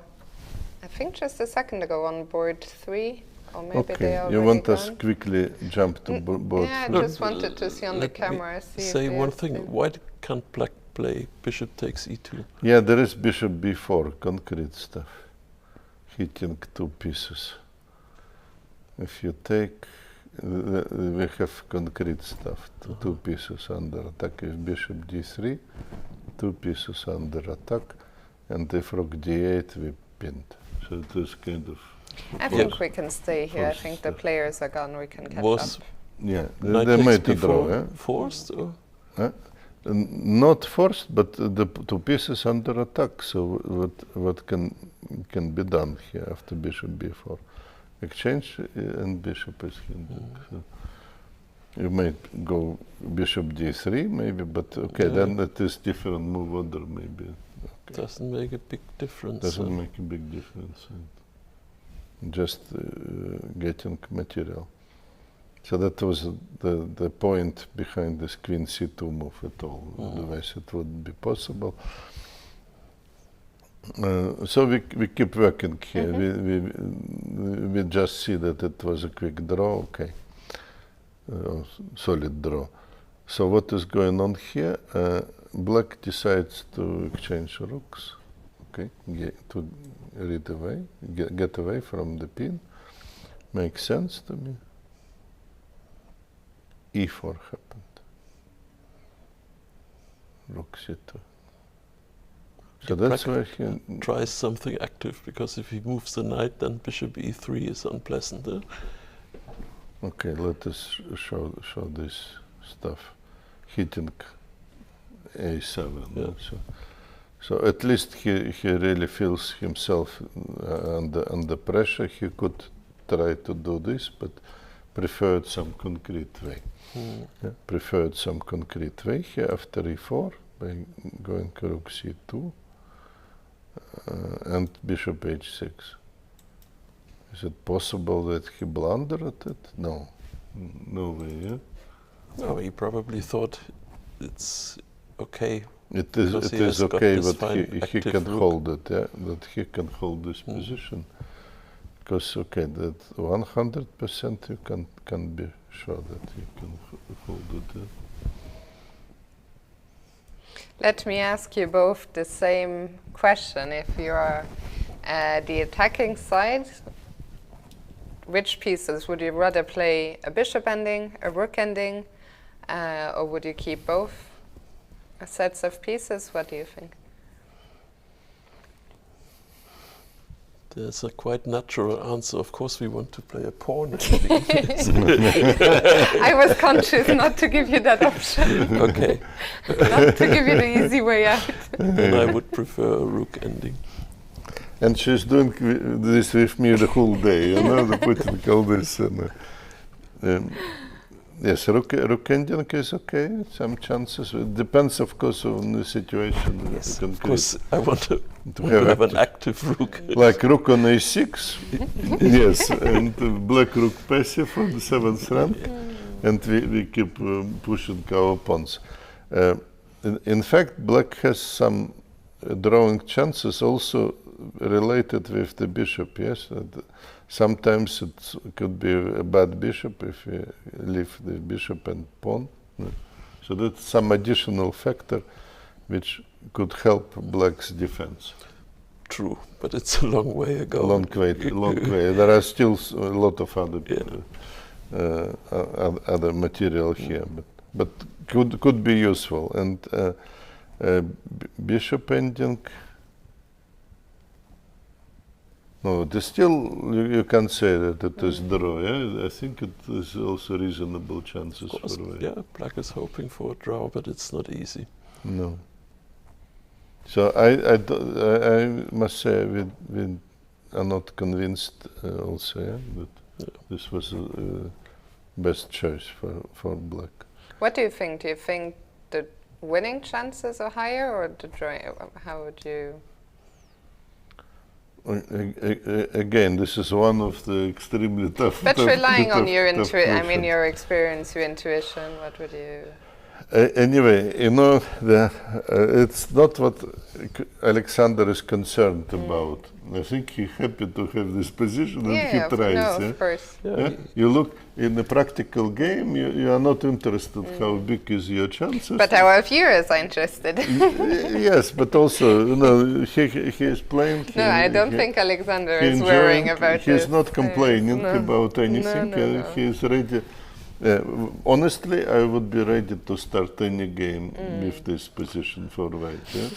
I think just a second ago on board 3. Or maybe they already you want gone. us quickly jump to board 3? Yeah, I just wanted to see on the camera. Say one thing. Why can't black play bishop takes e2? Yeah, there is bishop b4, concrete stuff. Hitting 2 pieces. If you take, we have concrete stuff, 2 pieces under attack. If bishop d3, 2 pieces under attack, and if rook d8, we pinned. So it is kind of. I think we can stay here. I think the players are gone. We can catch up. Yeah, they made a draw. Forced? Or? Not forced, but the 2 pieces under attack. So what can be done here after bishop b4? Exchange and bishop is hindered. So you might go bishop d3 maybe, but then it is different move order maybe. Okay. Doesn't make a big difference. Doesn't make a big difference. Just getting material. So that was the point behind this queen c2 move at all. Otherwise it wouldn't be possible. So we keep working here. We just see that it was a quick draw, solid draw. So what is going on here? Black decides to exchange rooks, to read away, get away from the pin. Makes sense to me. e4 happened. Rook c2. So that's where he tries something active, because if he moves the knight, then bishop e3 is unpleasant. Okay, let us show this stuff. Hitting a7. Yeah. So at least he really feels himself under pressure. He could try to do this, but preferred some concrete way. Preferred some concrete way here after e4 by going rook c2. and bishop h6. Is it possible that he blundered it? No. No way, yeah? No, he probably thought it's okay. It is okay, but he can hold it, yeah? That he can hold this position. Because, okay, that 100% you can be sure that you can hold it. Yeah? Let me ask you both the same question. If you are the attacking side, which pieces would you rather play? A bishop ending, a rook ending, or would you keep both sets of pieces? What do you think? There's a quite natural answer. Of course, we want to play a pawn. I was conscious not to give you that option. Okay. Not to give you the easy way out. And I would prefer a rook ending. And she's doing this with me the whole day, you know, putting all this. Yes, rook ending is okay, some chances. It depends, of course, on the situation. Yes, of course, I want to have an active rook. Like rook on a6, yes, and black rook passive on the 7th rank, and we keep pushing our pawns. In fact, black has some drawing chances also related with the bishop, yes? Sometimes it could be a bad bishop if you leave the bishop and pawn. So that's some additional factor which could help black's defense. True, but it's a long way ago. Long way. There are still a lot of other material here, but could be useful. And bishop ending. No, you can say that it is draw. Yeah, I think it is also reasonable chances for white. Yeah, black is hoping for a draw, but it's not easy. No. So I must say we are not convinced also. Yeah, that this was the best choice for black. What do you think? Do you think the winning chances are higher, or the drawing? How would you? Again, this is one of the extremely tough. But relying on your your experience, your intuition, what would you? Anyway, you know, it's not what Alexander is concerned about. I think he's happy to have this position, and he tries. Of course. Yeah? You look in the practical game. You are not interested how big is your chances. But our viewers are interested. Yes, but also, you know, he is playing. No, I don't think Alexander is worrying about it. He's not complaining about anything. He is ready. Honestly, I would be ready to start any game with this position for white. Yeah?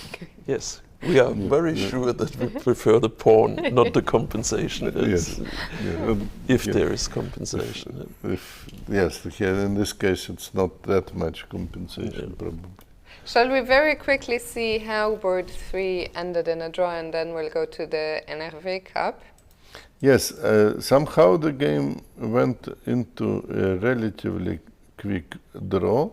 Yes, we are very sure that we prefer the pawn, not the compensation. Yes. If there is compensation. In this case, it's not that much compensation, probably. Shall we very quickly see how board 3 ended in a draw, and then we'll go to the NRV Cup? Yes, somehow the game went into a relatively quick draw.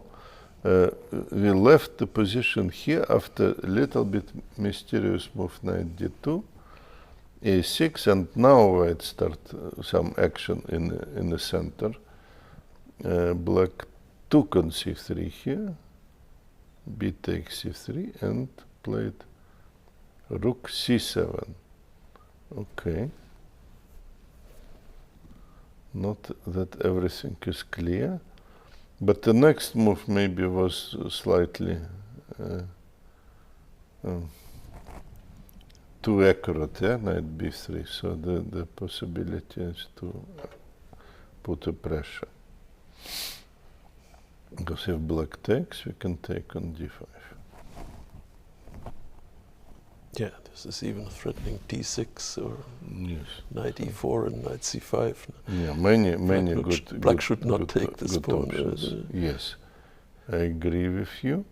We left the position here after a little bit mysterious move knight d2, a6, and now white start some action in the center. Black took on c3 here, b takes c3, and played rook c7. Okay. Not that everything is clear, but the next move maybe was slightly too accurate, yeah, knight b3, so the possibility is to put a pressure. Because if black takes, we can take on d5. Yeah, this is even threatening d6 or knight e4 and knight c5. Yeah, many good. Black should not take this pawn. Yes, I agree with you,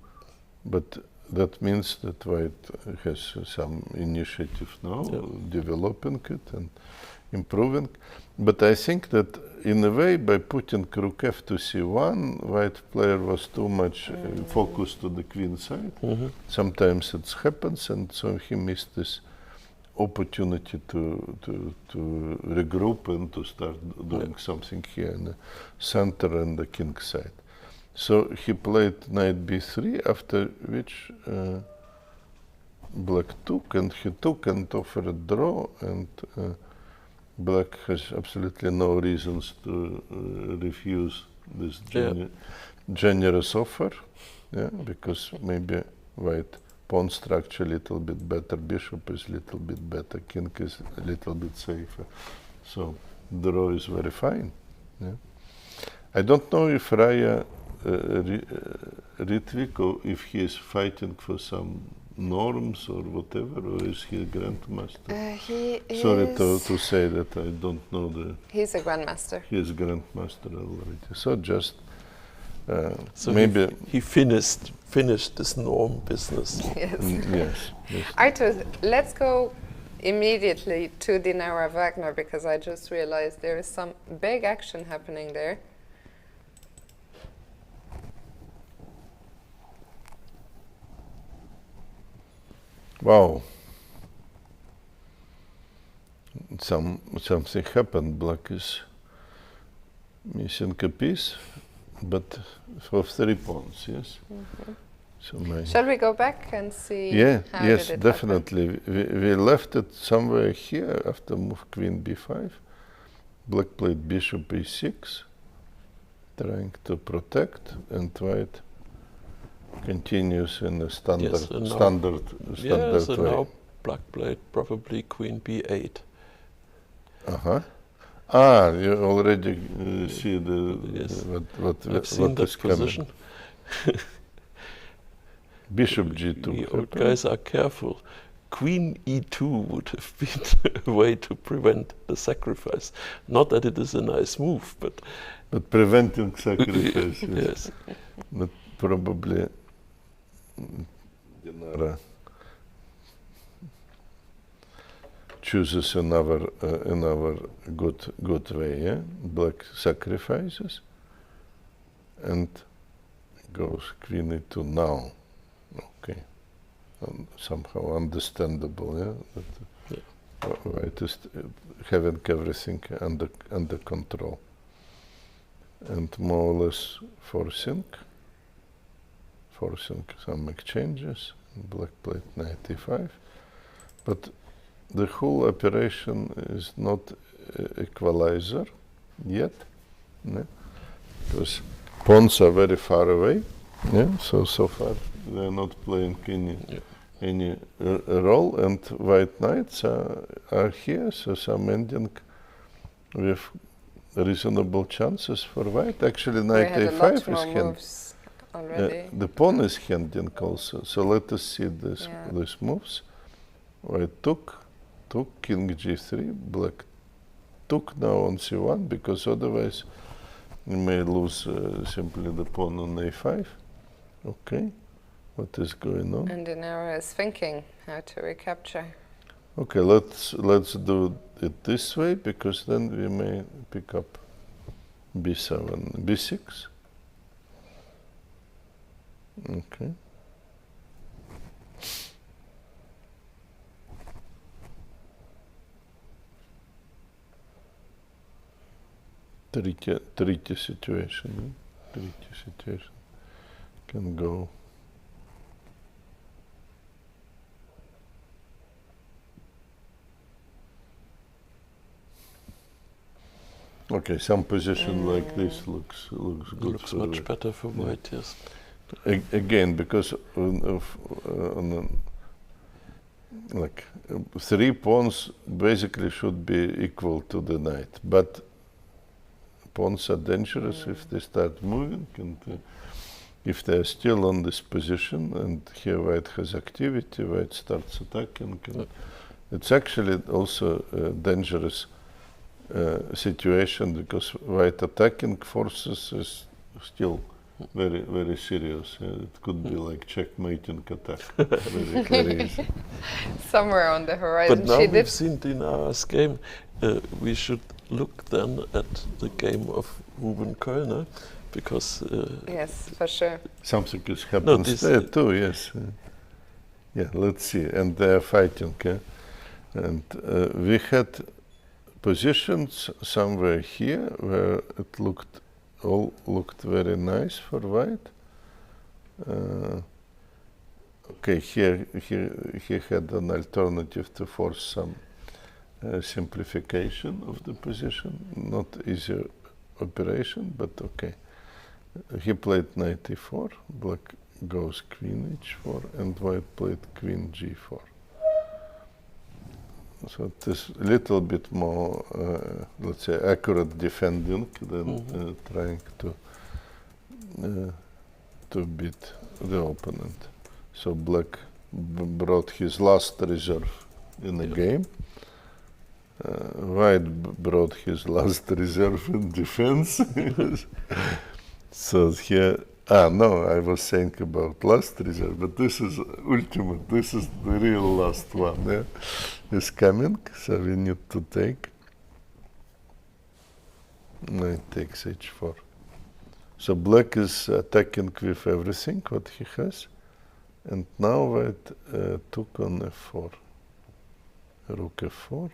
but that means that white has some initiative now, developing it and improving. But I think that in a way, by putting rook f to c1, white player was too much focused to the queen side. Sometimes it happens, and so he missed this opportunity to regroup and to start doing something here in the center and the king side. So he played knight b3, after which black took, and he took and offered a draw, and black has absolutely no reasons to refuse this generous offer, because maybe white pawn structure a little bit better, bishop is a little bit better, king is a little bit safer. So draw is very fine. I don't know if Raya Rithvik, or if he is fighting for some norms or whatever, or is he a grandmaster? Sorry to say that I don't know He's a grandmaster. He is grandmaster already. So just so maybe he finished this norm business. Yes. Artur, let's go immediately to Dinara Wagner, because I just realized there is some big action happening there. Wow. Something happened. Black is missing a piece, but for 3 pawns, yes? So shall we go back and see? Yes, definitely. We left it somewhere here after move queen b5. Black played bishop e6, trying to protect, and white continues in the standard so way. Now black played probably queen b8. You already see what is position. Bishop g2. The old guys are careful. Queen e2 would have been a way to prevent the sacrifice. Not that it is a nice move, but preventing sacrifice. Yes. But probably Dinara chooses another good way. Black sacrifices and goes queen e2 now. Okay, somehow understandable. That white is having everything under control and more or less forcing some exchanges. Black played knight e5, but the whole operation is not equalizer yet, because pawns are very far away. So far they are not playing any role, and white knights are here. So some ending with reasonable chances for white. Actually, knight a5 is hand. The pawn is handing also. So let us see these moves. White took king g3. Black took now on c1, because otherwise you may lose simply the pawn on a5. Okay, what is going on? And Dinara is thinking how to recapture. Okay, let's do it this way, because then we may pick up b7, b6. Okay. Tricky situation. Tricky situation can go. Okay, some position like this looks good. Looks much better for white, yes. Again, because like 3 pawns basically should be equal to the knight, but pawns are dangerous if they start moving, and if they are still on this position, and here white has activity, white starts attacking, and it's actually also a dangerous situation, because white attacking forces is still very, very serious. It could be like checkmating attack. very easy. Somewhere on the horizon. But now we've seen Dinara's game. We should look then at the game of Ruben Kölner, because yes, for sure. Something is happening there too. Yes. Let's see. And they're fighting. And we had positions somewhere here where it all looked very nice for white. Okay, here he had an alternative to force some simplification of the position. Not easy operation, but okay. He played knight e4, black goes queen h4, and white played queen g4. So it is a little bit more, let's say, accurate defending than trying to beat the opponent. So black brought his last reserve in the game. White brought his last reserve in defense. So here, no, I was saying about last reserve, but this is ultimate. This is the real last one. Yeah? Is coming, so we need to take. Knight takes h4. So black is attacking with everything what he has, and now white took on f4, rook f4,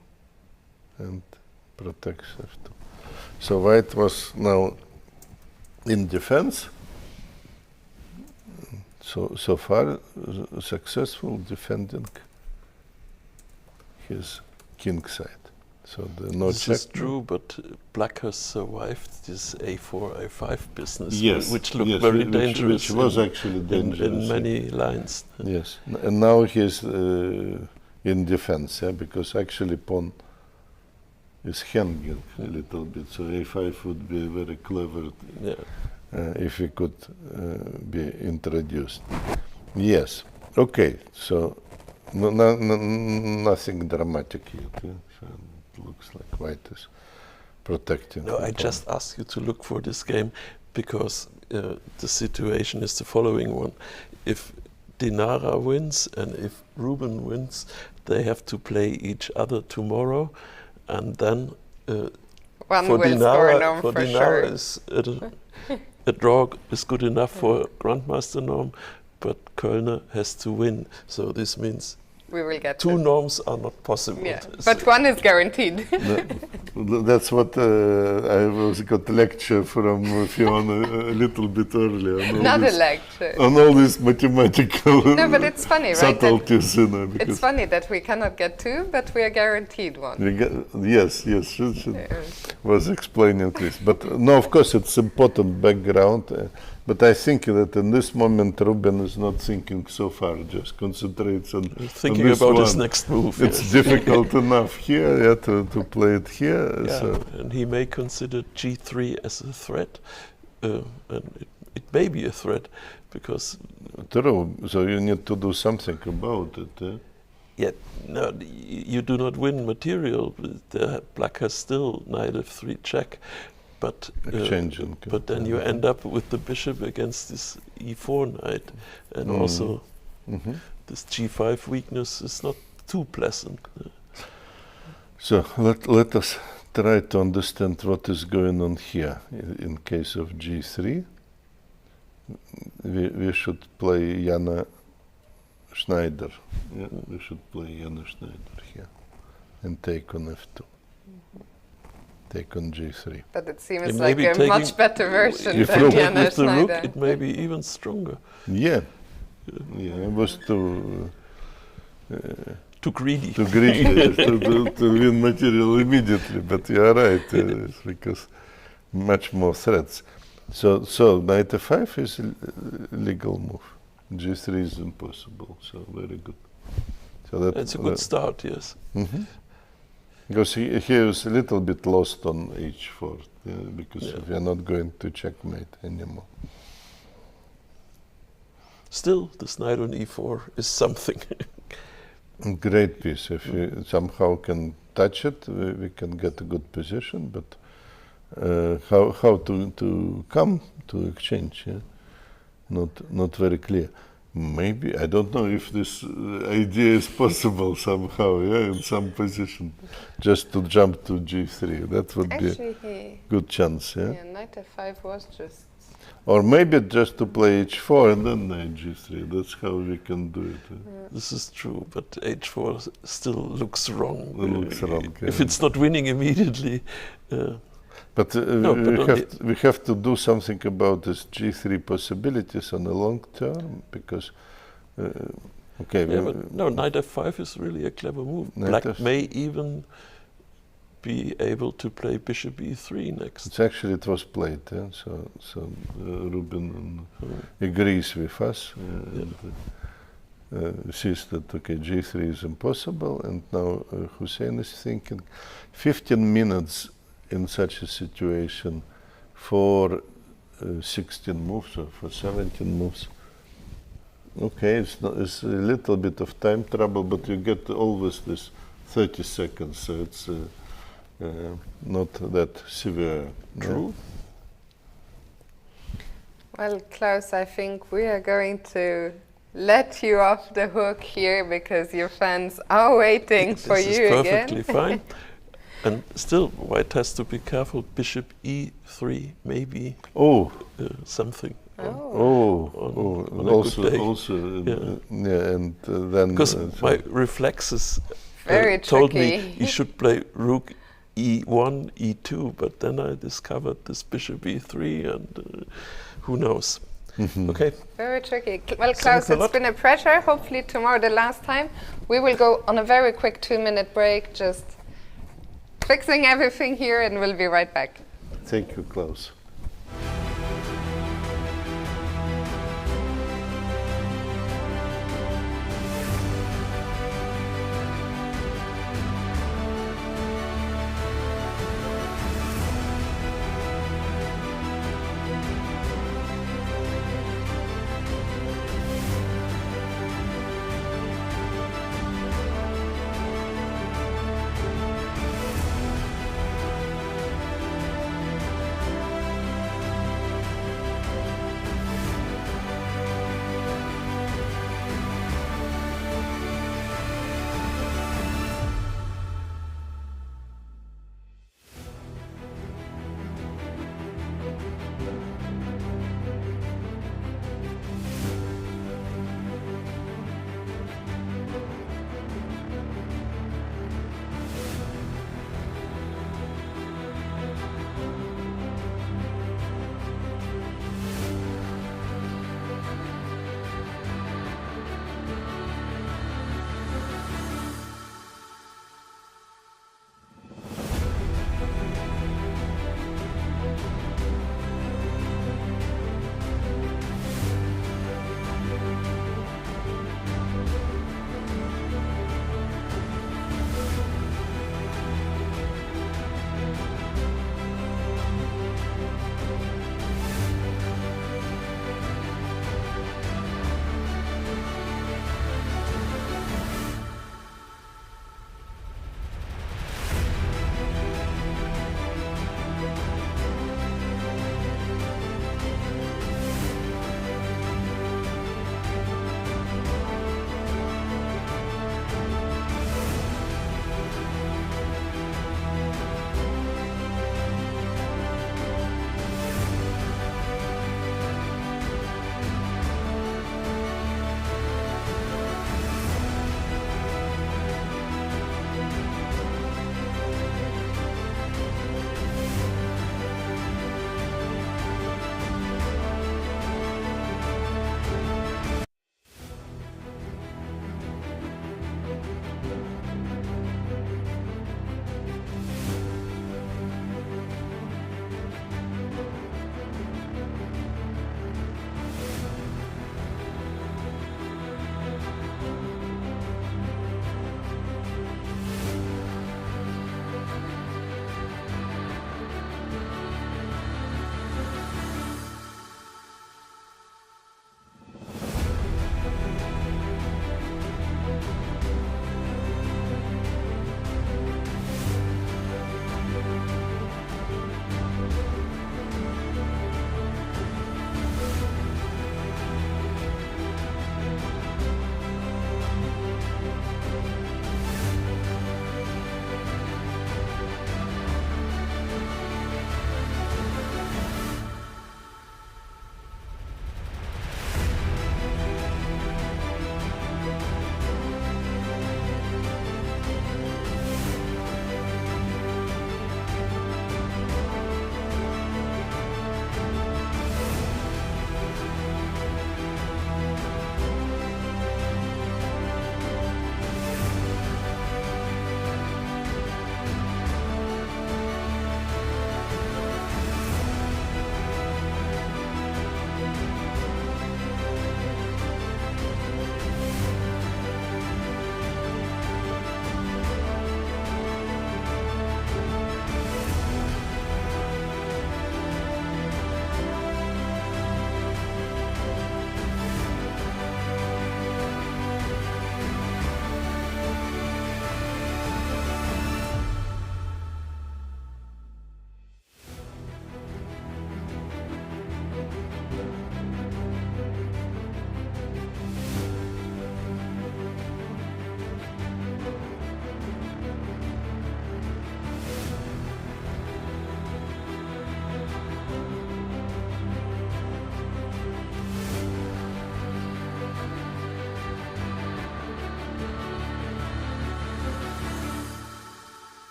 and protects f2. So white was now in defense. So far successful defending his king side. So this is true, but black has survived this a4, a5 business, which looked very dangerous. Which was actually dangerous in many lines. Yes, and now he's in defense, because actually pawn is hanging a little bit. So a5 would be very clever if he could be introduced. Yes. Okay. So nothing dramatic yet. So it looks like white is protecting. No, I just asked you to look for this game because the situation is the following one. If Dinara wins and if Ruben wins, they have to play each other tomorrow, and then one will score a norm for sure. Is a draw is good enough for Grandmaster norm, but Kölner has to win. So this means we will get two norms are not possible. Yeah, but one is guaranteed. That's what I got lecture from Fiona a little bit earlier. Not a lecture. On all these mathematical no, but it's funny, right? subtleties. It's funny that we cannot get two, but we are guaranteed one. Yes, was explaining this. But no, of course, it's important background. But I think that in this moment, Ruben is not thinking so far, just concentrates on thinking about his next move. It's difficult enough here to play it here. Yeah, so. And he may consider g3 as a threat, and it may be a threat, because... True, so you need to do something about it. Yeah, no, you do not win material. Black has still knight f3 check. But then you end up with the bishop against this e4 knight, and also this g5 weakness is not too pleasant. So let us try to understand what is going on here. In case of g3, we should play Jana Schneider. Yeah, we should play Jana Schneider here and take on f2. Take on g3. But it seems like a much better version than Jana Schneider. It may be even stronger. Yeah, it was too greedy. Too greedy to win material immediately. But you are right, because much more threats. So knight f5 is a legal move. g3 is impossible. So very good. So that's a good start. Yes. Because he was a little bit lost on h4, because we are not going to checkmate anymore. Still, this knight on e4 is something. Great piece. If you somehow can touch it, we can get a good position. But how to come to exchange? Yeah? Not very clear. Maybe, I don't know if this idea is possible somehow, in some position, just to jump to g3. That would be a good chance, knight f5 was just... Or maybe just to play h4 and then knight g3. That's how we can do it. This is true, but h4 still looks wrong. It looks wrong. If it's not winning immediately. But we have to do something about this g3 possibilities on the long term, because okay. Yeah, but no, knight f5 is really a clever move. Black may even be able to play bishop e3 next. It's actually, it was played, so Rubin agrees with us. Sees that, okay, g3 is impossible, and now Hussein is thinking 15 minutes in such a situation for 16 moves or for 17 moves. Okay, it's a little bit of time trouble, but you get always this 30 seconds, so it's not that severe. True. Well, Klaus, I think we are going to let you off the hook here because your fans are waiting for you again. This is perfectly fine. And still, white has to be careful. Bishop e3, maybe something. And then because my reflexes very told tricky. me he should play rook e1, e2, but then I discovered this bishop e3, and who knows? Okay. Very tricky. Well, Klaus, it's been a pleasure. Hopefully tomorrow, the last time, we will go on a very quick 2-minute break, just fixing everything here, and we'll be right back. Thank you, Klaus.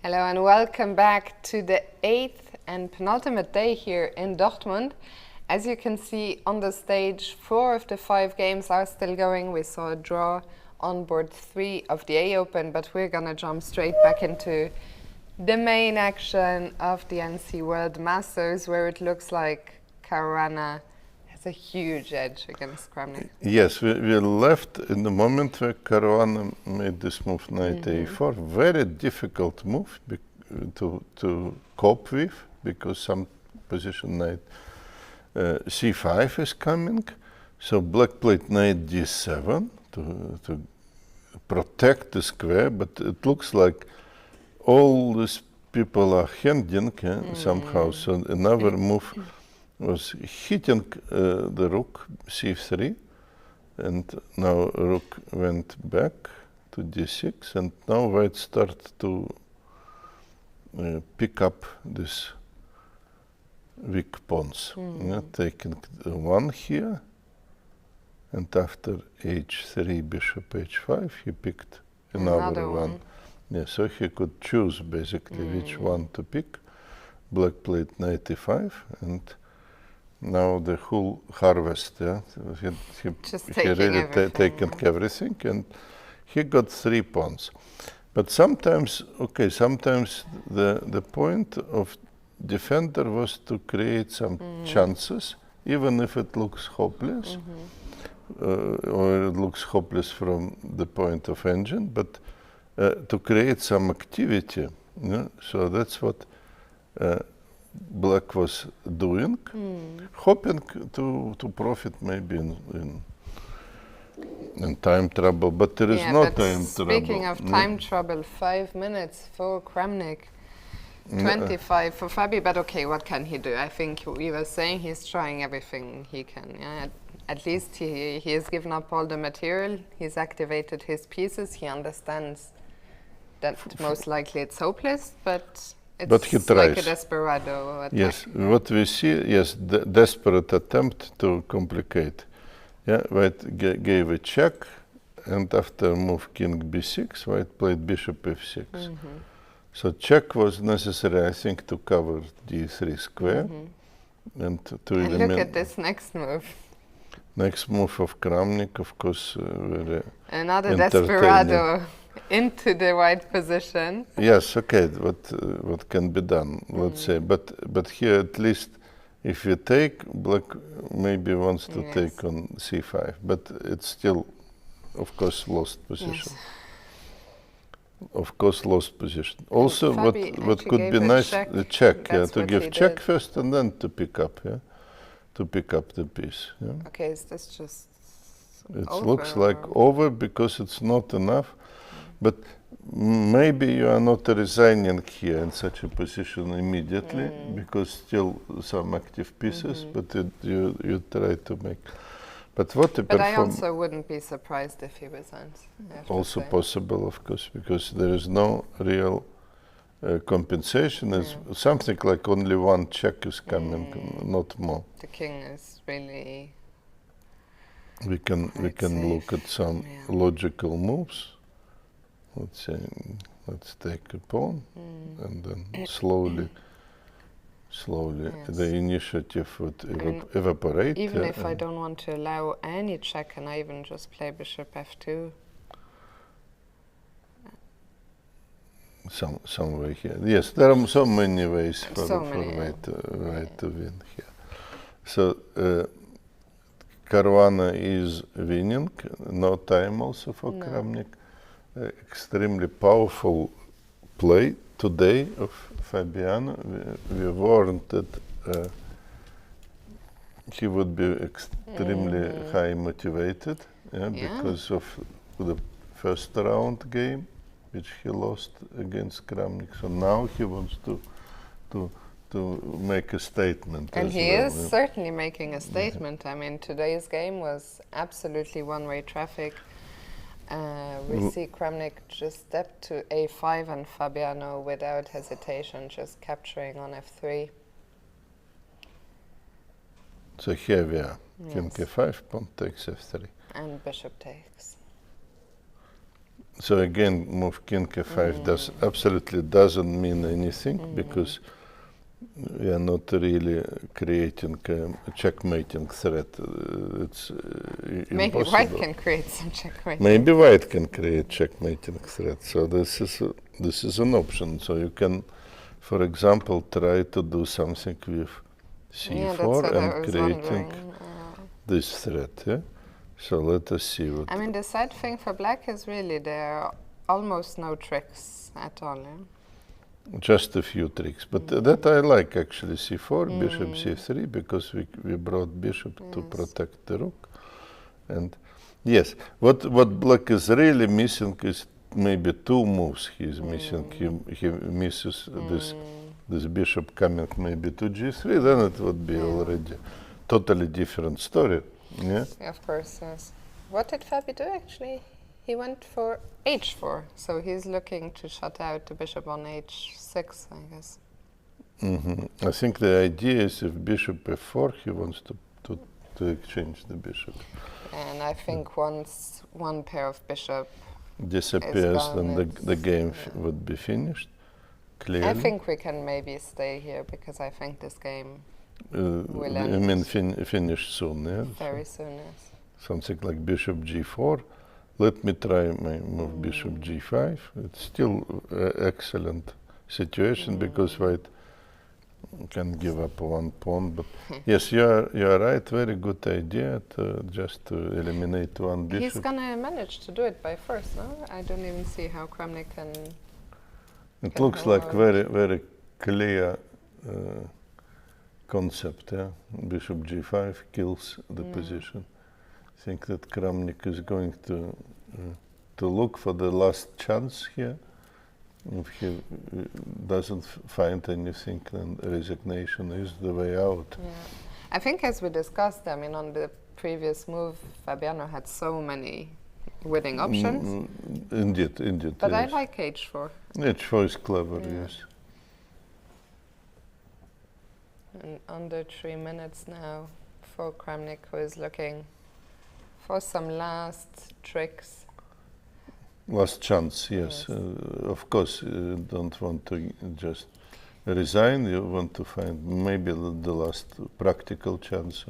Hello and welcome back to the 8th and penultimate day here in Dortmund. As you can see on the stage, 4 of the 5 games are still going. We saw a draw on board 3 of the A Open, but we're gonna jump straight back into the main action of the NC World Masters, where it looks like Caruana has a huge edge against Kramnik. Yes, we left in the moment where Caruana made this move knight a4. Very difficult move to cope with, because some position knight c5 is coming. So black played knight d7 to protect the square, but it looks like all these people are handing somehow. So another move was hitting the rook c3, and now rook went back to d6, and now white start to pick up this weak pawns. Taking one here, and after h3, bishop h5, he picked another one. Yeah, so he could choose basically which one to pick. Black played knight e5, and now the whole harvest. He really taken everything, and he got 3 pawns. But sometimes, sometimes the point of defender was to create some chances, even if it looks hopeless, or it looks hopeless from the point of engine, but to create some activity. So that's what Black was doing, hoping to profit maybe in time trouble, but there is no time trouble. Speaking of time trouble, 5 minutes for Kramnik, 25 for Fabi, but okay, what can he do? I think we were saying he's trying everything he can. Yeah? At least he has given up all the material, he's activated his pieces, he understands that most likely it's hopeless, but it's he tries. like a desperado attack. Yes, what we see, the desperate attempt to complicate. Yeah, white gave a check, and after move king b6, white played bishop f6. So check was necessary, I think, to cover d3 square, and to eliminate. Look at this next move. Next move of Kramnik, of course, very another desperado into the white position. Yes, okay, what can be done, let's say. But here at least, if you take, black maybe wants to take on c5, but it's still, of course, lost position. Of course, lost position. Also, what could be nice, the check, to give check first and then to pick up, to pick up the piece. Okay, is this just it looks like over because it's not enough, but maybe you are not resigning here in such a position immediately, because still some active pieces, but you try to make. But what a I also wouldn't be surprised if he resigns. Also possible, of course, because there is no real compensation. Is something like only one check is coming, not more. The king is really. We can look at some logical moves. Let's say, let's take a pawn, and then slowly the initiative would evaporate. Even if I don't want to allow any check, and I even just play bishop f2. Some way here. Yes, there are so many ways for white to win here. So Caruana is winning. No time also for Kramnik. Extremely powerful play today of Fabiano. We warned that he would be extremely high motivated, because of the first round game, which he lost against Kramnik. So now he wants to make a statement. And he is certainly making a statement. I mean, today's game was absolutely one-way traffic. We see Kramnik just step to a5 and Fabiano without hesitation just capturing on f3. So here we are. King a5, pawn takes f3. And bishop takes. So again, move king f5 absolutely doesn't mean anything because we are not really creating a checkmating threat. It's maybe impossible. white can create some checkmating. Maybe white can create checkmating threat. So this is an option. So you can, for example, try to do something with c4 and creating this threat. Yeah? So let us see what. I mean, the sad thing for black is really there are almost no tricks at all. Yeah? Just a few tricks, but that I like actually. c4, bishop c3, because we brought bishop to protect the rook. And yes, what black is really missing is maybe two moves he's missing. He misses this bishop coming maybe to g3, then it would be already totally different story. Yeah? Of course, yes. What did Fabi do actually? He went for h4, so he's looking to shut out the bishop on h6, I guess. I think the idea is if bishop f4, he wants to exchange the bishop. And I think once one pair of bishop disappears, then the game would be finished, clearly. I think we can maybe stay here, because I think this game will end. I mean finish soon, yeah? Very soon, yes. Something like bishop g4. Let me try my move bishop g5. It's still excellent situation because white can give up one pawn. But yes, you are right. Very good idea to just to eliminate one bishop. He's gonna manage to do it by force, no? I don't even see how Kramnik can. It looks like very clear concept. Yeah, bishop g5 kills the position. I think that Kramnik is going to look for the last chance here. If he doesn't find anything, then resignation is the way out. Yeah. I think, as we discussed, I mean, on the previous move, Fabiano had so many winning options. Indeed. But yes. I like h4. h4 is clever, yes. And under 3 minutes now for Kramnik, who is looking for some last tricks. Last chance, yes. Of course, you don't want to just resign. You want to find maybe the last practical chance.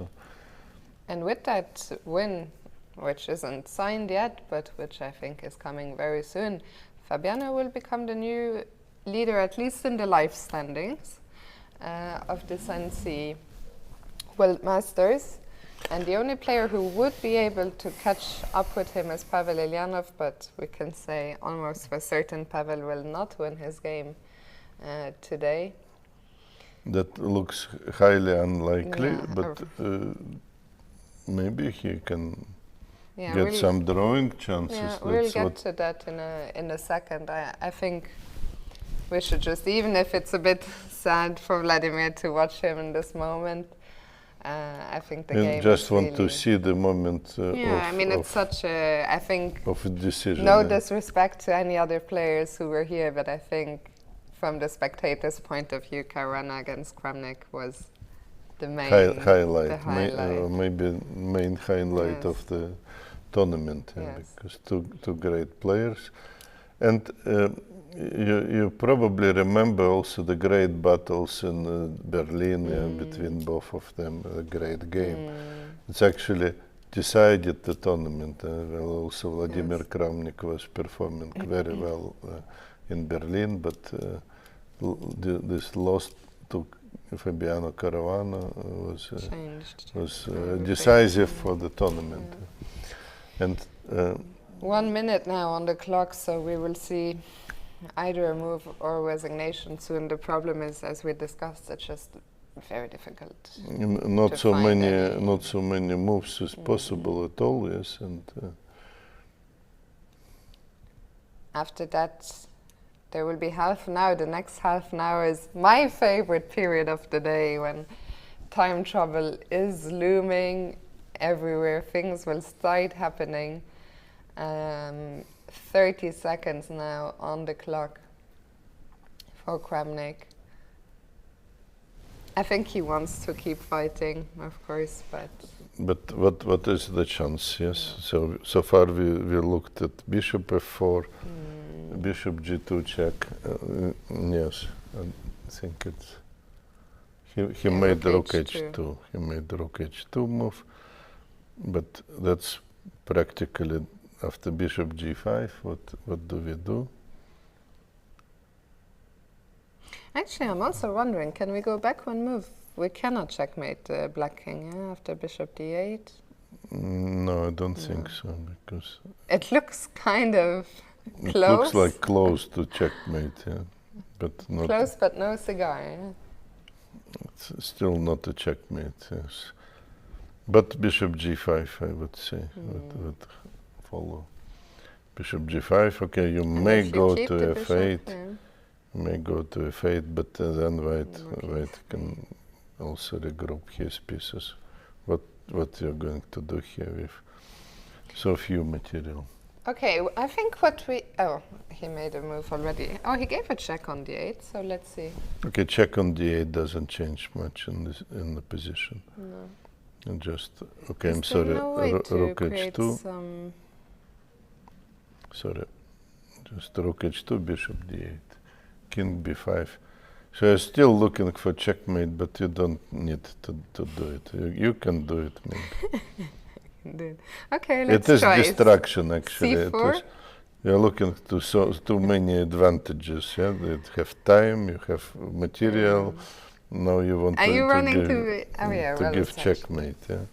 And with that win, which isn't signed yet, but which I think is coming very soon, Fabiano will become the new leader, at least in the life standings, of the Sensi World Masters. And the only player who would be able to catch up with him is Pavel Eljanov, but we can say almost for certain Pavel will not win his game today. That looks highly unlikely, but maybe he can get some drawing chances. Yeah, we'll get to that in a second. I think we should just, even if it's a bit sad for Vladimir to watch him in this moment, I think the game just want really to see the moment I mean, it's such a, I think, of a decision. No disrespect to any other players who were here, but I think from the spectators' point of view, Caruana against Kramnik was the main highlight. Maybe main highlight of the tournament, because two great players. And you probably remember also the great battles in Berlin between both of them, a great game. It's actually decided the tournament. Well, also Vladimir Kramnik was performing very well in Berlin, but this loss to Fabiano Caruana was decisive for the tournament. And 1 minute now on the clock, so we will see either a move or resignation soon. The problem is, as we discussed, it's just very difficult. Not so many moves is possible at all. Yes, and after that, there will be half an hour. The next half an hour is my favorite period of the day, when time trouble is looming everywhere. Things will start happening. 30 seconds now on the clock for Kramnik. I think he wants to keep fighting, of course, but but what is the chance? Yes. So far we looked at bishop f4, bishop g2 check. Yes, I think it's he made the rook h2. He made the rook h2 move, but that's practically after bishop g5. What do we do? Actually, I'm also wondering, can we go back one move? We cannot checkmate the black king after bishop d8. No, I don't think so, because it looks kind of close. It looks like close to checkmate, yeah, but not close, but no cigar. Yeah? It's still not a checkmate. Yes, but bishop g5, I would say, would follow. Bishop g5. Okay, you may go to f8. May go to f8, but then white can also regroup his pieces. What you're going to do here with so few material? Okay, I think what we... Oh, he made a move already. Oh, he gave a check on d8, so let's see. Okay, check on d8 doesn't change much in the position. No. And just... Okay, I'm sorry, rook h2. Sorry, just rook h2, bishop d8. King b5. So you're still looking for checkmate, but you don't need to do it. You can do it, maybe. Okay, let's try. It is distraction, actually. C4? You're looking to too many advantages. Yeah, you have time, you have material. Now you want to give checkmate. Yeah.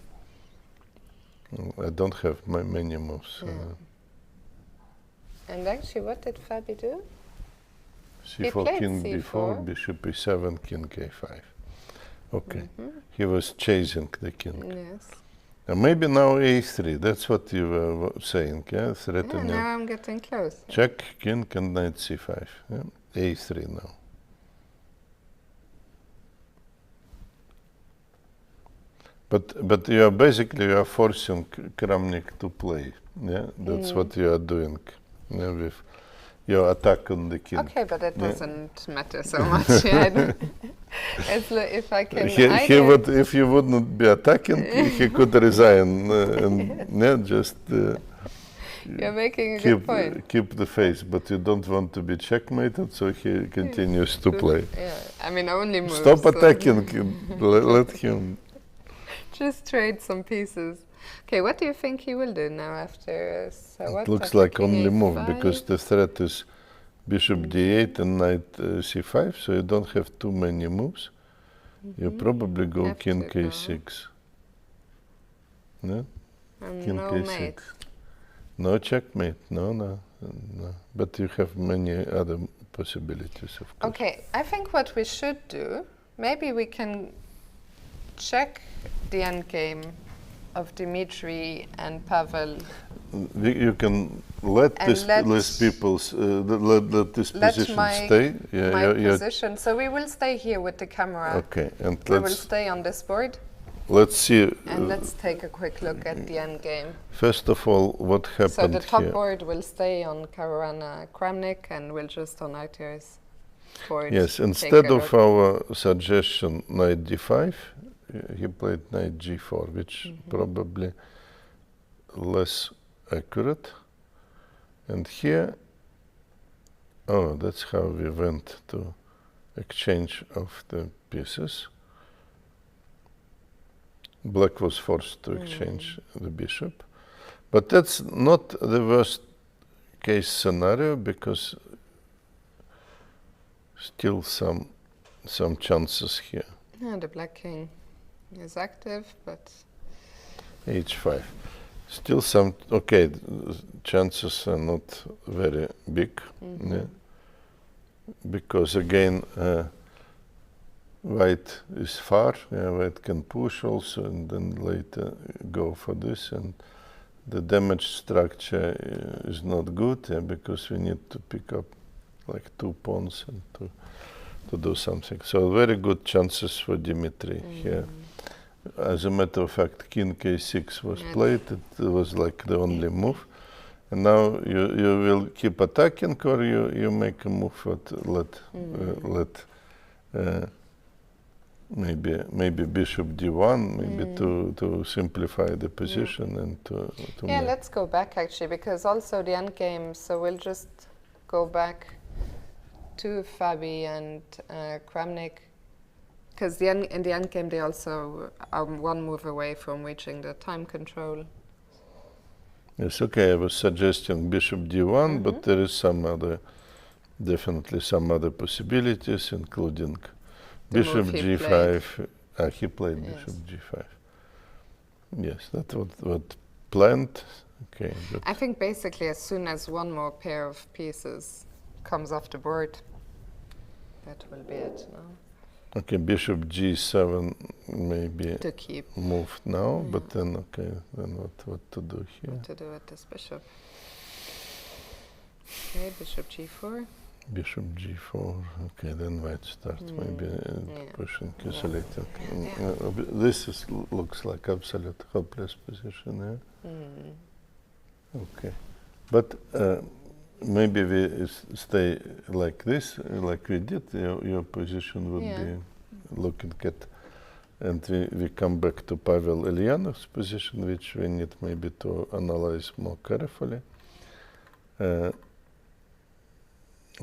I don't have many moves. And actually, what did Fabi do? c4, king b4, bishop e7, king a5. Okay, he was chasing the king. Yes. Maybe now a3, that's what you were saying, yeah? Threatening. Yeah, now I'm getting close. Check, king and knight c5, yeah? a3 now. But you are basically forcing Kramnik to play, yeah? That's what you are doing, yeah, with your attack on the king. Okay, but it doesn't matter so much. If I can if you wouldn't be attacking, he could resign and just you're making a good point. Keep the face, but you don't want to be checkmated, so he continues to play. Yeah, I mean, only moves. Stop attacking him. Let him. Just trade some pieces. Okay, what do you think he will do now after? It looks like only move, because the threat is bishop d8 and knight c5, so you don't have too many moves. You probably go king a6. No? King a6. Mate. No checkmate, no. But you have many other possibilities, of course. Okay, I think what we should do, maybe we can check the endgame of Dmitrij and Pavel. You can let this position stay. My position. So we will stay here with the camera. Okay, and we will stay on this board. Let's see. And let's take a quick look at the end game. First of all, what happened here? So the top board will stay on Caruana Kramnik, and we'll just on Aryan's board. Yes, instead of our suggestion knight d5, he played knight g4, which probably less accurate. And here, that's how we went to exchange of the pieces. Black was forced to exchange the bishop. But that's not the worst case scenario, because still some chances here. Yeah, the black king is active, but h5. Still some, chances are not very big, because again, white is far, white can push also, and then later go for this, and the damage structure is not good, because we need to pick up like 2 pawns and to do something. So very good chances for Dmitrij here. As a matter of fact, king a6 was played. It was like the only move. And now you will keep attacking, or you make a move that let maybe bishop d1, maybe to simplify the position and to yeah, let's go back actually, because also the endgame, so we'll just go back to Fabi and Kramnik, because in the endgame they also are one move away from reaching the time control. Yes, okay, I was suggesting bishop d1, but there is definitely some other possibilities, including bishop g5. He played bishop g5. Yes, that's what planned. Okay. I think basically as soon as one more pair of pieces comes off the board, that will be it now. Okay, bishop g7 maybe to keep moved now, but then what to do here? What to do with this bishop? Okay, bishop g4. Bishop g4. Okay, then white starts maybe pushing, selecting. This looks like absolute hopeless position. Okay, but maybe we stay like this, like we did. Your position would be looking at, and we come back to Pavel Eljanov's position, which we need maybe to analyze more carefully.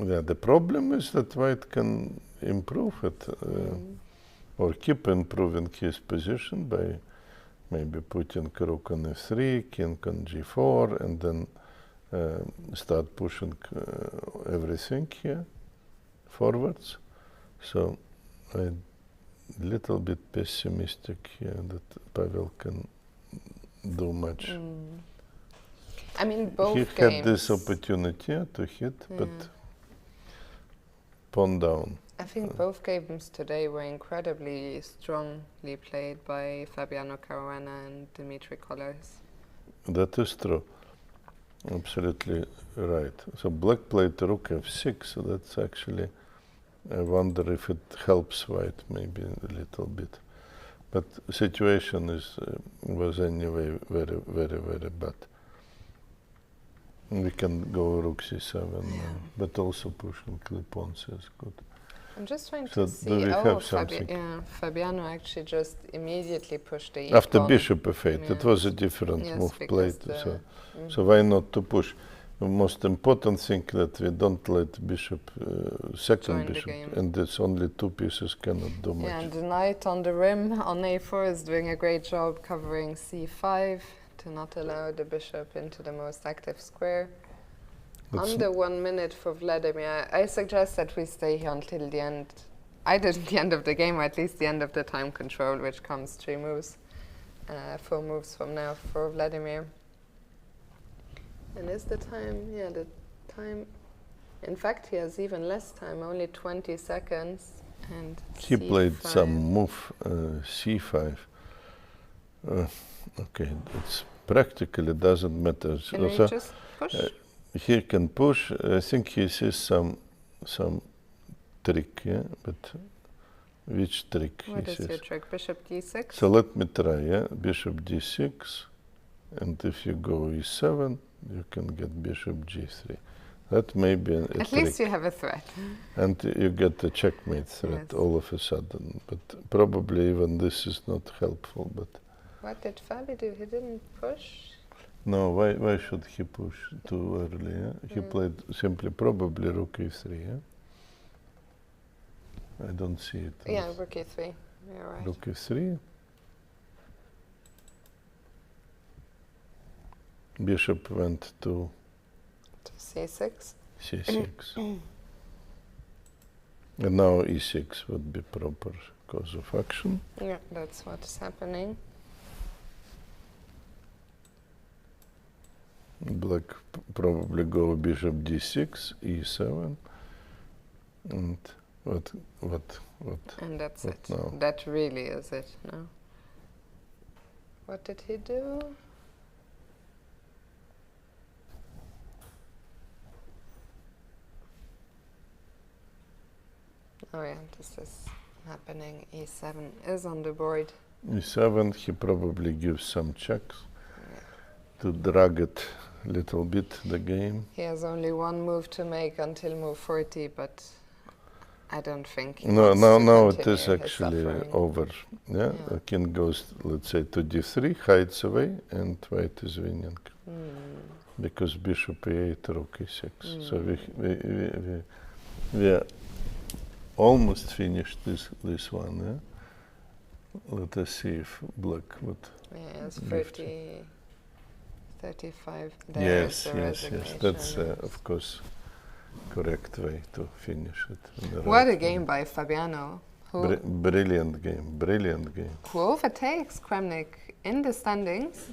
The problem is that white can improve it or keep improving his position by maybe putting rook on f3, king on g4, and then start pushing everything here forwards. So I'm a little bit pessimistic here that Pavel can do much. I mean, both he games. had this opportunity to hit, but pawn down. I think both games today were incredibly strongly played by Fabiano Caruana and Dmitrij Kollars. That is true. Absolutely right. So black played rook f6, so that's actually, I wonder if it helps white maybe a little bit. But the situation was anyway very, very, very bad. We can go rook c7, but also pushing the pawns is good. I'm just trying So to see. do we have something? Fabiano actually just immediately pushed the After e-pawn. bishop f8, it was a different move played. So why not to push? The most important thing that we don't let bishop, second bishop, and it's only two pieces cannot do much. Yeah, and the knight on the rim on a4 is doing a great job covering c5 to not allow the bishop into the most active square. Under 1 minute for Vladimir. I suggest that we stay here until the end. Either the end of the game or at least the end of the time control, which comes 3 moves, 4 moves from now for Vladimir. And is the time? Yeah, the time. In fact, he has even less time, only 20 seconds. And he played some move c5. Okay, it's practically doesn't matter. Can we just push? He can push. I think he sees some trick, but which trick he sees? What is your trick? Bishop d6? So let me try, Bishop d6, and if you go e7, you can get bishop g3. That may be a trick. At least you have a threat. And you get a checkmate threat all of a sudden. But probably even this is not helpful. But what did Fabi do? He didn't push? No, why should he push too early? He played simply probably rook e3. I don't see it. Yeah, rook e3. You're right. Rook e3. Bishop went to c6. c6. And now e6 would be proper course of action. Yeah, that's what's happening. Black probably go bishop d6, e7, and what? And that's what it. now? That really is it now. What did he do? Oh yeah, this is happening. e7 is on the board. e7, he probably gives some checks to drag it a little bit, the game. He has only one move to make until move 40, but I don't think. Now it is actually over. Yeah? King goes, let's say, to d3, hides away, and white is winning. Because bishop e8, rook e6. So we are almost finished this one. Yeah? Let us see if black would. Yes, 35. Yes. That's of course correct way to finish it. What a game by Fabiano. Brilliant game. Who overtakes Kramnik in the standings.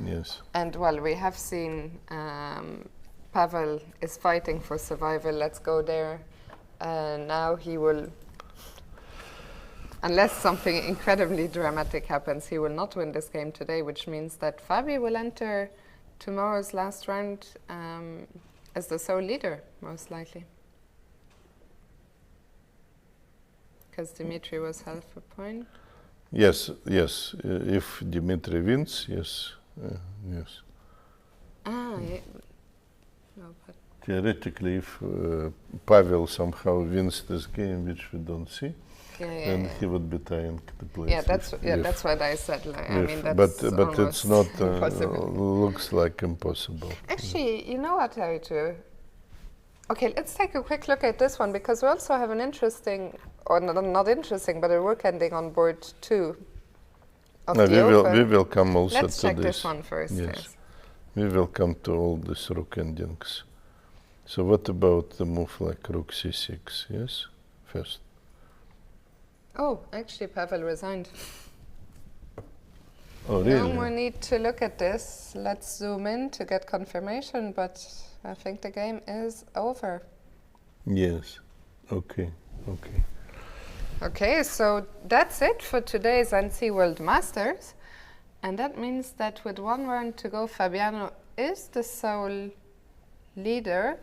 Yes. And well, we have seen Pavel is fighting for survival. Let's go there. Now he will, unless something incredibly dramatic happens, he will not win this game today, which means that Fabi will enter tomorrow's last round as the sole leader, most likely. Because Dmitrij was half a point. Yes. If Dmitrij wins, yes. Yes. No, but theoretically, if Pavel somehow wins this game, which we don't see, then he would be tying the place. That's what I said. Like, I mean, but that's it's not. impossible. Looks like impossible. Actually, you know what I do? Okay, let's take a quick look at this one because we also have an interesting, or not interesting, but a rook ending on board 2. We will come also Let's to check this. this one first. Yes. We will come to all these rook endings. So what about the move like rook c6? Yes, first. Oh, actually, Pavel resigned. Oh, really? No more need to look at this. Let's zoom in to get confirmation, but I think the game is over. Yes. Okay. Okay, so that's it for today's NC World Masters. And that means that with one round to go, Fabiano is the sole leader.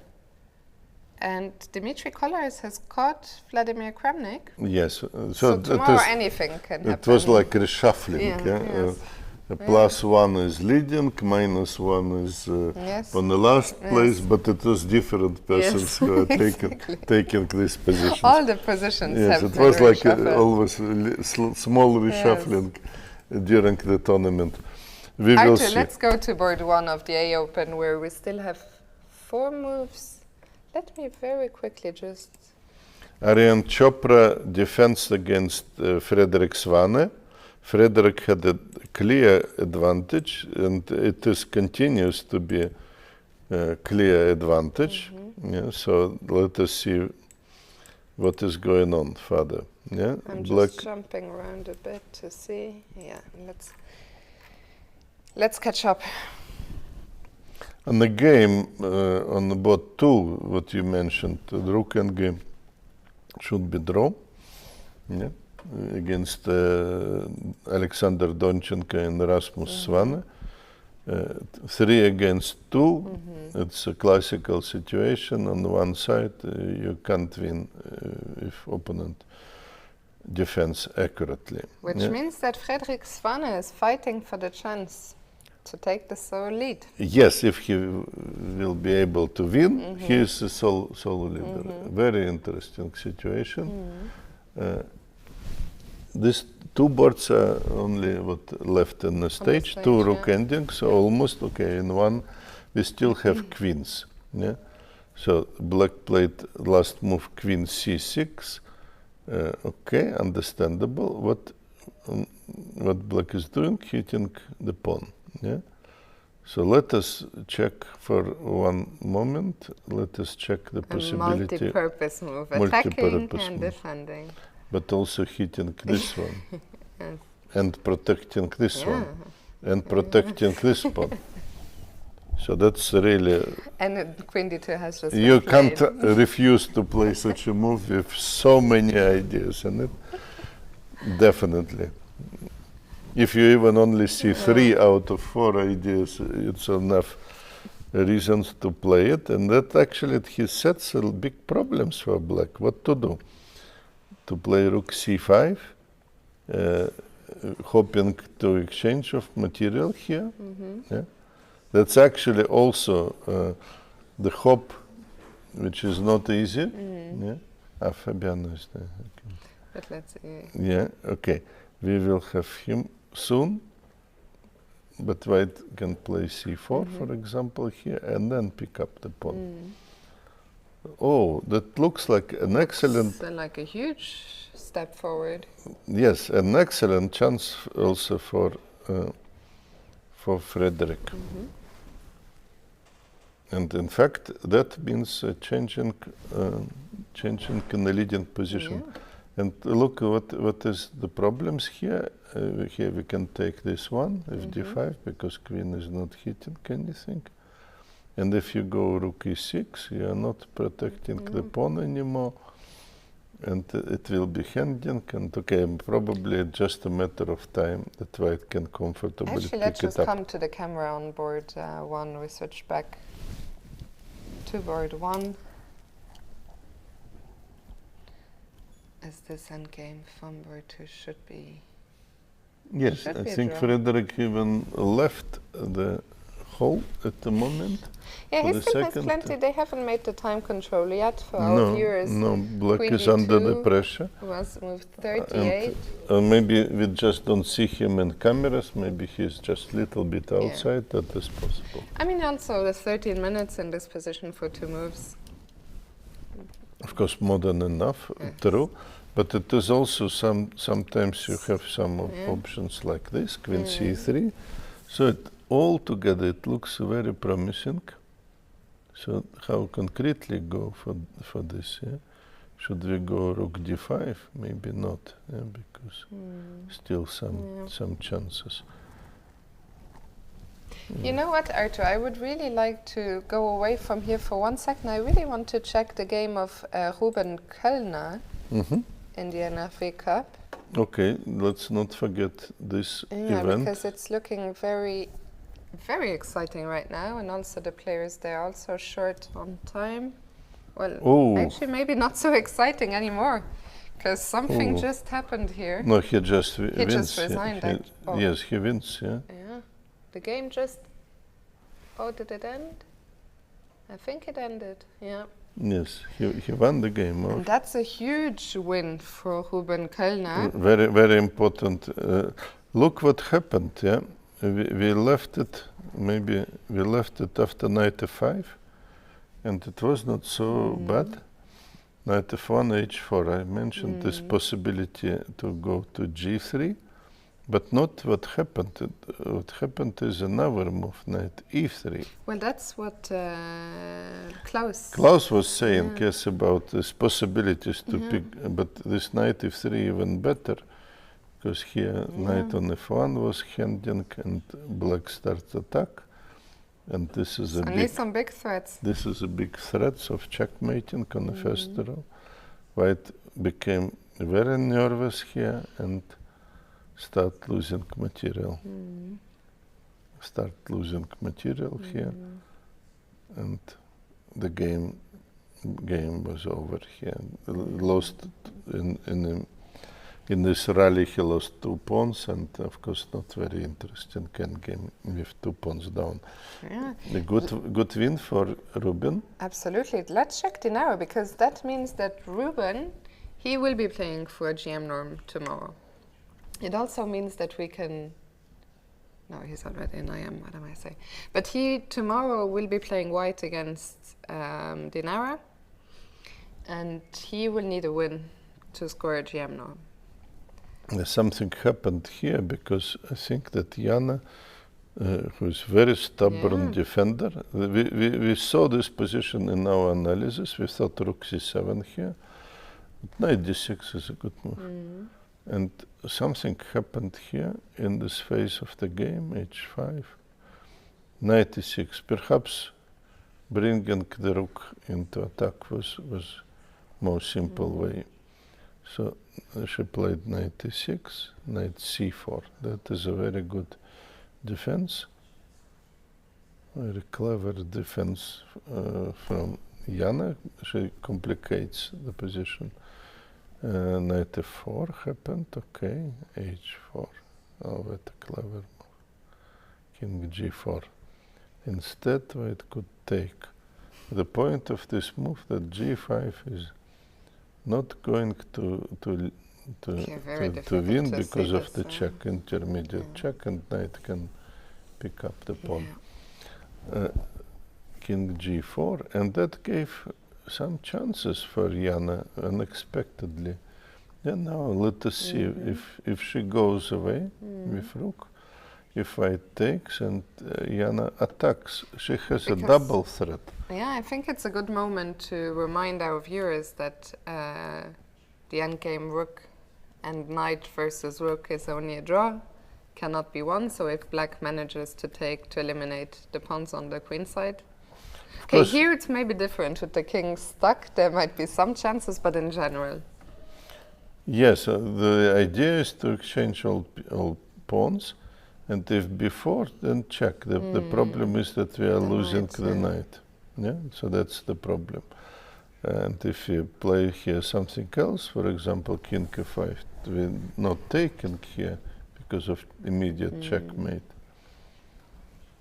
And Dmitrij Kollars has caught Vladimir Kramnik. Yes. So tomorrow anything can happen. It was like reshuffling. Yes. +1 is leading, -1 is on the last place, but it was different persons who are taking these positions. All the positions have it been was like reshuffled. always small reshuffling during the tournament. We will see. Let's go to board 1 of the A Open where we still have 4 moves. Let me very quickly just... Aryan Chopra defense against Frederik Svane. Frederik had a clear advantage, and it continues to be a clear advantage. So let us see what is going on further. Yeah, I'm just jumping around a bit to see. Yeah, let's catch up. On the game, on the board 2, what you mentioned, the rook end game should be draw. Yeah. Against Alexander Donchenko and Rasmus Svane. 3 against 2, it's a classical situation. On one side, you can't win if opponent defends accurately. Which means that Frederik Svane is fighting for the chance to take the sole lead. Yes, if he will be able to win, he is the sole leader. Very interesting situation. These 2 boards are only left in the stage, 2 rook endings, so almost okay. In one, we still have queens. Yeah, so black played last move queen c6. Okay, understandable. What black is doing, hitting the pawn. Yeah. So let us check for one moment. Let us check the possibility. Multi-purpose move, attacking and defending. But also hitting this one, and protecting this one, and protecting this pawn. So that's really... And Queen D2 has just you can't refuse to play such a move with so many ideas in it. Definitely. If you even only see 3 out of 4 ideas, it's enough reasons to play it. And that actually he sets big problems for black. What to do? To play rook c5, hoping to exchange of material here. Yeah. That's actually also the hope, which is not easy. Yeah. Fabiano is there. Okay. But let's see. Yeah, okay. We will have him soon, but white can play c4, for example, here, and then pick up the pawn. Oh, that looks like an excellent... like a huge step forward. Yes, an excellent chance also for Frederik. And in fact, that means changing in the leading position. Yeah. And look what is the problems here. Here we can take this one, if d5, because queen is not hitting anything. And if you go rook e6, you are not protecting the pawn anymore. And it will be handing, and okay, probably just a matter of time that white can comfortably Actually, let's pick just it up. come to the camera on board 1. We switch back to board 1. As this endgame from board 2 should be. Yes, I think Frederik even left the hole at the moment. Yeah, he still has plenty. They haven't made the time control yet for our viewers. No, black Queen is under the D2 pressure. Was moved 38. Maybe we just don't see him in cameras. Maybe he's just a little bit outside. That is possible. I mean, also the 13 minutes in this position for 2 moves. Of course, more than enough, true. But it is also sometimes you have some options like this, queen c3. So altogether it looks very promising. So how concretely go for this? Yeah? Should we go rook d5? Maybe not, because still some chances. You know what, Arthur? I would really like to go away from here for 1 second. I really want to check the game of Ruben Kölner in the NFV Cup. Okay, let's not forget this event. Yeah, because it's looking very, very exciting right now, and also the players, they're also short on time. Well, actually maybe not so exciting anymore, because something just happened here. No, he just wins. He just resigned. Yes, he wins, yeah. Yeah, the game just... Oh, did it end? I think it ended, yeah. Yes, he won the game. And that's a huge win for Ruben Kölner. Very, very important. Look what happened, yeah. We left it, maybe we left it after knight f5, and it was not so bad. Knight f1, h4, I mentioned this possibility to go to g3, but not what happened. What happened is another move, knight e3. Well, that's what Klaus was saying, yes, about these possibilities to pick, but this knight f3 even better, because here knight on f1 was handing and black starts attack, and this is some big threats. This is a big threat of checkmating on the first row. White became very nervous here and start losing material. Here, and the game was over here. Lost in this rally. He lost 2 pawns, and of course not very interesting game with 2 pawns down. Yeah. A good win for Ruben. Absolutely. Let's check Dinaro, because that means that Ruben, he will be playing for GM Norm tomorrow. It also means that we can... No, he's already in IM, what am I saying? But he tomorrow will be playing white against Dinara, and he will need a win to score a GM Norm. Something happened here, because I think that Jana, who is very stubborn defender, we saw this position in our analysis. We thought rook c7 here. But knight d6 is a good move. And something happened here in this phase of the game, h5. Knight e6, perhaps bringing the rook into attack was more simple way. So she played knight e6, knight c4. That is a very good defense. Very clever defense from Jana. She complicates the position. Knight f4 happened, okay, h4. Oh, what a clever move. King g4. Instead, white could take. The point of this move that g5 is not going to win because of the check, intermediate check, and knight can pick up the pawn. King g4, and that gave some chances for Jana unexpectedly. And now let us see if she goes away with rook, if white takes and Jana attacks. She has a double threat. Yeah, I think it's a good moment to remind our viewers that the endgame rook and knight versus rook is only a draw, cannot be won. So if black manages to eliminate the pawns on the queen side. Okay, here it's maybe different. With the king stuck, there might be some chances, but in general. Yes, the idea is to exchange all pawns, and if before, then check. The problem is that we are losing the knight. Yeah, so that's the problem. And if you play here something else, for example, king f5, we're not taking here because of immediate checkmate.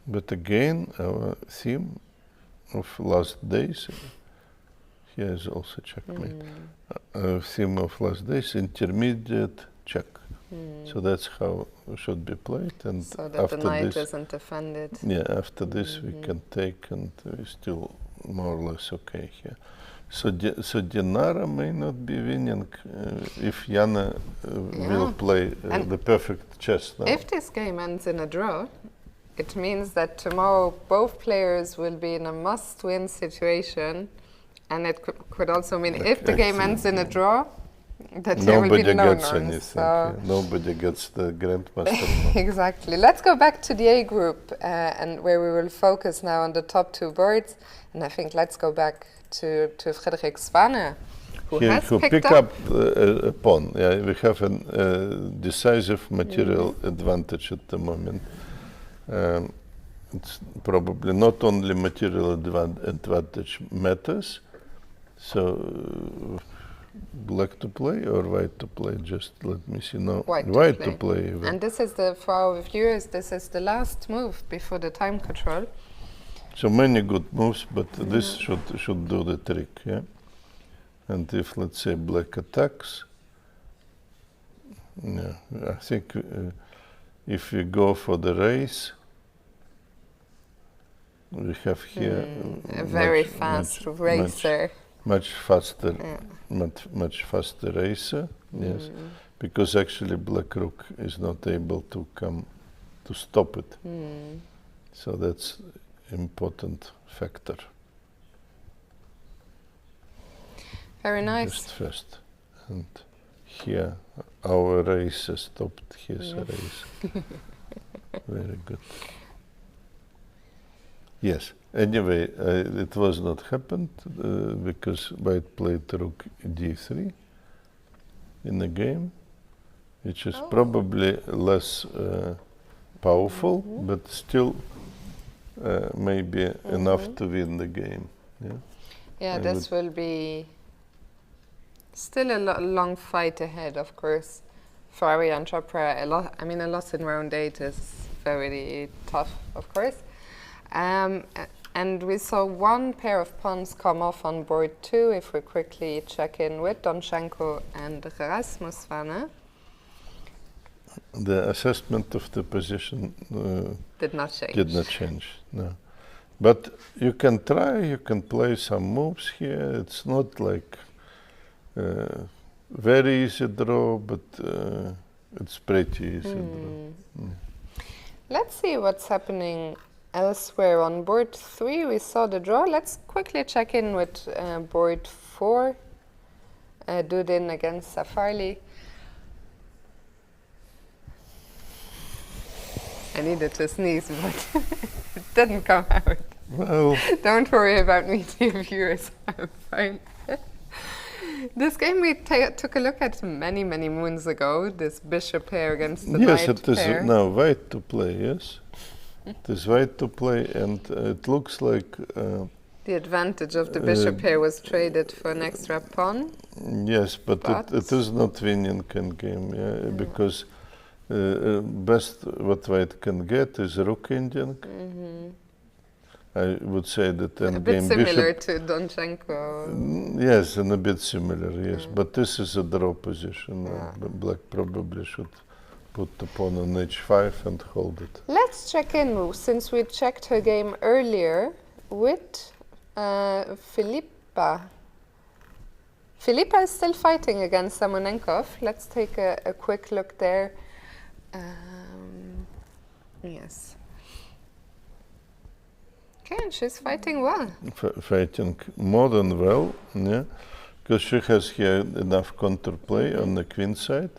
But again, our theme of last days, here is also checkmate. Our theme of last days, intermediate check. So that's how it should be played. And so that the knight isn't defended. Yeah, after this we can take, and we're still more or less okay here. So Dinara may not be winning if Jana will play the perfect chess now. If this game ends in a draw, it means that tomorrow both players will be in a must-win situation, and it could also mean if the game ends in a draw, that there will be no gets anything. So nobody gets the grandmaster. Exactly. Let's go back to the A group, and where we will focus now on the top two boards. And I think let's go back to Frederik Svane, who picked up a pawn. Yeah, we have a decisive material advantage at the moment. It's probably not only material advantage matters. So black to play or white to play? Just let me see. No, white to play. And this is for our viewers, this is the last move before the time control. So many good moves, but this should do the trick, yeah? And if, let's say, black attacks, yeah, I think if we go for the race, we have here a very fast racer. Much faster racer, yes, because actually black rook is not able to come to stop it. So that's important factor. Very nice. Just first, and here our race stopped his race. Very good. Yes. Anyway, it was not happened because white played rook d3 in the game, which is probably less powerful, but still maybe enough to win the game. Yeah. Yeah, this will be still a long fight ahead, of course. For Aryan Chopra, a lot in round 8 is very tough, of course. And we saw one pair of pawns come off on board 2, if we quickly check in with Donchenko and Rasmus. The assessment of the position did not change. Did not change, no. But you can try, you can play some moves here. It's not like very easy draw, but it's pretty easy draw. Let's see what's happening elsewhere. On board 3 we saw the draw. Let's quickly check in with board 4, Dudin against Safarli. I needed to sneeze, but it didn't come out. Well, don't worry about me, dear viewers, I'm fine. This game we took a look at many moons ago, this bishop pair against the knight pair. Yes, it is now white to play, yes. It is white to play, and it looks like the advantage of the bishop pair was traded for an extra pawn. Yes, but it is not winning in game, because best what white can get is rook ending, I would say that a endgame bit similar bishop. to Donchenko. Yes, and a bit similar, yes. But this is a draw position. Black probably should put the pawn on h5 and hold it. Let's check in, since we checked her game earlier, with Filipa. Filipa is still fighting against Samonenkov. Let's take a quick look there. Yes. Okay, and she's fighting well. Fighting more than well, yeah, because she has here enough counterplay on the queen side,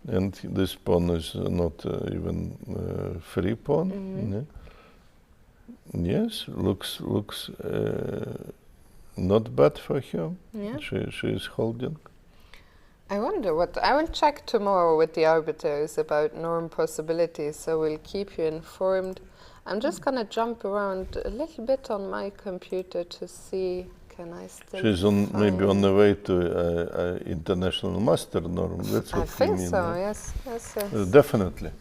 and this pawn is not even free pawn. Yeah. Yes, looks not bad for her. Yeah. She is holding. I wonder what I will check tomorrow with the arbiters about norm possibilities, so we'll keep you informed. I'm just gonna jump around a little bit on my computer to see, can I still She's maybe on the way to international master norm. That's what I think mean, so, yeah? yes. Definitely,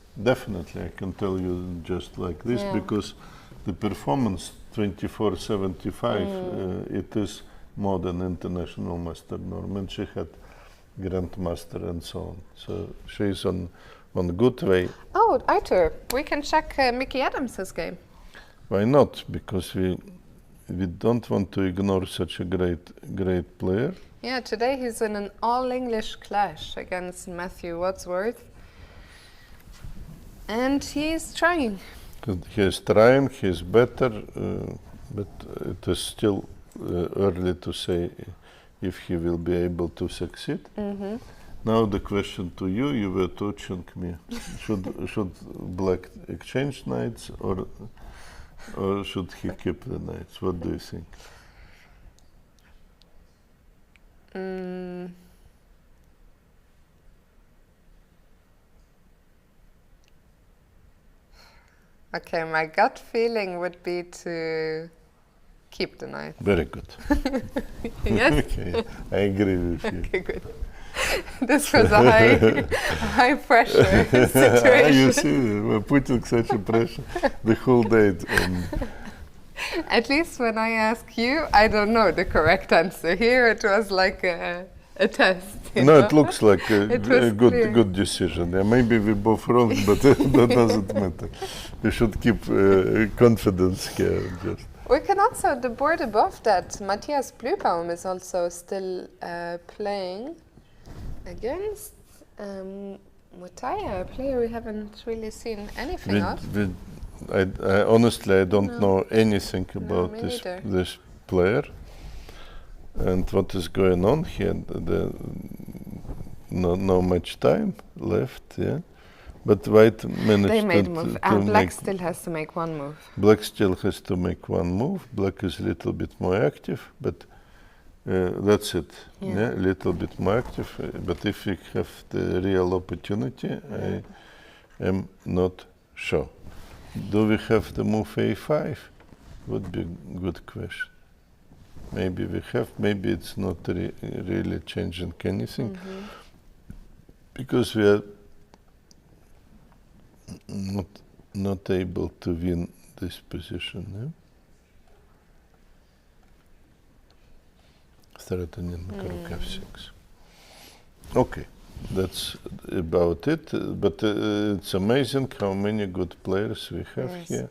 I can tell you just like this, Yeah. because the performance 2475, it is more than international master norm, and she had grandmaster and so on. So she's on good way. Oh, Arthur, we can check Mickey Adams's game. Why not? Because we don't want to ignore such a great player. Yeah, today he's in an all-English clash against Matthew Wadsworth. And he's trying. He's trying, he's better, but it is still early to say if he will be able to succeed. Now the question to you, you were touching me. Should Black exchange knights or should he keep the knights? What do you think? Okay, my gut feeling would be to keep the knight. Very good. Yes? Okay, I agree with you. Okay, good. This was a high pressure situation. You see, we're putting such a pressure the whole day. At least when I ask you, I don't know the correct answer. Here it was like a test. No, it looks like a clear. good decision. Yeah, maybe we're both wrong, but that doesn't matter. We should keep confidence here. Just. We can also, the board above that, Matthias Blübaum is also still playing against Mutaya, a player we haven't really seen anything of. I honestly, I don't know anything about this player and what is going on here. No much time left, yeah. But White managed they made to move. to Black still has to make one move. Black still has to make one move. Black is a little bit more active, but that's it. Yeah, a little bit more active. But if we have the real opportunity, I am not sure. Do we have the move A5? Would be a good question. Maybe we have. Maybe it's not really changing anything, because we are not able to win this position. Yeah? Threatening rook f6. Okay, that's about it. But it's amazing how many good players we have here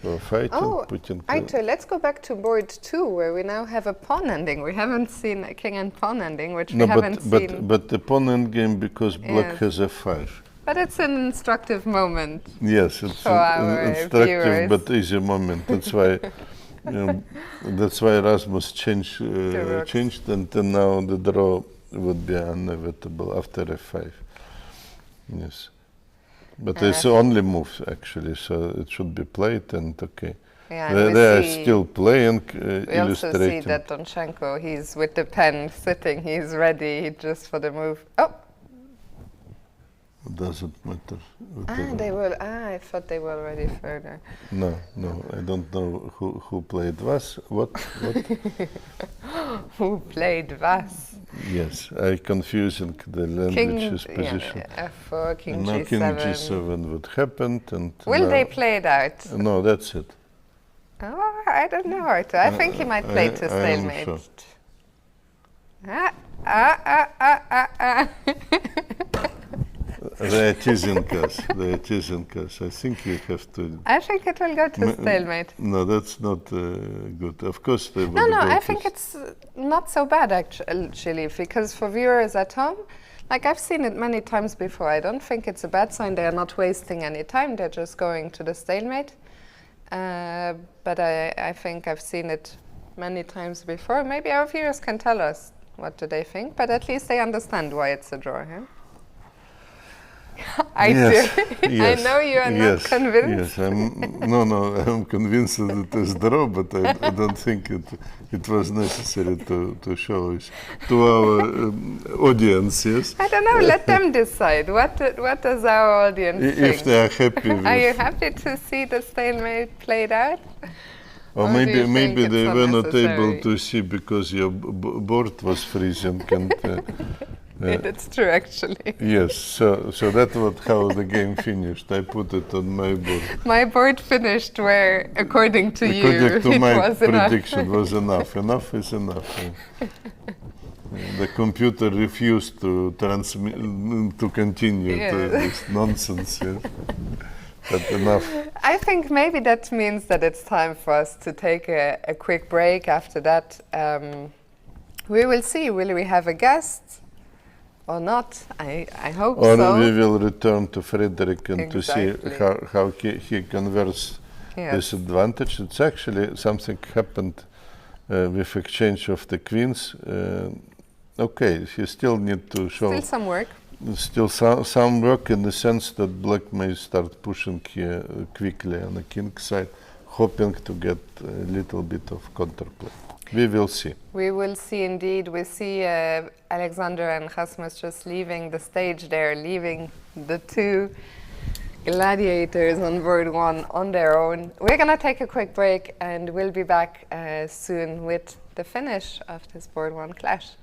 who are fighting, putting. Aito, let's go back to board 2, where we now have a pawn ending. We haven't seen a king and pawn ending, which we haven't seen. But the pawn endgame, because Black has f5. But it's an instructive moment. Yes, it's an instructive but easy moment. That's why. That's why Rasmus changed, and then now the draw would be inevitable after f5. Yes, but it's the only move actually, so it should be played and okay. Yeah, they are still playing, we illustrating. also see that Donchenko, he's with the pen sitting, he's ready just for the move. Oh. It doesn't matter. They were. I thought they were already further. No, I don't know who played Vas. What? Who played Vas? Yes, I confusing the language's position. F4, King now G7. King G7 would happen, and will they play it out? No, that's it. All don't know, Arthur. I think he might play to stalemate. Sure. They are teasing us. I think you have to. I think it will go to stalemate. No, that's not good. Of course they will. No, I think it's not so bad actually, because for viewers at home, like I've seen it many times before. I don't think it's a bad sign. They are not wasting any time. They're just going to the stalemate. But I think I've seen it many times before. Maybe our viewers can tell us what do they think, but at least they understand why it's a draw. Huh? I do. I know you are not convinced. Yes, I'm convinced that it is draw, but I don't think it was necessary to show it to our audience. Yes. I don't know. Let them decide. What does our audience think? If they are happy. Are you happy to see the stalemate played out? Or maybe they were not able to see because your board was freezing and. It's true, actually. Yes, so that was how the game finished. I put it on my board. My board finished where, according to you, according to my was prediction, enough. was enough. Enough is enough. The computer refused to transmit, to continue this nonsense. Yes. But enough. I think maybe that means that it's time for us to take a quick break. After that, we will see. Will we have a guest? Or not, I hope or so. Or we will return to Frederik and to see how he converts this advantage. It's actually something happened with exchange of the queens. Okay, he still need to show... Still some work. Still some work in the sense that black may start pushing here quickly on the king side, hoping to get a little bit of counterplay. We will see. We will see indeed. We see Alexander and Rasmus just leaving the stage there, leaving the two gladiators on board one on their own. We're going to take a quick break and we'll be back soon with the finish of this board one clash.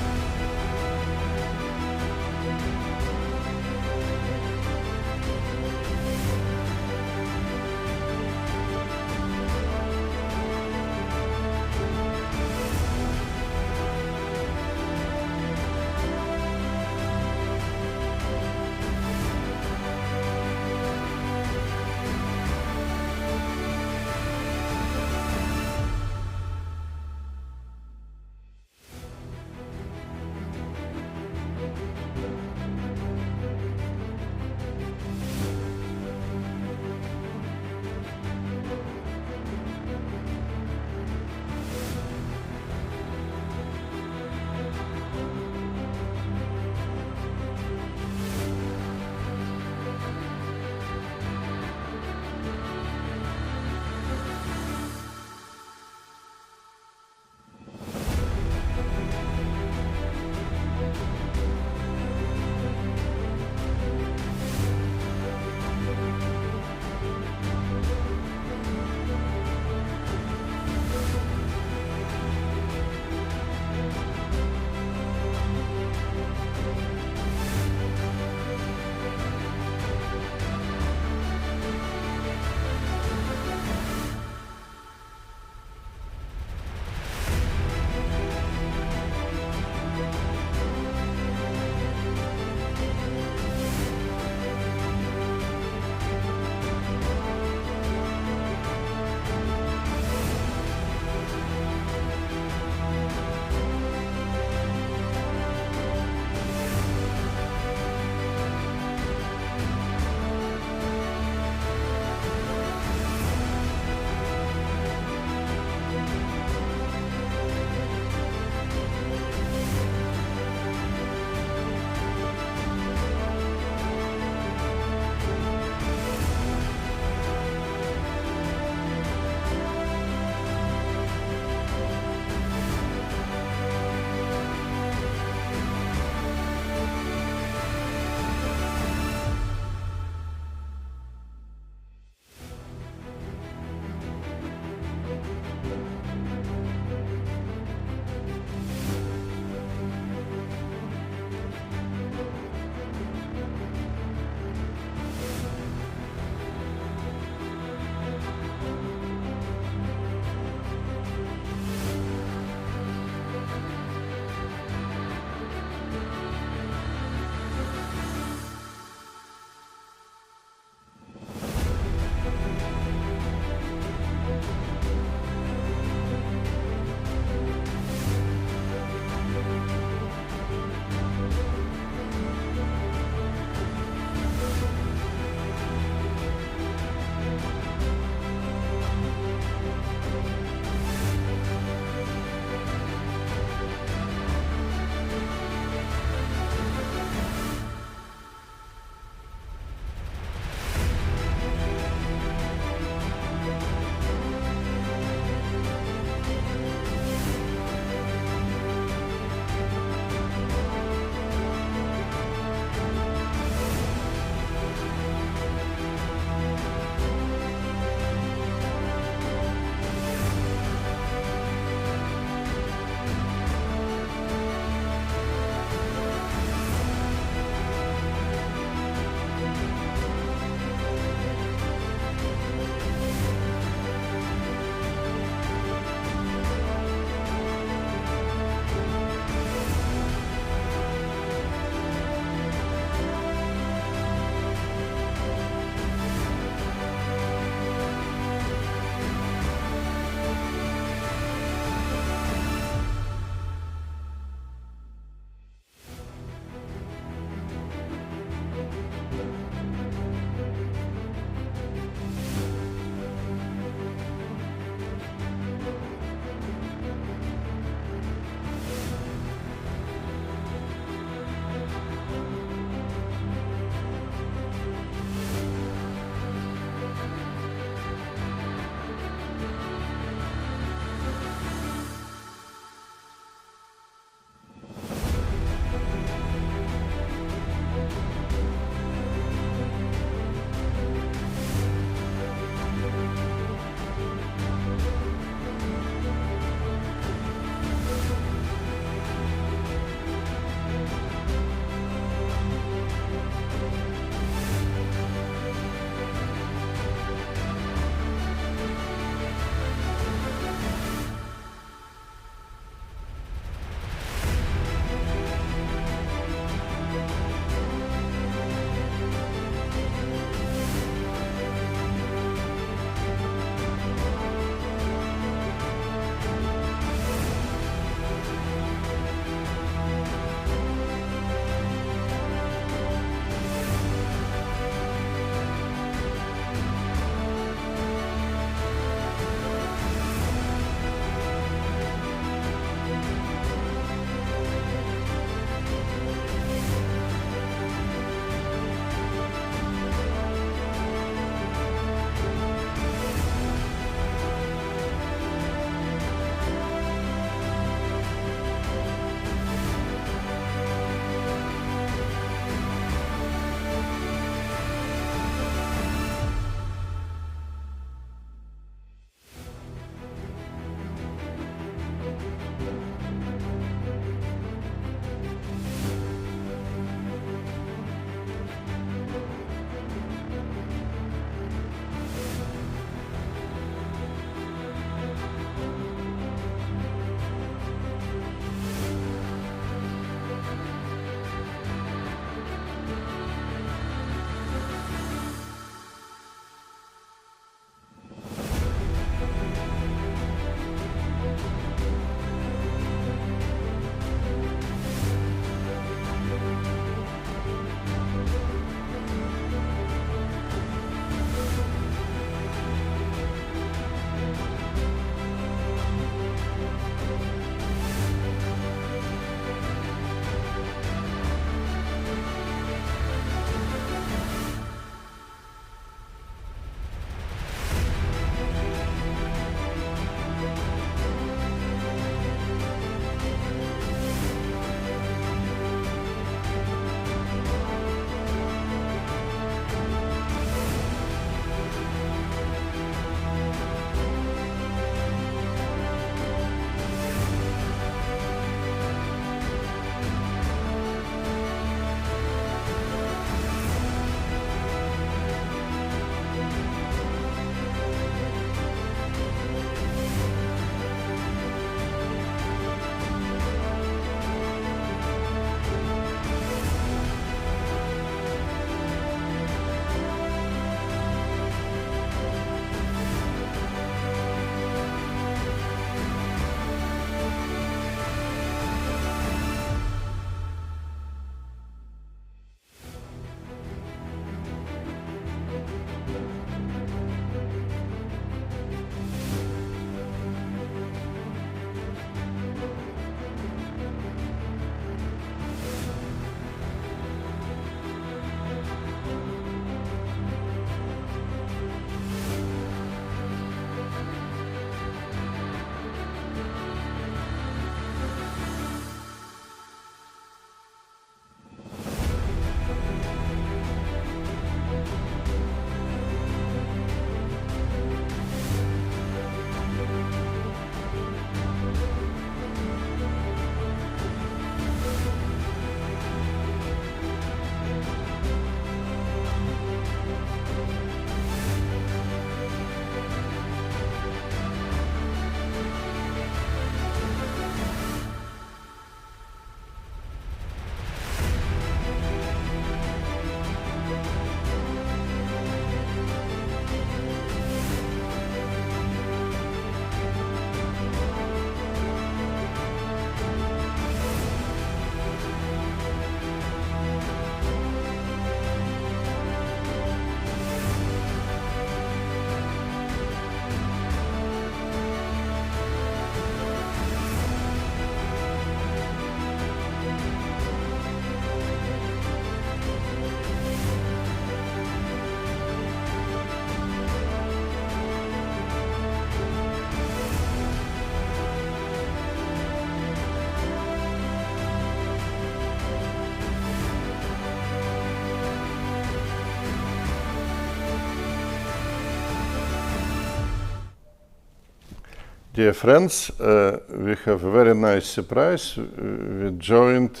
Dear friends, we have a very nice surprise. We joined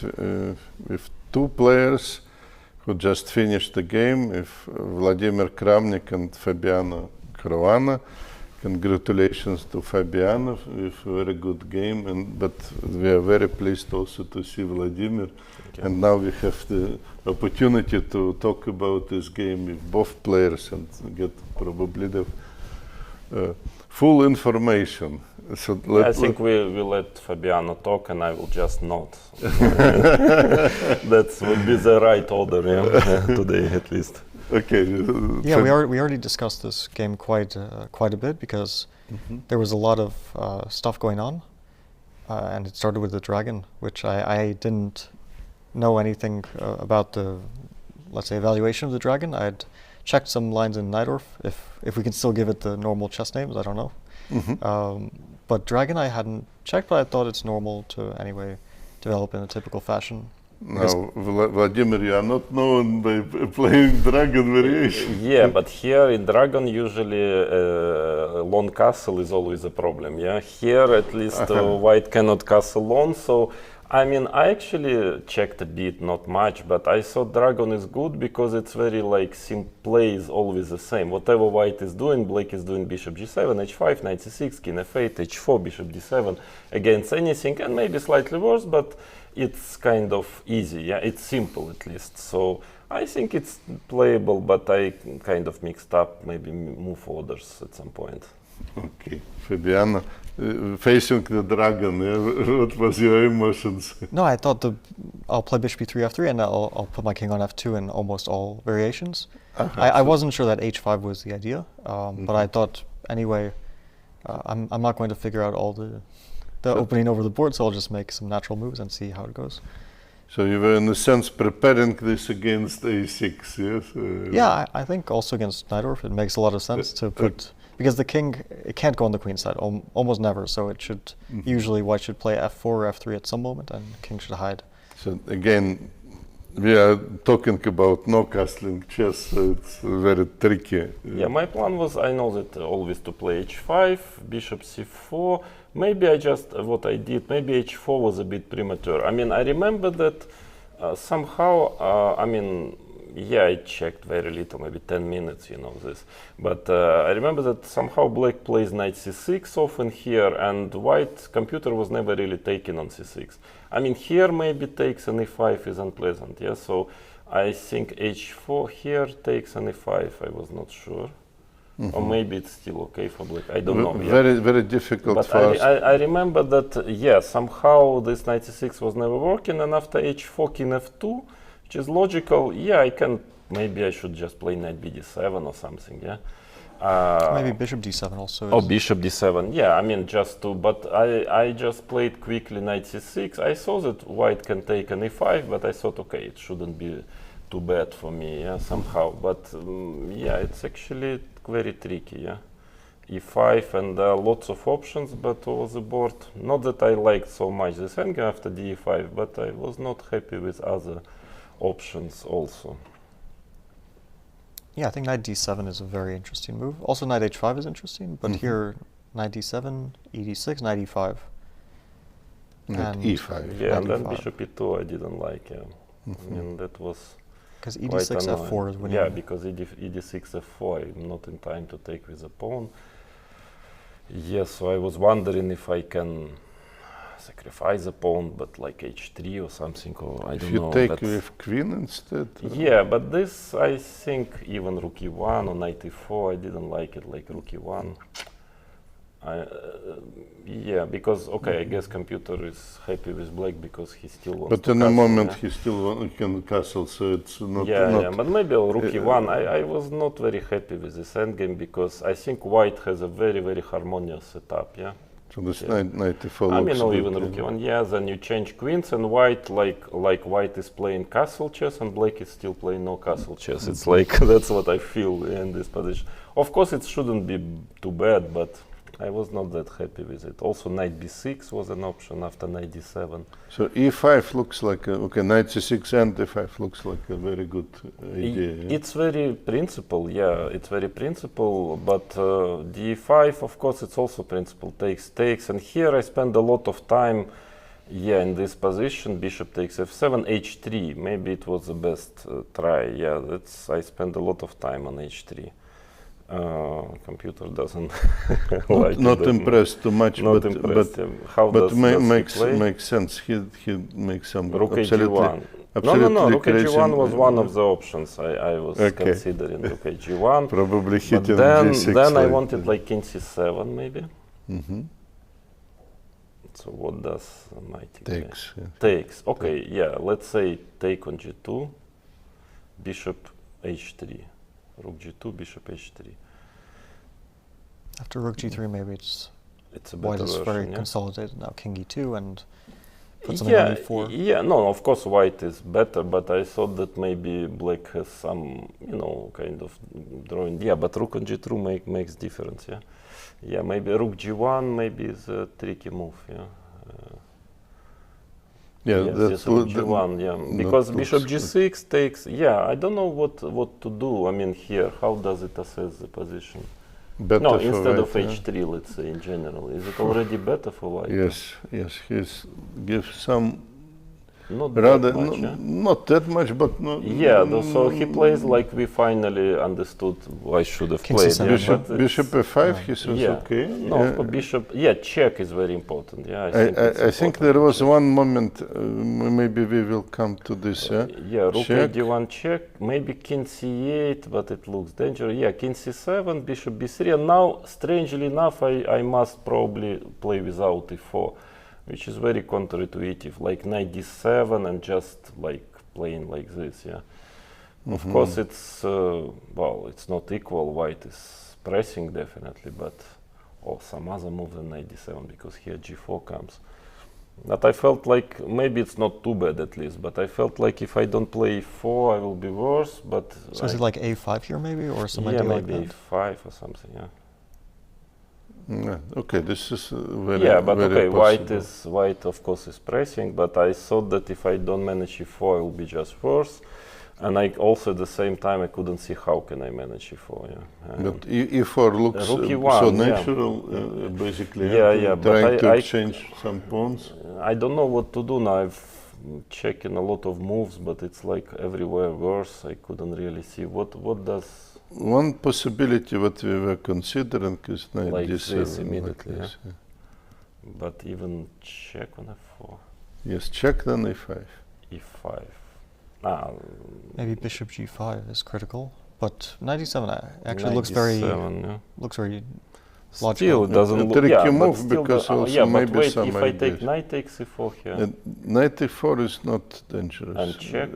with two players who just finished the game, with Vladimir Kramnik and Fabiano Caruana. Congratulations to Fabiano with a very good game, but we are very pleased also to see Vladimir. And now we have the opportunity to talk about this game with both players and get probably the full information. So I think we let Fabiano talk and I will just nod. That would be the right order, today at least. Okay. Yeah, we already discussed this game quite a bit because there was a lot of stuff going on, and it started with the dragon, which I didn't know anything about the, let's say, evaluation of the dragon. I'd checked some lines in Najdorf, if we can still give it the normal chess names, I don't know. But dragon I hadn't checked, but I thought it's normal to anyway develop in a typical fashion. Now, Vladimir, you are not known by playing dragon variation. Yeah, but here in dragon usually lone castle is always a problem. Yeah, here at least white cannot castle lone. So I mean, I actually checked a bit, not much, but I thought dragon is good because it's very like play is always the same. Whatever white is doing, black is doing bishop g7, h5, knight c6, king f8, h4, bishop d7 against anything, and maybe slightly worse, but it's kind of easy. Yeah, it's simple at least. So I think it's playable, but I kind of mixed up, maybe move orders at some point. Okay, Fabiano, facing the dragon, what was your emotions? No, I thought I'll play bishop b3, f3, and I'll put my king on f2 in almost all variations. I wasn't sure that h5 was the idea, but I thought anyway, I'm not going to figure out all the opening over the board, so I'll just make some natural moves and see how it goes. So you were in a sense preparing this against a6, yes? Yeah, I think also against Najdorf it makes a lot of sense to put, because the king, it can't go on the queen side, almost never, so it should, usually white should play f4 or f3 at some moment and king should hide. So again, we are talking about no castling chess, so it's very tricky. Yeah, my plan was, I know that always to play h5, bishop c4, maybe I just, what I did, maybe h4 was a bit premature. I mean, I remember that somehow, I mean, yeah, I checked very little, maybe 10 minutes, you know, this. But I remember that somehow black plays knight c6 often here, and white computer was never really taken on c6. I mean, here maybe takes an e5 is unpleasant, yeah? So I think h4 here takes an e5, I was not sure. Or maybe it's still okay for black, I don't know. Very, very difficult but for us. I remember that, yeah, somehow this knight c6 was never working, and after h4, king f2, which is logical, yeah, I can, maybe I should just play knight bd7 or something, yeah. Maybe bishop d7 also. Oh, bishop d7, yeah, I mean, just to, but I just played quickly knight c6. I saw that white can take an e5, but I thought, okay, it shouldn't be too bad for me, yeah, somehow. But yeah, it's actually very tricky, yeah. e5 and lots of options, but over the board, not that I liked so much this endgame after d5, but I was not happy with other options also. Yeah, I think knight d7 is a very interesting move. Also knight h5 is interesting, but here knight d7, ed6, knight e5. Knight e5. Yeah, and then e5. bishop e2 I didn't like, yeah. I mean, that was because ed6, f4 is winning. Yeah, because ed6, f4, I'm not in time to take with the pawn. Yes, so I was wondering if I can sacrifice the pawn, but like h3 or something, or I don't know. If you take with queen instead? Yeah, but this, I think, even rook e1 or knight e4, I didn't like it, like rook e1. Yeah, because, okay, I guess computer is happy with black because he still wants to But in the castle, moment yeah? he still can castle, so it's not... Yeah, but maybe rook e1. I was not very happy with this endgame because I think white has a very, very harmonious setup, yeah? So this knight e4 I looks mean, or good, even rook e1, yeah, then you change queens and white, like white is playing castle chess and black is still playing no castle chess. It's like, that's what I feel in this position. Of course, it shouldn't be too bad, but I was not that happy with it. Also, knight b6 was an option after knight d7. So e5 looks like knight c6 and e5 looks like a very good idea. It's very principle, it's very principle, but d5, of course, it's also principle, takes, and here I spend a lot of time, in this position, bishop takes f7, h3, maybe it was the best try, I spend a lot of time on h3. Computer doesn't like not it, impressed too much, not but impressed. How but does he play? makes sense. He makes some Rook absolutely g1. absolutely No. Rook crazy g1 was one of the options I was considering. Rook g1. Probably hitting then, g6. Then I wanted like king c7 maybe. Mm-hmm. So what does knight Takes. Yeah. Takes. Okay. Let's say take on g2, bishop h3. Rook g2, bishop h3. After rook g3, maybe it's a better white is version, very consolidated now. King e2 and put something on e4. No, of course white is better, but I thought that maybe black has some, kind of drawing. But rook on g2 makes difference. Maybe rook g1 maybe is a tricky move. That's rook g1. Because bishop g6 takes. I don't know what to do. I mean, here, how does it assess the position? Better no, for instead white, of h3, let's say in general. Is it already better for white? Yes. He's gives some not rather that much, not that much, but no. So he plays like we finally understood I should have King played. C7, Bishop f5. He says okay. No, bishop. Check is very important. I think there was one moment. Maybe we will come to this. Rook d1 check. Maybe king c8, but it looks dangerous. King c7, bishop b3, and now, strangely enough, I must probably play without e4, which is very counterintuitive, like knight d7 and just like playing like this. Of course, it's it's not equal. White is pressing definitely, but some other move than knight d7 because here g4 comes. But I felt like maybe it's not too bad at least. But I felt like if I don't play e4, I will be worse. But so is it like a5 here maybe, or some idea like that? Maybe a5 or something. Okay, this is very but very possible. White of course is pressing, but I thought that if I don't manage e4, it will be just worse. And I also at the same time I couldn't see how can I manage e4. But e4 looks e1, so natural, basically. Trying to exchange some pawns. I don't know what to do now. I've checking a lot of moves, but it's like everywhere worse. I couldn't really see what does. One possibility what we were considering is knight like d7 this immediately, like this, But even check on f4. Yes, check then e5. e5. Maybe bishop g5 is critical, but knight d7 actually looks very logical. Still it doesn't look tricky move because also maybe but wait, some if ideas. I take knight takes e4 here. Knight e4 is not dangerous. And check.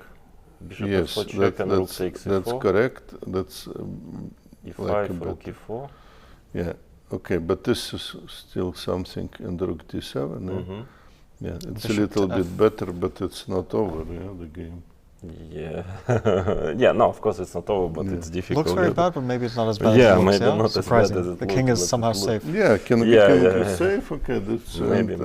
Bishop yes, f4 check and rook takes e4. That's correct. That's e5, like rook e4. Yeah, okay, but this is still something in rook d7. It's a little bit better, but it's not over, the game. No, of course it's not over, but it's difficult. Looks very bad, but maybe it's not as bad as it looks. Maybe not surprising. As bad as it the king looks, is somehow safe. King is safe. Okay, that's maybe.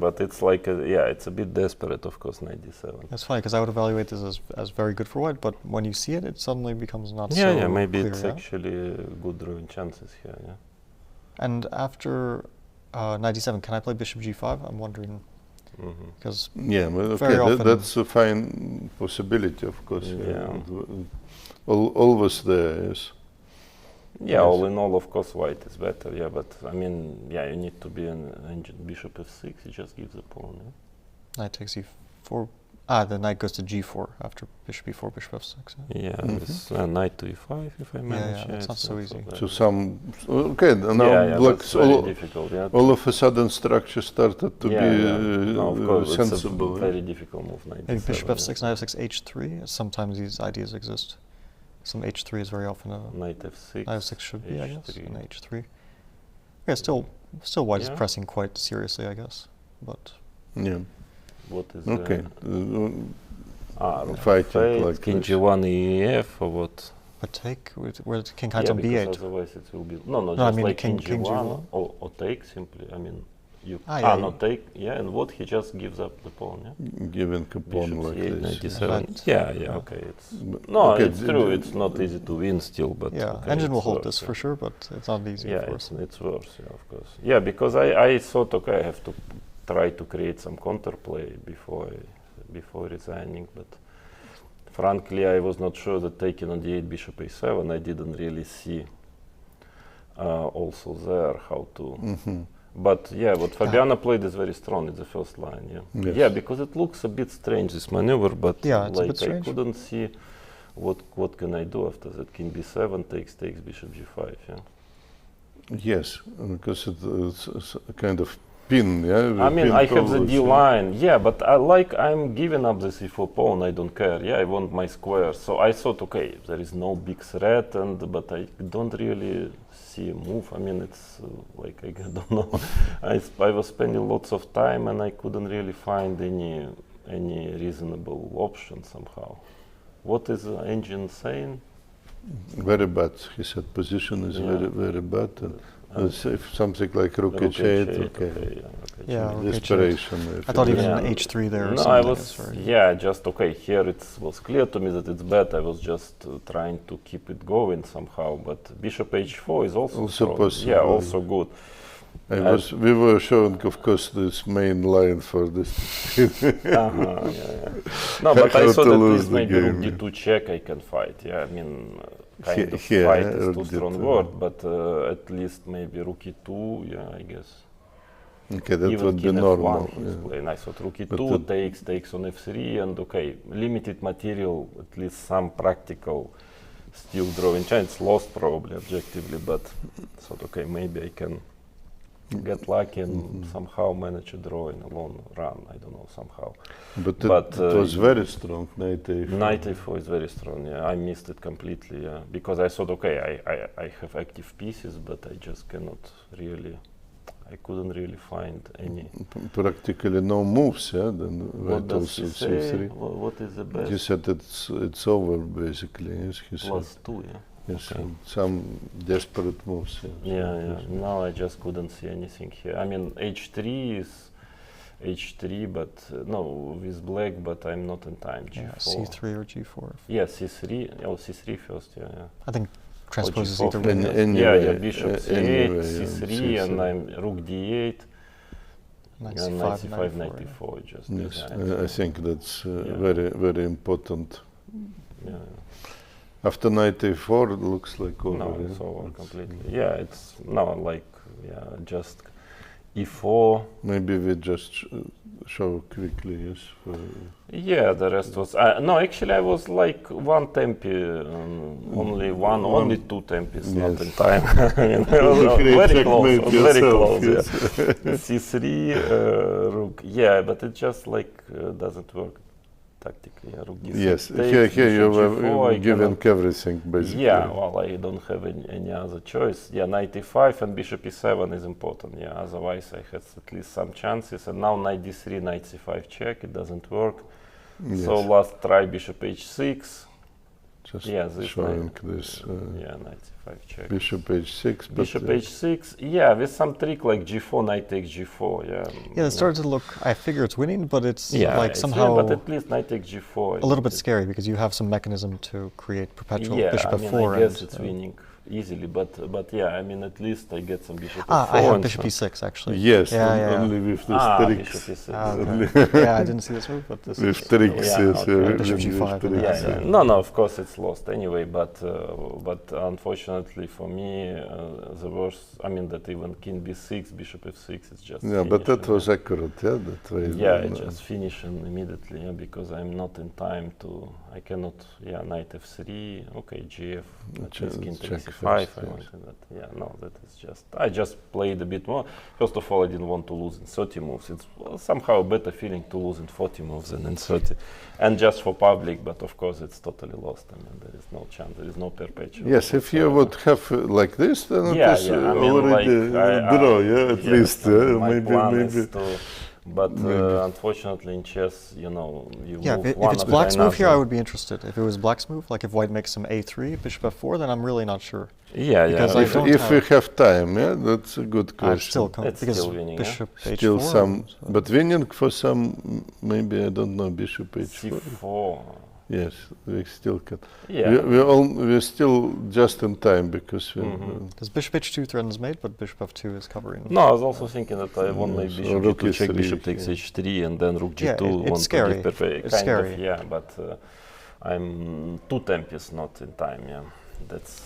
But it's like it's a bit desperate, of course, knight d7. That's funny because I would evaluate this as very good for white, but when you see it, it suddenly becomes not so clear. Maybe clear, it's actually good drawing chances here. And after knight d7, can I play bishop g5? I'm wondering. Because that's a fine possibility, of course. Always there is. All in all, of course, white is better. But I mean, you need to be an engine. Bishop f6, you just give the pawn. Knight takes e4. The knight goes to g4 after bishop e4, bishop f6. Knight to e5 if I manage. It's not so easy. So now black's difficult. All of a sudden structure started to be sensible. It's a very difficult move. Maybe bishop f6, knight f6, h3. Sometimes these ideas exist. Some h3 is very often a knight f6. Knight f6 should be, I guess, and h3. Yeah, still white is pressing quite seriously, I guess. But what is okay? fighting like king g1 ef or what? a take where king Yeah, hides on because b8. otherwise it will be no, I just mean like king king g1. g1 or take simply. I mean, you yeah, not take. Yeah, and what he just gives up the pawn. Yeah, Giving a pawn bishop like c8, this. 97. Yeah. Yeah, okay. It's okay, it's true. It's not easy to win still, but Yeah, okay, engine will it's hold worse, this for sure, but it's not easy, Yeah, of course. it's worse. Yeah, of course. Yeah, because I thought, okay, I have to try to create some counterplay before resigning, but frankly, I was not sure that taking on d8 bishop a7, I didn't really see also there how to. But yeah, what Fabiano played is very strong in the first line. Yeah, Yes. yeah, because it looks a bit strange this maneuver, but Yeah, it's a like bit strange. I couldn't see what can I do after that. King b7 takes bishop g5. Yeah. Yes, because it's a kind of pin, yeah? I mean, Pin I have the covers, D line, yeah, but I'm giving up the c4 pawn. I don't care. Yeah, I want my square. So I thought, okay, there is no big threat, but I don't really see a move. I mean, it's like I don't know. I was spending lots of time, and I couldn't really find any reasonable option somehow. What is the engine saying? Very bad. He said position is very, very bad. And if something like rook h8, okay. Yeah, rook h8. Desperation. I thought even Yeah. an h3 there or No, something. I was, just okay. Here it was clear to me that it's bad. I was just trying to keep it going somehow. But bishop h4 is also strong. possible. Yeah, also good. We were showing, of course, this main line for this. No, but I How thought to at lose least the maybe game. rook d2 check I can fight. Yeah, I mean, kind of Here, fight is rook too strong d2. word, but at least maybe rook e2. Yeah, I guess. Okay, that Even would be king normal. f1 he's Yeah. playing. I thought rook But e2 takes on f3, and okay, limited material, at least some practical still drawing chance. Lost probably objectively, but thought okay, maybe I can get lucky and somehow manage a draw in a long run. I don't know, somehow. But But, it was very strong, knight a4. Knight a4 is very strong. Yeah, I missed it completely. Yeah, because I thought okay, I have active pieces, but I just cannot really. I couldn't really find any. Practically no moves, yeah? Then What right does also he say? c3. What is the best? He said it's over, basically, yes, he said. +2, yeah. Yes, Okay. and some desperate moves. Yeah. Now I just couldn't see anything here. I mean, h3 is h3, but no, with black, but I'm not in time. G4. Yeah, c3 or g4. Yeah, c3. Oh, c3 first. Yeah. I think transpose is G4 either first. way. Anyway, Bishop c8, anyway, c3, yeah, and c3. I'm rook d8. Knight And c5, 95, 94, 94. Just Yes, yeah, I think that's Yeah. very, very important. yeah. After knight a4, it looks like over. No, yeah? it's over completely. Yeah, it's now like just e4. Maybe we just show quickly, yes. Yeah, the rest was no. Actually, I was like one tempi, only two tempis, not Yes. in time. I mean, Great very close, checkmate very yourself, close. yes. Yeah. C3, rook. Yeah, but it just like doesn't work tactically. Yeah, rook D6 Yes, takes, here you bishop G4, were I giving cannot- everything, basically. Yeah, well, I don't have any other choice. Yeah, knight e5 and bishop e7 is important. Yeah, otherwise I had at least some chances. And now knight d3, knight c5 check. It doesn't work. Yes. So last try bishop h6. Just Yeah, this showing knight, this yeah, knight c5 check. bishop h6. but, Bishop h6. Yeah, with some trick like g4, knight takes g4. Yeah. Yeah, it started to look. I figure it's winning, but it's like it's somehow but at least knight takes g4. a little bit scary because you have some mechanism to create perpetual Yeah, bishop I mean, f4. I guess and, it's winning easily, but yeah, I mean, at least I get some bishop Ah, f4. I have and bishop some- e6 actually. Yes, Yeah. only with the bishop tricks. e6. Okay. Yeah, I didn't see this move, but this With is. tricks, Yeah, yes. okay. with Bishop G5 and tricks, Yeah, Yeah. yeah. No, of course it's lost anyway. But unfortunately for me, the worst. I mean that even king b6, bishop f6 is just. Yeah, but that finishing. was accurate, yeah, that way. Yeah, I just finishing immediately. Yeah, because I'm not in time to. I cannot. Yeah, knight f3. Okay, gf. At least king check takes c5. first, I yes. wanted that. Yeah, no, that is just. I just played a bit more. First of all, I didn't want to lose in 30 moves. It's somehow a better feeling to lose in 40 moves than in 30. And just for public, but of course it's totally lost. I mean, there is no chance. There is no perpetual. Yes, if you would have like this, then Yeah, it is yeah. I mean, already like, draw, yeah, at yes, least. I mean, Yeah, my maybe, plan maybe. is But unfortunately in chess, you know, you move if one it's after black's move here, I another. would be interested. If it was black's move, like if white makes some a3, bishop f4, then I'm really not sure. Yeah, Because yeah. I don't If we have time, yeah, that's a good I'd question. still It's because still winning, yeah? bishop h4. Still some, so- but winning for some, maybe, I don't know, bishop h4. C4. Yes, we still can. Yeah. We're still just in time because we. Because bishop h2 threatens mate, but bishop f2 is covering. No, I was also thinking that I want maybe so bishop rook g2 check, e3, bishop takes yeah. h3, and then rook g2. Yeah, it's want scary. To give perfect, It's kind scary. of, yeah, but I'm 2 temp is not in time, yeah. That's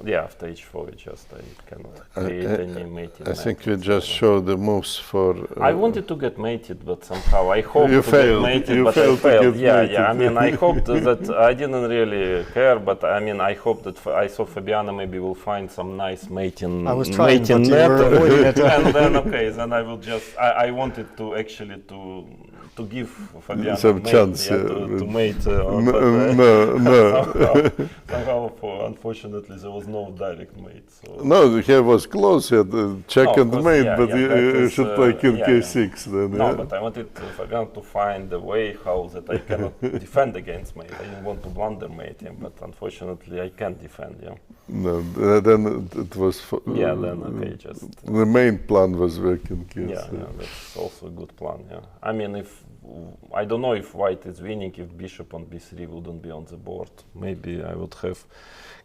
yeah, after h4 we just I cannot create any mating. I think we just show the moves for. I wanted to get mated, but somehow I hoped You to failed. get mated, You but failed I to failed. get Yeah, mated. yeah. I mean, I hoped that I didn't really care, but I mean, I hope that I saw Fabiano maybe will find some nice mating. I was trying, mating but you net. were avoiding it. And then okay, then I will just. I wanted to actually to give Fabiano Some mate, chance, yeah, yeah, to mate. No. Somehow, unfortunately, there was no direct mate. So. No, he was close. He had check No, and of course, mate, yeah, but yeah, you that is, should play king yeah, k6 then. No, yeah? but I wanted Fabiano to find a way how that I cannot defend against mate. I didn't want to blunder mate him, but unfortunately I can't defend. Yeah. No, then it was. Yeah. Then okay, just. The main plan was working here. Yeah, yeah, that's also a good plan. Yeah. I mean, if I don't know if white is winning, if bishop on b3 wouldn't be on the board, maybe I would have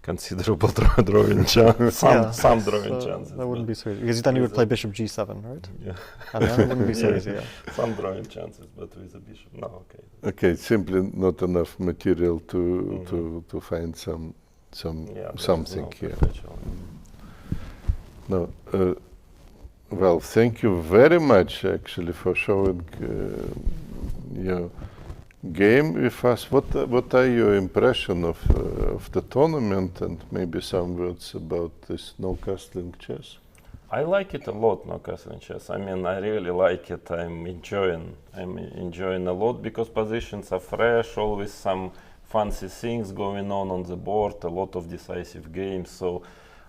considerable drawing chance. Some drawing chances. That wouldn't be so easy. Because then you would play bishop g7, right? Yeah. And then it wouldn't be so Yeah. easy, yeah. Some drawing chances, but with a bishop, no, okay. Okay, simply not enough material to find some Yeah, something no, here. perpetual. No, well, thank you very much actually for showing your game with us. What are your impression of the tournament, and maybe some words about this no castling chess? I like it a lot, no castling chess. I mean, I really like it. I'm enjoying a lot because positions are fresh, always some fancy things going on the board, a lot of decisive games. So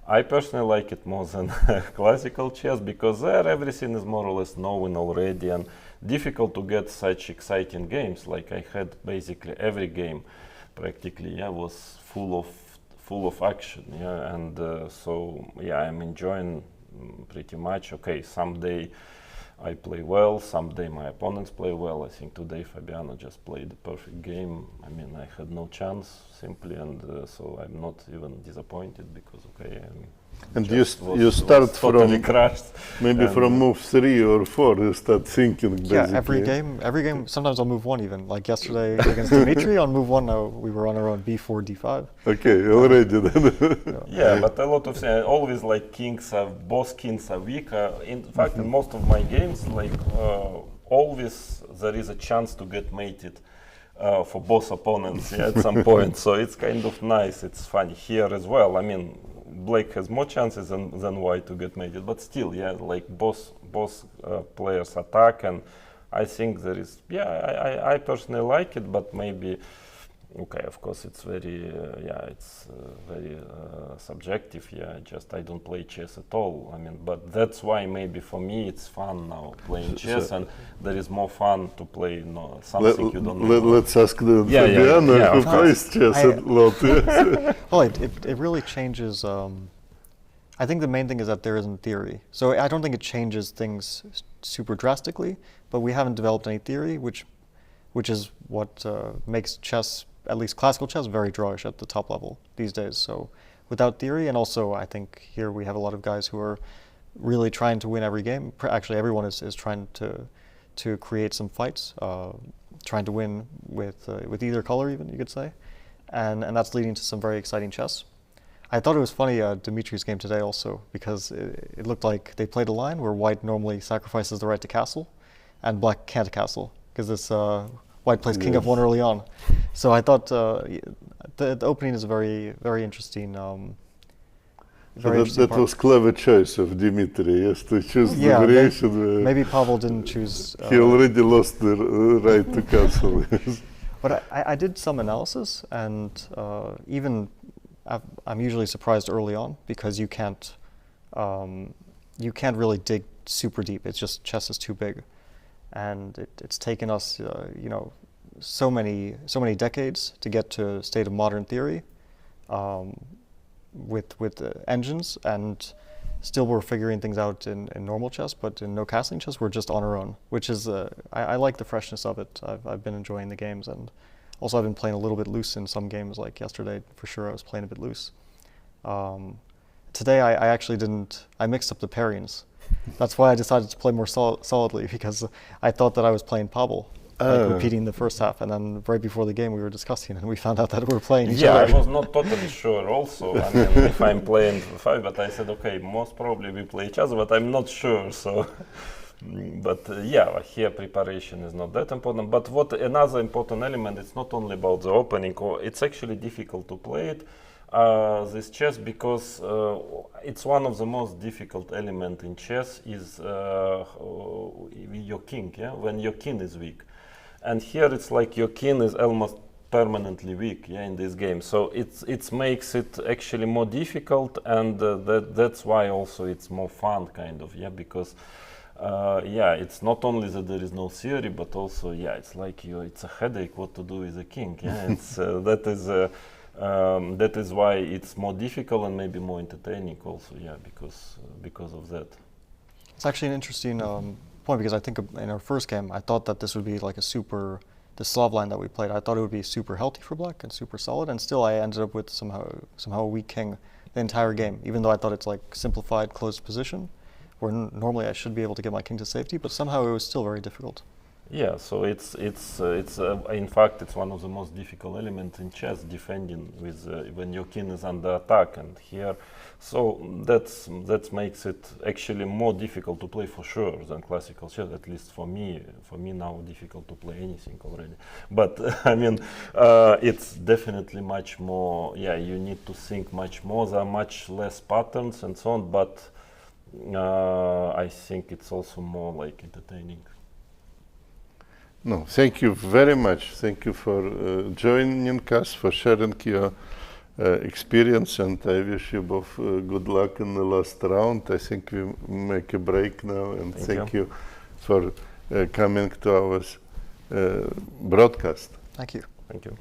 I personally like it more than classical chess because there everything is more or less known already and difficult to get such exciting games. Like I had basically every game practically, yeah, was full of action, yeah, and so yeah, I'm enjoying pretty much. Okay, someday I play well, someday my opponents play well. I think today Fabiano just played the perfect game. I mean, I had no chance simply, and so I'm not even disappointed because okay. And you start from totally crashed. Maybe from move 3 or 4, you start thinking basically. Yeah, every game, sometimes I'll move 1 even. Like yesterday against Dmitrij on move 1, we were on our own b4, d5. Okay, already then. Yeah, but a lot of things, always like both kings are weak. In fact, in most of my games, like always there is a chance to get mated for both opponents at some point. So it's kind of nice, it's funny here as well. I mean, Black has more chances than White to get mated, but still, yeah, like both players attack, and I think there is, yeah, I personally like it, but maybe, okay, of course it's very, very subjective. Yeah, I don't play chess at all. I mean, but that's why maybe for me it's fun now playing chess, and there is more fun to play something you don't know. Let's ask the Fabiano who plays chess a lot. Yes. Well, it really changes. I think the main thing is that there isn't theory. So I don't think it changes things super drastically, but we haven't developed any theory, which is what makes chess, at least classical chess, very drawish at the top level these days. So without theory, and also I think here we have a lot of guys who are really trying to win every game. Actually, everyone is trying to create some fights, trying to win with either color, even you could say, and that's leading to some very exciting chess. I thought it was funny, Dmitrij's game today also, because it looked like they played a line where White normally sacrifices the right to castle, and Black can't castle, because this White plays King F1 early on. So I thought the opening is a very, very interesting. That was clever choice of Dmitrij, yes, to choose the variation. Maybe Pavel didn't choose. He already lost the right to castle. But I did some analysis, and even I'm usually surprised early on because you can't really dig super deep. It's just chess is too big, and it's taken us, so many decades to get to a state of modern theory with engines, and still we're figuring things out in normal chess, but in no castling chess we're just on our own, which is I like the freshness of it. I've been enjoying the games, and also I've been playing a little bit loose in some games, like yesterday for sure I was playing a bit loose. Today I actually I mixed up the pairings. That's why I decided to play more solidly, because I thought that I was playing Pavel, repeating the first half, and then right before the game we were discussing and we found out that we were playing each other. Yeah, I was not totally sure also. I mean, if I'm playing 5, but I said, okay, most probably we play each other, but I'm not sure, so... But yeah, here preparation is not that important. But what another important element, it's not only about the opening, or it's actually difficult to play it, this chess, because it's one of the most difficult element in chess is your king, yeah? When your king is weak. And here it's like your king is almost permanently weak, yeah, in this game. So it makes it actually more difficult, and that's why also it's more fun, kind of, yeah, because yeah, it's not only that there is no theory, but also, yeah, it's like it's a headache what to do with a king. Yeah, it's that is why it's more difficult and maybe more entertaining also. Yeah, because of that. It's actually an interesting point, because I think in our first game I thought that this would be like the Slav line that we played. I thought it would be super healthy for black and super solid, and still I ended up with somehow a weak king the entire game, even though I thought it's like simplified closed position, where normally I should be able to get my king to safety, but somehow it was still very difficult. Yeah, so it's in fact it's one of the most difficult elements in chess, defending with when your king is under attack, and here, so that makes it actually more difficult to play for sure than classical chess. At least for me now difficult to play anything already. But I mean, it's definitely much more. Yeah, you need to think much more. There are much less patterns and so on. But I think it's also more like entertaining. No, thank you very much. Thank you for joining us, for sharing your experience, and I wish you both good luck in the last round. I think we make a break now, and thank you for coming to our broadcast. Thank you. Thank you.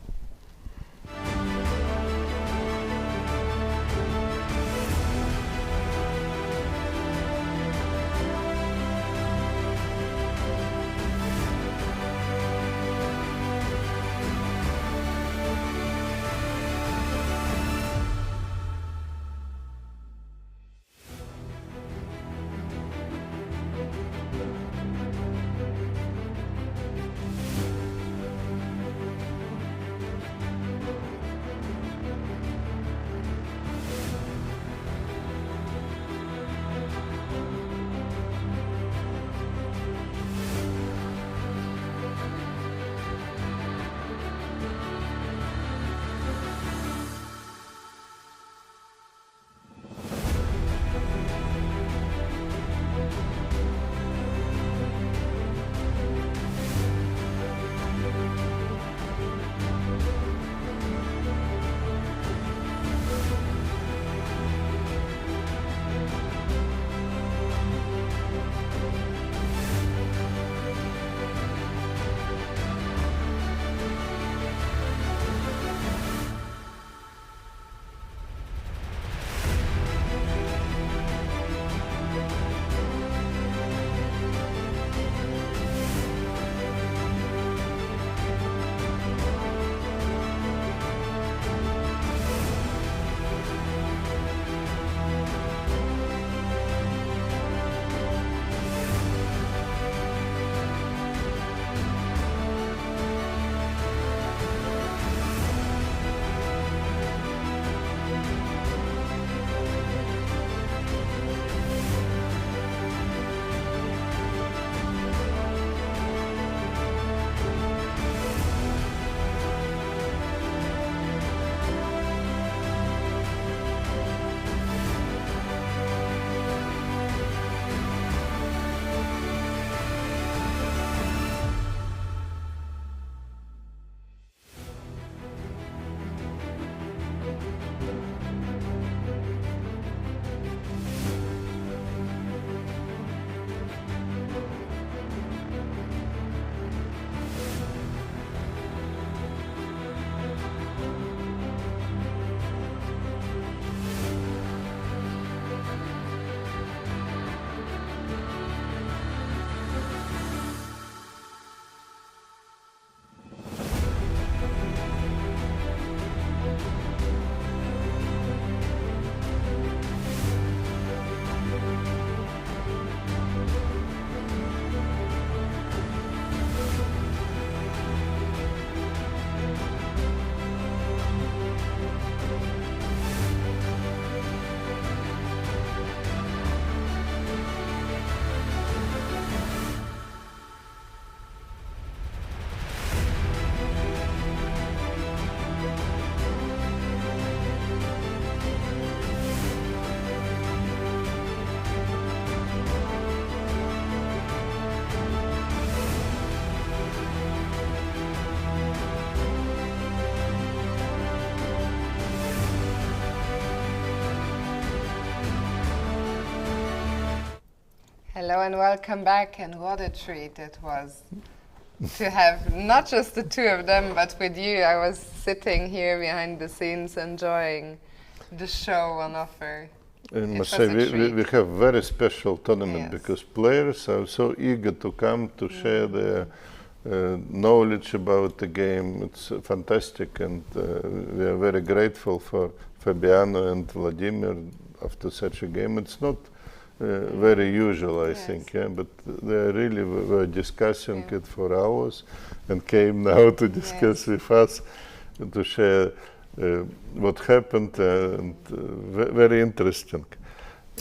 Hello and welcome back, and what a treat it was to have not just the two of them, but with you. I was sitting here behind the scenes enjoying the show on offer. I must say, we have very special tournament because players are so eager to come to share their knowledge about the game. It's fantastic, and we are very grateful for Fabiano and Vladimir after such a game. It's not very usual, I think, but they really were discussing it for hours and came now to discuss with us and to share what happened, and very interesting.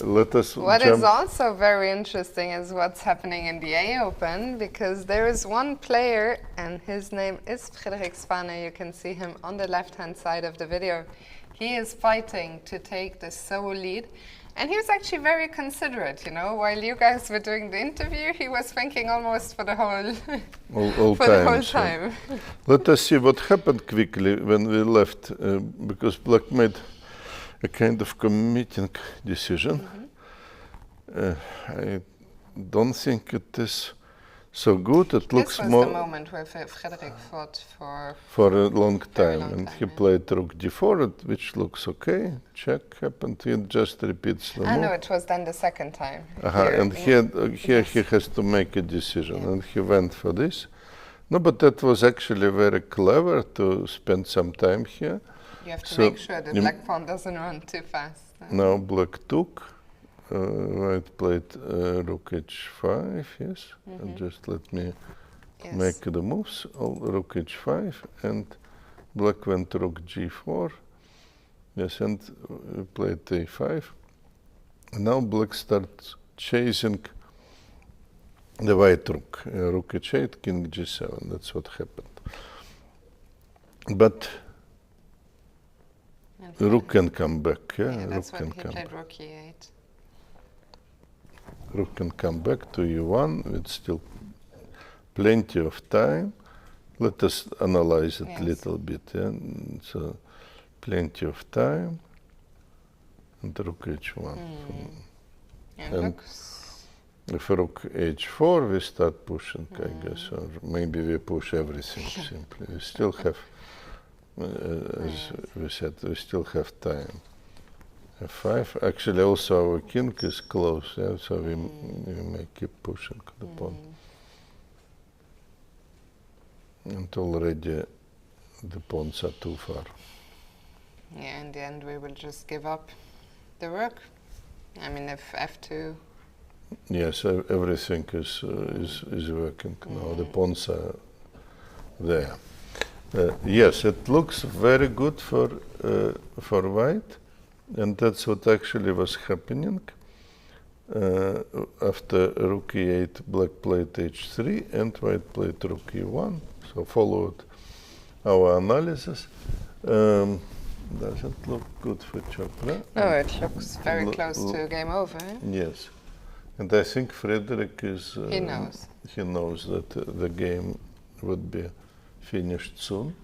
Let us What is also very interesting is what's happening in the A Open, because there is one player, and his name is Frederik Svane. You can see him on the left-hand side of the video. He is fighting to take the sole lead. And he was actually very considerate, you know. While you guys were doing the interview, he was thinking almost for the whole time. Let us see what happened quickly when we left, because Black made a kind of committing decision. I don't think it is so good. It looks more. This was the moment where Frederik fought for a long time, and he played rook d4, which looks okay. Check happened. He just repeats the move. No, it was then the second time. And here he has to make a decision, and he went for this. No, but that was actually very clever to spend some time here. You have to make sure the black pawn doesn't run too fast. Now black took. White played rook h5, yes. And just let me make the moves. Rook h5, and black went rook g4. Yes, and played a5. And now black starts chasing the white rook. Rook h8, king g7. That's what happened. But rook can come back. Yeah, that's when he played rook e8. Rook can come back to e1 with still plenty of time. Let us analyze it a little bit. So plenty of time, and rook h1. And if rook h4, we start pushing, I guess, or maybe we push everything simply. We still have, as we said, we still have time. f5. Actually, also our king is close, so we may keep pushing the pawn. And already the pawns are too far. Yeah, in the end we will just give up the rook. I mean, if f2. Yes, everything is working now. The pawns are there. Yes, it looks very good for white. And that's what actually was happening. After rook e8, black played h3, and white played rook e1. So followed our analysis. Doesn't look good for Chopra. No, it looks very close to game over. Yes. And I think Frederik is... he knows. He knows that the game would be finished soon.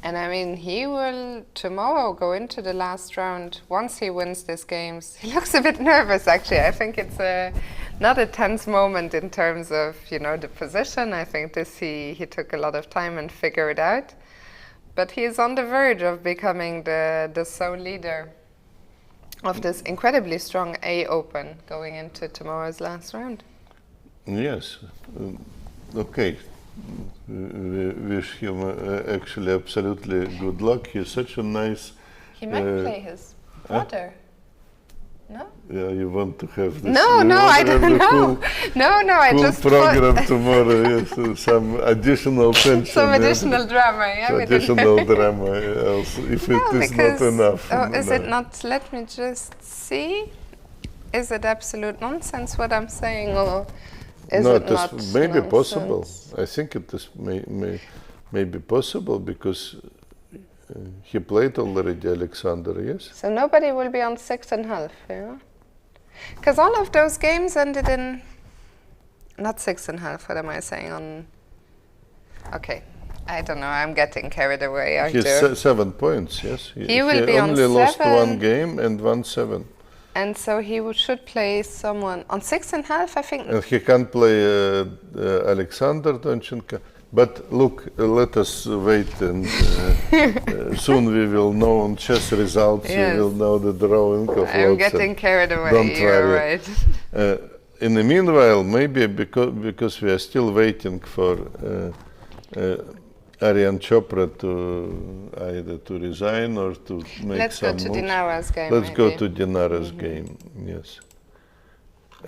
And I mean, he will tomorrow go into the last round. Once he wins these games, he looks a bit nervous, actually. I think it's not a tense moment in terms of, you know, the position. I think he took a lot of time and figured it out. But he is on the verge of becoming the sole leader of this incredibly strong A Open going into tomorrow's last round. Yes. Okay. We wish him actually absolutely good luck. He's such a nice... He might play his brother. No? Yeah, you want to have this... No, I don't know. I just... program tomorrow, yes, some additional tension. Some additional drama, yeah. Additional drama, else, if it is not enough. Is it not... Let me just see. Is it absolute nonsense what I'm saying, or... Is no, it is maybe possible. I think it is may be possible because he played already Alexander, yes? So nobody will be on 6.5, yeah? Because all of those games ended in... Not 6.5, what am I saying? On... Okay, I don't know, I'm getting carried away. He's 7 points, yes? He will be on 7. only lost one game and won 7. And so he should play someone on 6.5, I think. And he can play Alexander Donchenko. But look, let us wait, and soon we will know on chess results. Yes. We will know the drawing of I'm lots. getting carried away. Don't You're worry. right. In the meanwhile, maybe because we are still waiting for Aryan Chopra to either to resign or to make Let's some go to moves. Dinara's game. Let's go maybe. to Dinara's game. Yes.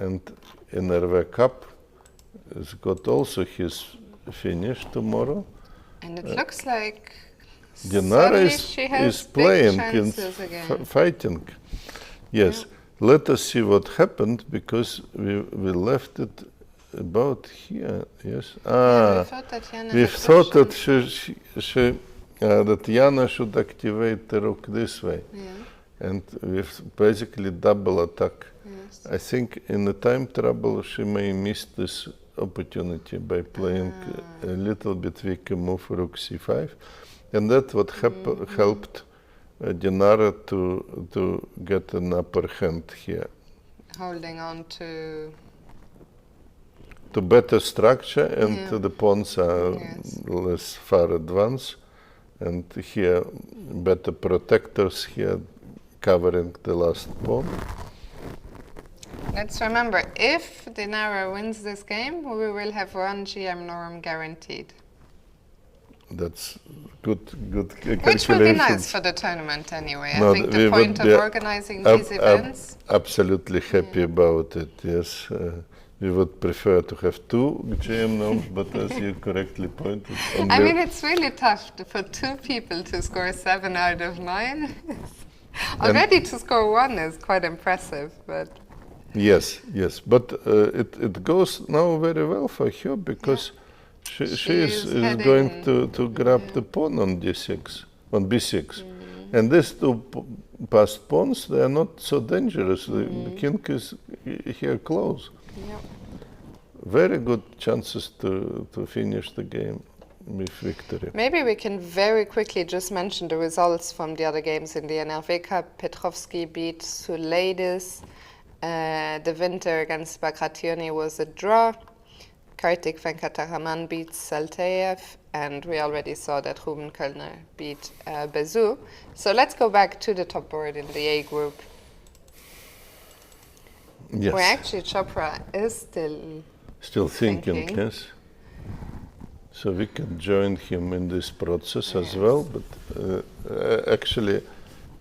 And in RV Cup, has got also his finish tomorrow. And it looks like Dinara she has is playing big and chances again. fighting. Yes. Let us see what happened, because we left it about here. Yes. Yeah, we thought that Jana We had thought that Russian. that Jana should activate the rook this way, and with basically double attack. Yes. I think in the time trouble she may miss this opportunity by playing a little bit weaker move, rook c5, and that what helped Dinara to get an upper hand here. Holding on to better structure, and the pawns are less far advanced, and here better protectors here covering the last pawn. Let's remember, if Dinara wins this game, we will have one GM norm guaranteed. That's good calculation. Which will be nice for the tournament anyway. No, I think the point of organizing these events. Absolutely happy about it, yes. We would prefer to have 2 GM norms, but as you correctly pointed out. I mean, it's really tough for 2 people to score 7 out of 9. Already to score 1 is quite impressive, but... Yes, but it goes now very well for her, because she is going to grab the pawn on d6, on b6. And these 2 passed pawns, they are not so dangerous. The king is here close. Yep. Very good chances to finish the game with victory. Maybe we can very quickly just mention the results from the other games in the NRV Cup. Petrovsky beat Suleidis. The winter against Bagrationi was a draw. Kartik Venkataraman beat Saltayev, and we already saw that Ruben Kölner beat Bezou. So let's go back to the top board in the A group. Yes. Where actually Chopra is still thinking, yes. So we can join him in this process as well, but actually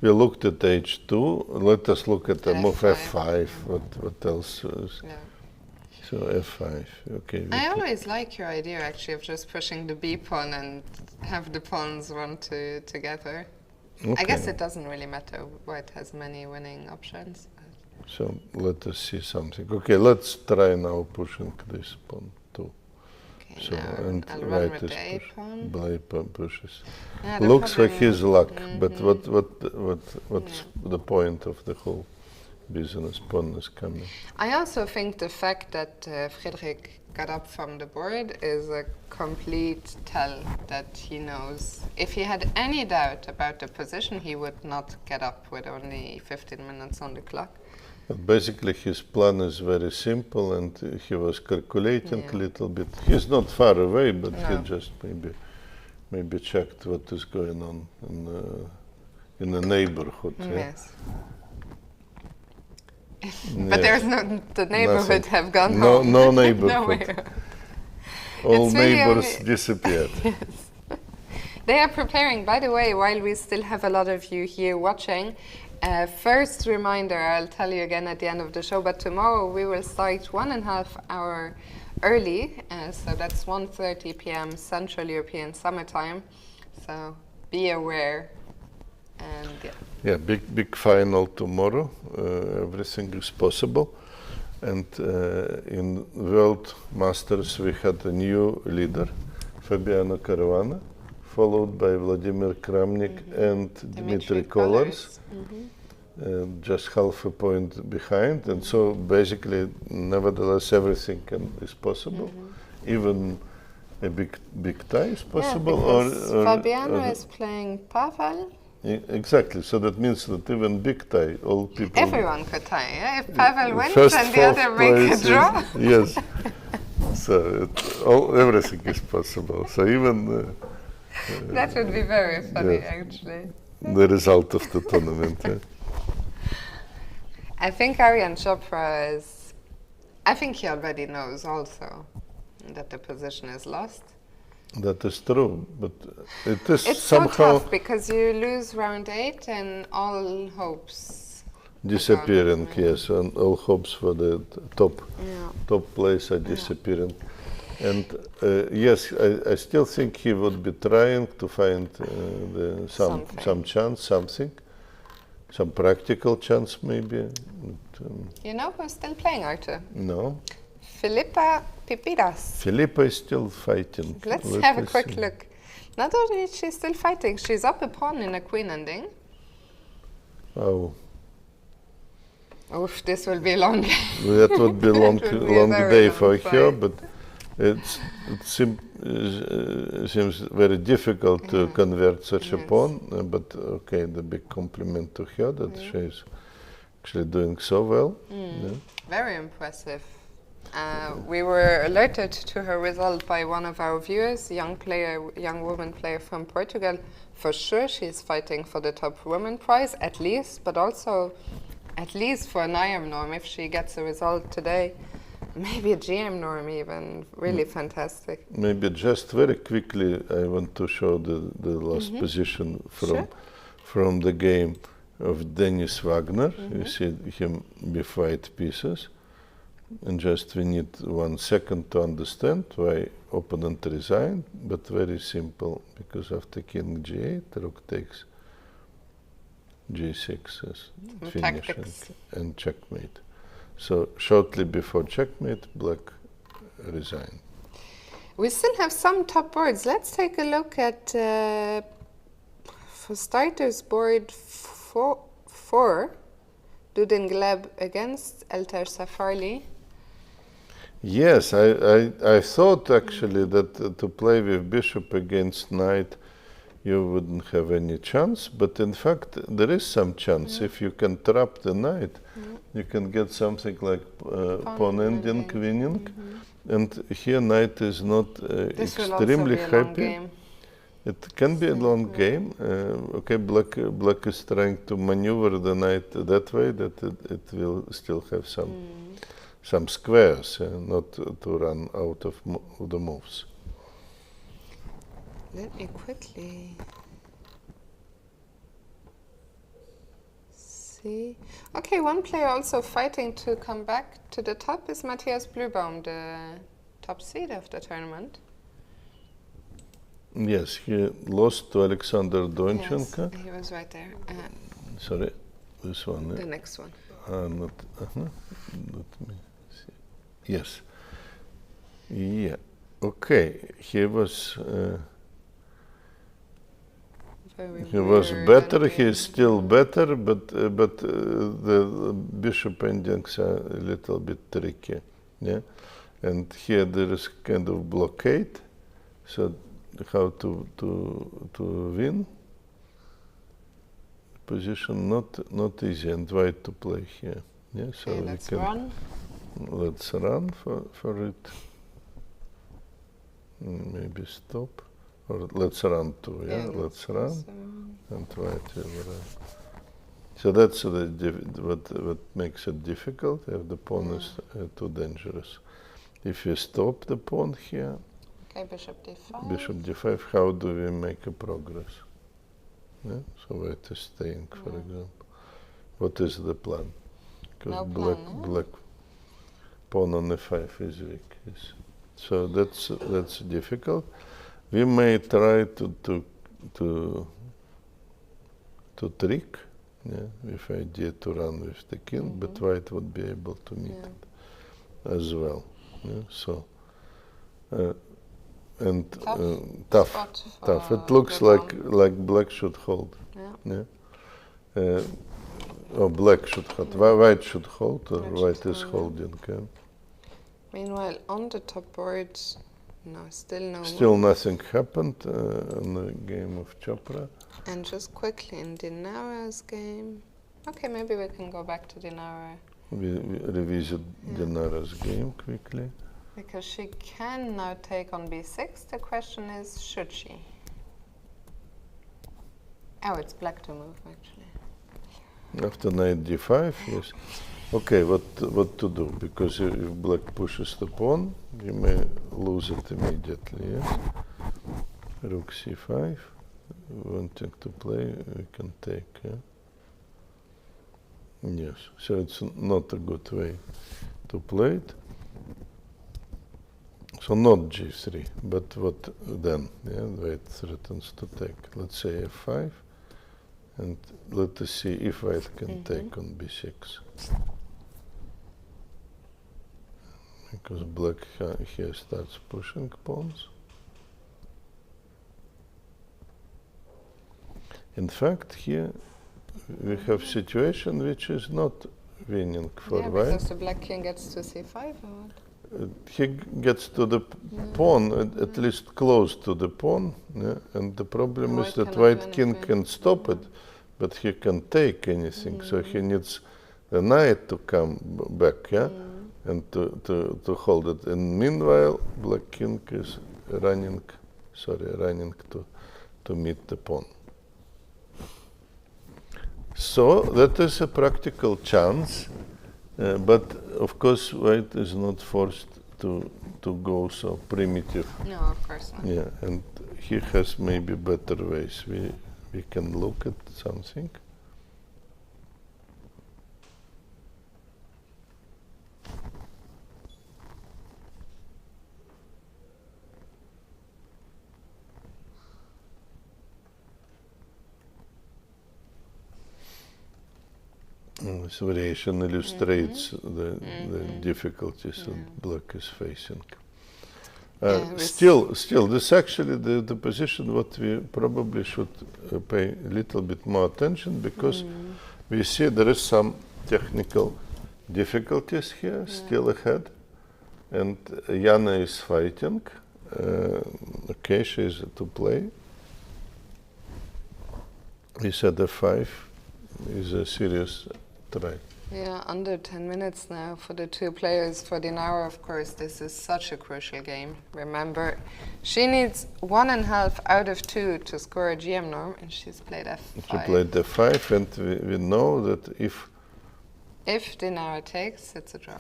we looked at h2. Let us look at the move f5. What else? So f5. Okay. I always like your idea actually of just pushing the b pawn and have the pawns run together. Okay. I guess it doesn't really matter. White has many winning options. So let us see something. Okay, let's try now pushing this pawn too. Okay, so now I'll run with the a pawn. Black pawn pushes. Yeah, Looks like his luck, but what's the point of the whole business? Pawn is coming. I also think the fact that Frederik got up from the board is a complete tell that he knows. If he had any doubt about the position, he would not get up with only 15 minutes on the clock. But basically his plan is very simple, and he was calculating a little bit. He's not far away, but he just maybe checked what is going on in the neighborhood. Yes. But there's the neighborhood have gone home. No neighborhood. Nowhere. All neighbors disappeared. Yes. They are preparing, by the way, while we still have a lot of you here watching. First reminder, I'll tell you again at the end of the show, but tomorrow we will start 1.5 hours early, so that's 1:30 p.m. Central European Summer Time. So be aware. And big final tomorrow. Everything is possible. And in World Masters we had a new leader, Fabiano Caruana, followed by Vladimir Kramnik and Dmitrij Kollars, just half a point behind. And so basically, nevertheless, everything is possible. Even a big tie is possible. Fabiano is playing Pavel, Exactly. So that means that even big tie, all people. Everyone could tie. Yeah? If Pavel wins First, and the other make a draw. Yes. So everything is possible. So even. That would be very funny, actually. The result of the tournament. I think Aryan Chopra is. I think he already knows also that the position is lost. That is true, but it is It's somehow so tough because you lose round 8 and all hopes disappearing. are gone. Yes, and all hopes for the top place are disappearing. And yes, I still think he would be trying to find some chance, some practical chance maybe. But, you know who's still playing, Arthur? no. Filipa Pipiras. Filipa is still fighting. Let's have a quick look. Not only is she still fighting, she's up a pawn in a queen ending. Oh. Oof, this will be long. That would be a long day for her, but it seems very difficult to convert such a pawn. But okay, the big compliment to her that she is actually doing so well. Yeah. Very impressive. We were alerted to her result by one of our viewers, young woman player from Portugal. For sure, she's fighting for the top woman prize, at least, but also at least for an IM norm if she gets a result today. Maybe a GM norm even. Really fantastic. Maybe just very quickly, I want to show the last position from the game of Dennis Wagner. You see him with white pieces. And just we need 1 second to understand why opponent resigned, but very simple, because after king g8, rook takes g6 as finishing and checkmate. So shortly before checkmate, black resigned. We still have some top boards. Let's take a look at, for starters, board 4, Dudin Gleb against Eltar Safarli. Yes, I thought actually that to play with bishop against knight you wouldn't have any chance, but in fact there is some chance. If you can trap the knight, you can get something like pawn ending, winning, and here knight is not extremely happy. It can be a long game. Okay, black is trying to maneuver the knight that way that it will still have some squares, not to run out of the moves. Let me quickly see. Okay, one player also fighting to come back to the top is Matthias Blübaum, the top seed of the tournament. Yes, he lost to Alexander Donchenko. Yes, he was right there. Sorry, this one. The next one. Let me see. Yes. Yeah. Okay. He was better. He is still better, but the bishop endings are a little bit tricky. Yeah. And here there is kind of blockade. So how to win? Position not easy, and white to play here. Yeah, so okay, let's run. Let's run for it. Maybe stop, or let's run too. Yeah, let's run, and white will run. So that's what makes it difficult. If the pawn is too dangerous. If you stop the pawn here. Okay, bishop d5. Bishop d5. How do we make a progress? Yeah, so white is staying, for example. What is the plan? Because black pawn on e5 is weak. Yes. So that's difficult. We may try to trick, with idea to run with the king, but white would be able to meet it as well. Yeah, so tough. It looks like black should hold. Yeah. Or black should hold. White should hold, or white is holding. Okay. Meanwhile, on the top board, no, still no. Still nothing happened in the game of Chopra. And just quickly in Dinara's game. Okay, maybe we can go back to Dinara. We revisit Dinara's game quickly. Because she can now take on b6. The question is, should she? Oh, it's black to move, actually. After knight d5, yes. Okay, what to do? Because if black pushes the pawn, you may lose it immediately, yes? Rook c5. Wanting to play, we can take, yeah? Yes, so it's not a good way to play it. So not g3, but what then? Yeah, white threatens to take. Let's say f5, and let us see if white can take on b6. Because black here starts pushing pawns. In fact, here we have situation which is not winning for white. Because the black king gets to c5 or what? He gets to the pawn, at least close to the pawn, and the problem is that white king can stop it, but he can take anything, so he needs the knight to come back, and to hold it. And meanwhile, black king is running to meet the pawn. So that is a practical chance, but of course white is not forced to go so primitive. No, of course not. Yeah, and he has maybe better ways. We can look at something. This variation illustrates the difficulties that black is facing. Still, this actually the position what we probably should pay a little bit more attention, because we see there is some technical difficulties here still ahead, and Jana is fighting. Okay, she is to play. We said f5 is a serious try. Yeah, under 10 minutes now for the two players. For Dinara, of course, this is such a crucial game. Remember, she needs 1.5 out of 2 to score a GM norm, and she's played f5. She played f5, and we know that if Dinara takes, it's a draw.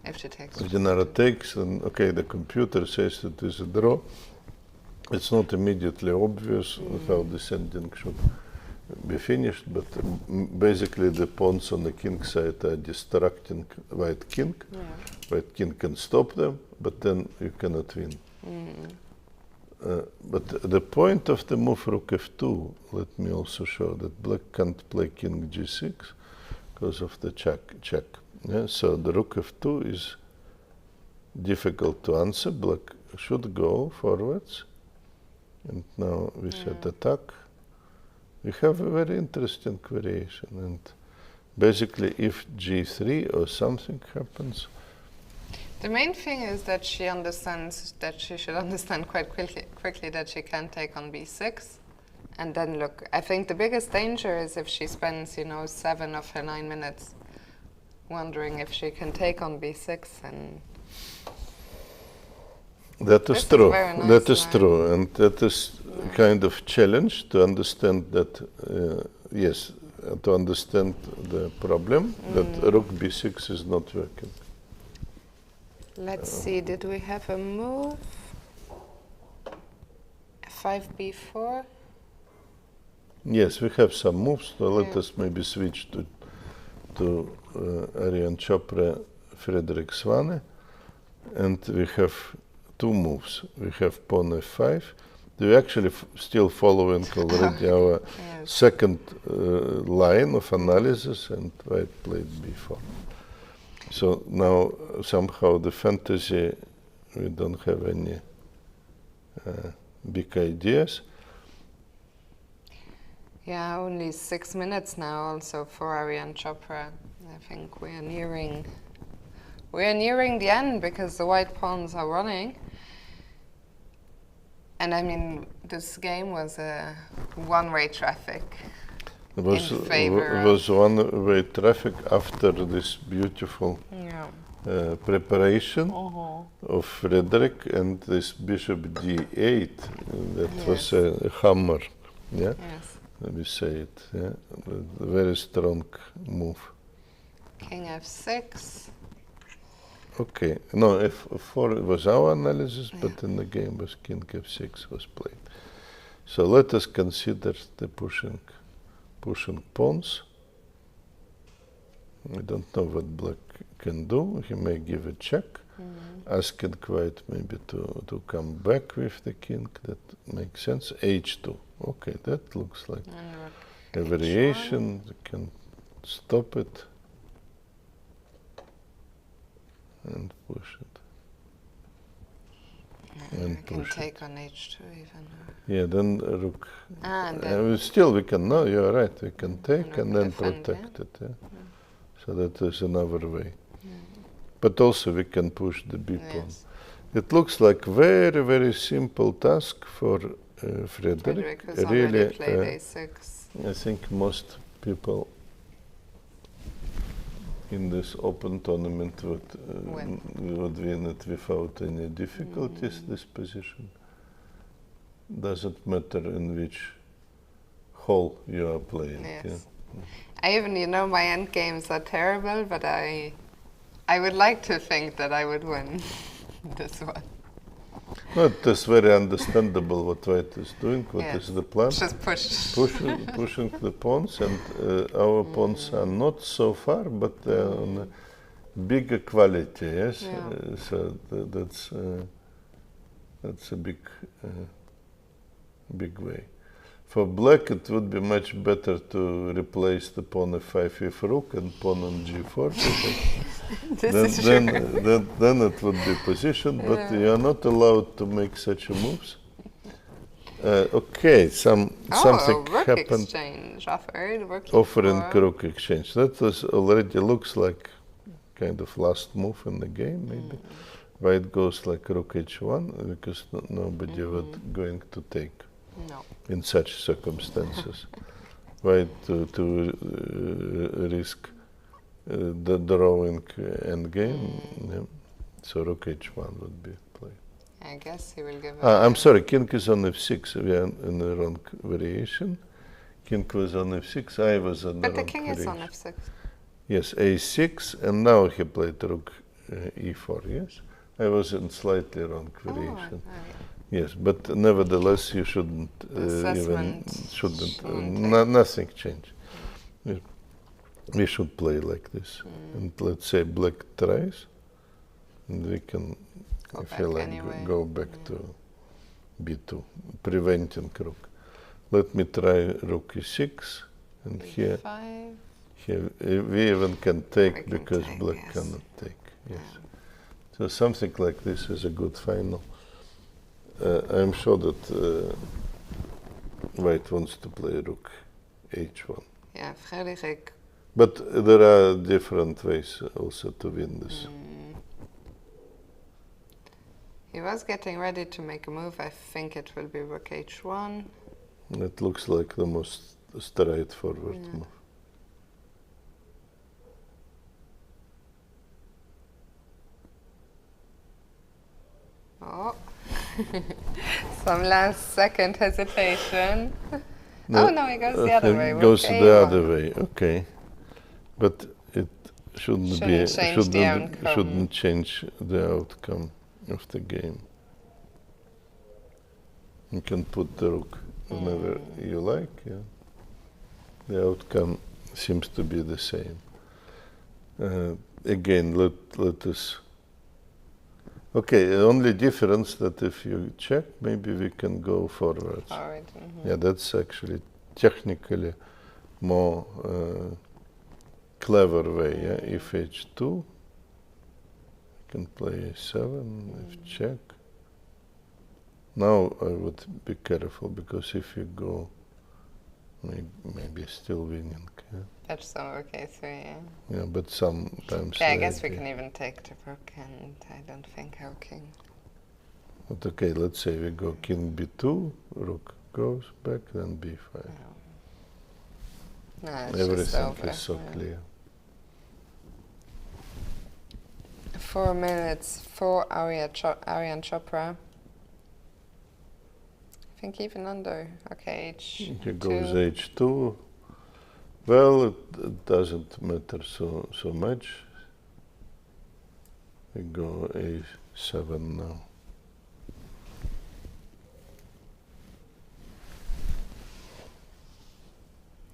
If she takes. If Dinara takes, then okay, the computer says it is a draw. It's not immediately obvious how descending should be finished, but basically the pawns on the king side are distracting white king. Yeah. White king can stop them, but then you cannot win. But the point of the move rook f2, let me also show that black can't play king g6 because of the check. Yeah? So the rook f2 is difficult to answer. Black should go forwards, and now we set attack. We have a very interesting variation, and basically if g3 or something happens. The main thing is that she understands that she should understand quite quickly that she can take on b6, and then look. I think the biggest danger is if she spends, 7 of her 9 minutes wondering if she can take on b6, and that is true. That is true, and that is kind of challenge to understand that. Yes, to understand the problem that rook b6 is not working. Let's see. Did we have a move? 5b4. Yes, we have some moves. So let us maybe switch to Aryan, Chopra, Frederik, Svane, and we have 2 moves. We have pawn f5. We're actually still following already our second line of analysis, and white played b4. So now somehow the fantasy, we don't have any big ideas. Yeah, only 6 minutes now also for Aryan Chopra. I think we are nearing the end because the white pawns are running. And I mean, this game was a one-way traffic. It was, in favor was one-way traffic after this beautiful preparation of Frederik and this bishop d8. That was a hammer. Yeah, Yes. we say it. Yeah, a very strong move. King f6. Okay, no, f4 was our analysis, but in the game was king f6 was played. So let us consider the pushing pawns. I don't know what black can do. He may give a check, asking white maybe to come back with the king. That makes sense. h2. Okay, that looks like a variation. You can stop it and push it. And we can push take it. on h2 even. Yeah, then rook. And then Still, we can. No, you're right. We can take and then defend, protect it. Yeah. So that is another way. But also we can push the b pawn. yes. It looks like very, very simple task for Frederik. Frederik has Really, already played a6. I think most people in this open tournament would win it without any difficulties, this position. Doesn't matter in which hole you are playing. Yes. Yeah? I even, you know, my end games are terrible, but I would like to think that I would win this one. No, it is very understandable what white is doing, what is the plan. Just push. Pushing the pawns, and our pawns are not so far, but they are on a bigger quality, yes? Yeah. So that's a big way. For black, it would be much better to replace the pawn f5 with rook and pawn on g4. Then it would be positioned, but you are not allowed to make such moves. Okay, something rook happened. Exchange offered. Offering rook exchange. That was already looks like kind of last move in the game, maybe. White goes like rook h1 because nobody was going to take. No. In such circumstances. White to risk the drawing endgame. Yeah. So rook h1 would be played. I guess he will give I'm sorry, king is on f6. We are in the wrong variation. King was on f6, I was on the wrong variation. But the king is on f6. Yes, a6, and now he played rook e4, yes? I was in slightly wrong variation. Yes, but nevertheless, you shouldn't nothing change. We should play like this, and let's say black tries, and we can, if you like, go back to b2, preventing rook. Let me try rook e6, and here we even can take because black cannot take. Yes, so something like this is a good final. I'm sure that white wants to play rook h1. Yeah, Frederik. But there are different ways also to win this. He was getting ready to make a move. I think it will be rook h1. It looks like the most straightforward move. Oh. Some last second hesitation. No, he goes the other way. Goes the other way, okay. But it shouldn't change the outcome of the game. You can put the rook whenever you like. Yeah. The outcome seems to be the same. Again, let us. Okay, the only difference that if you check, maybe we can go forwards. Yeah, that's actually technically more clever way. Yeah? If h2, you can play a7, if check. Now I would be careful because if you go, maybe still winning. Yeah? That's so okay, so yeah. Yeah, but sometimes. Yeah, I guess we can even take the rook, and I don't think our king But okay, let's say we go king b2, rook goes back, then b5. No, it's Everything just is so over. clear. 4 minutes for Aryan Chopra. I think even under. Okay, h2. He goes h2. Well, it doesn't matter so much. We go a7 now.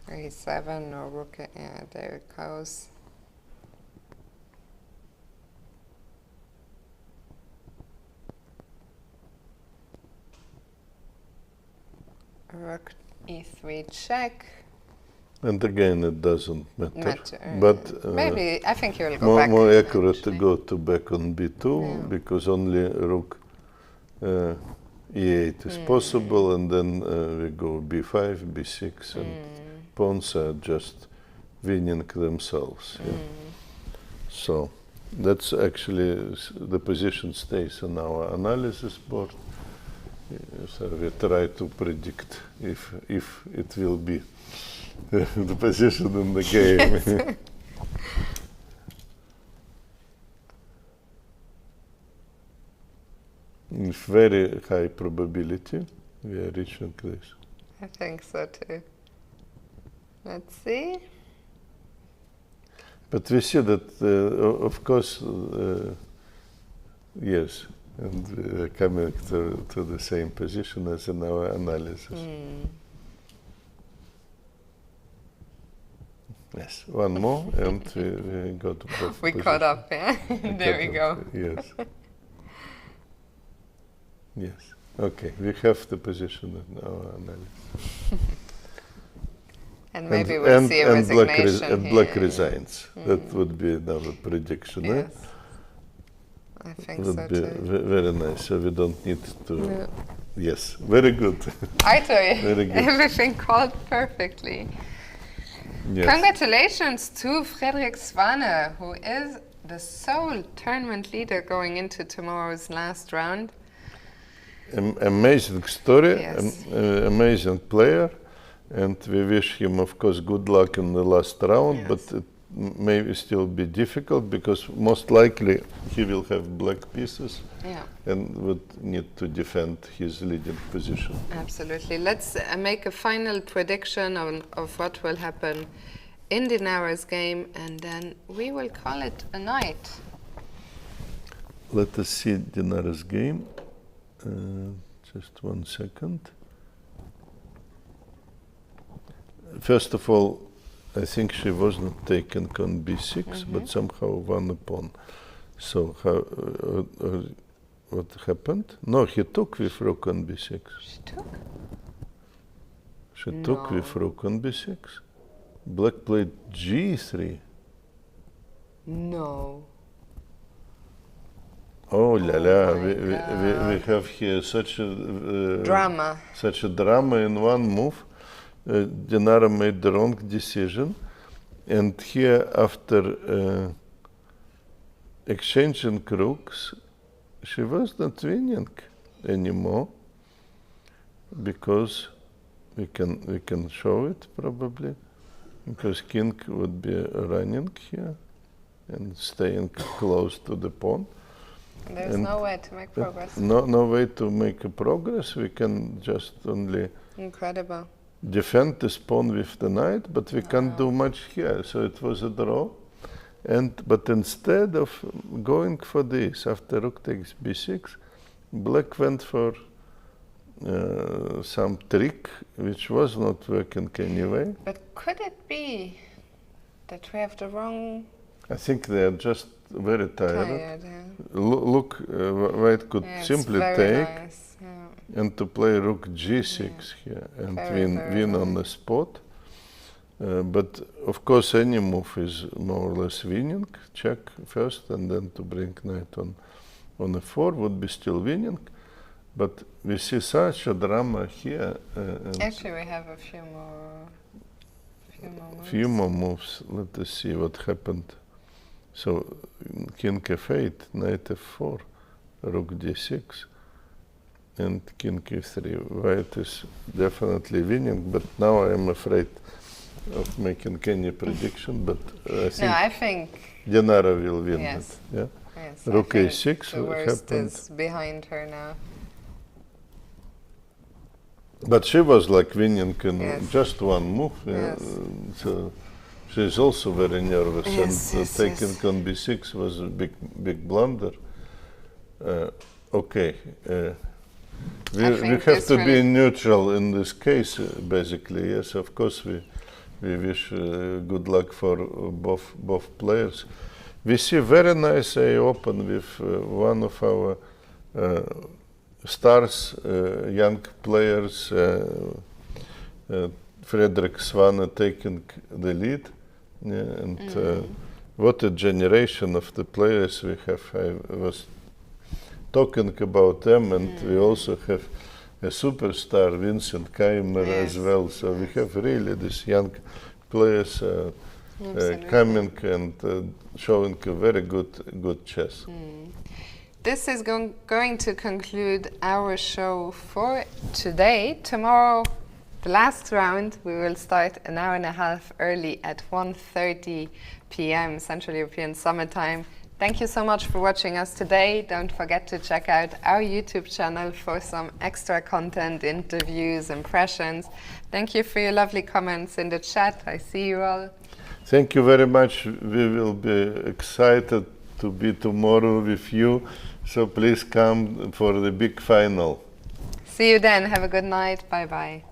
a7 or rook. Yeah, there it goes. Rook e3 check. And again, it doesn't matter. But maybe I think you will go back. More accurate to go to back on b2 Yeah. because only rook e8 is possible, and then we go b5, b6, and pawns are just winning themselves. Yeah. So that's actually the position stays on our analysis board. So we try to predict if it will be the position in the game. With very high probability we are reaching this. I think so too. Let's see. But we see that, of course, yes, and we are coming to the same position as in our analysis. Yes, one more, and we got both. We caught up, yeah. There we go. Yes. Yes. Okay, we have the position in our analysis. And maybe we'll see a resignation and black resigns. That would be another prediction. Yes. I think would so be too. very nice. So we don't need to. No. Yes, very good. I tell you, Very good. everything called perfectly. Yes. Congratulations to Frederik Svane, who is the sole tournament leader going into tomorrow's last round. Amazing story, Yes. Amazing player, and we wish him, of course, good luck in the last round, Yes. but it may still be difficult because most likely he will have black pieces Yeah, and would need to defend his leading position. absolutely. Let's make a final prediction of what will happen in Dinara's game, and then we will call it a night. Let us see Dinara's game. Just 1 second. First of all, I think she was not taken on b6, but somehow won a pawn. So what happened? No, he took with rook on b6. She took? She took with rook on b6. Black played g3. No. Oh la la! my We have here such a Drama. Such a drama in one move. Dinara made the wrong decision, and here after exchanging rooks, she was not winning anymore because we can show it probably because king would be running here and staying close to the pawn. There's no way to make progress. No way to make a progress. We can just only Incredible. defend this pawn with the knight, but we can't do much here. So it was a draw. But instead of going for this, after rook takes b6, black went for some trick which was not working anyway. But could it be that we have the wrong I think they are just very tired. yeah. Look, white could Yeah, it's simply very take nice. Yeah. and to play rook g6 here and Very, very win on the spot. But of course any move is more or less winning. Check first and then to bring knight on a4 would be still winning. But we see such a drama here. Actually, we have a few more moves. Few more moves. Let us see what happened. So king f8, knight f4, rook d6, and king e3. White is definitely winning, but now I am afraid of making any prediction, but I think Dinara will win it. Yeah? Yes, Rook a6 the worst happened. is behind her now. But she was like winning in just one move. Yes. So she's also very nervous, Yes, and yes, taking yes. on b6 was a big blunder. Okay. We have to be neutral in this case, basically. Yes, of course, we wish good luck for both players. We see very nice A open with one of our stars, young players, Frederik, Svane taking the lead. Yeah, and what a generation of the players we have. I was talking about them, and we also have a superstar, Vincent Keimer, as well. So we have really these young players coming and showing a very good chess. This is going to conclude our show for today. Tomorrow, the last round, we will start an hour and a half early at 1:30 p.m. Central European Summer Time. Thank you so much for watching us today. Don't forget to check out our YouTube channel for some extra content, interviews, impressions. Thank you for your lovely comments in the chat. I see you all. Thank you very much. We will be excited to be tomorrow with you. So please come for the big final. See you then. Have a good night. Bye-bye.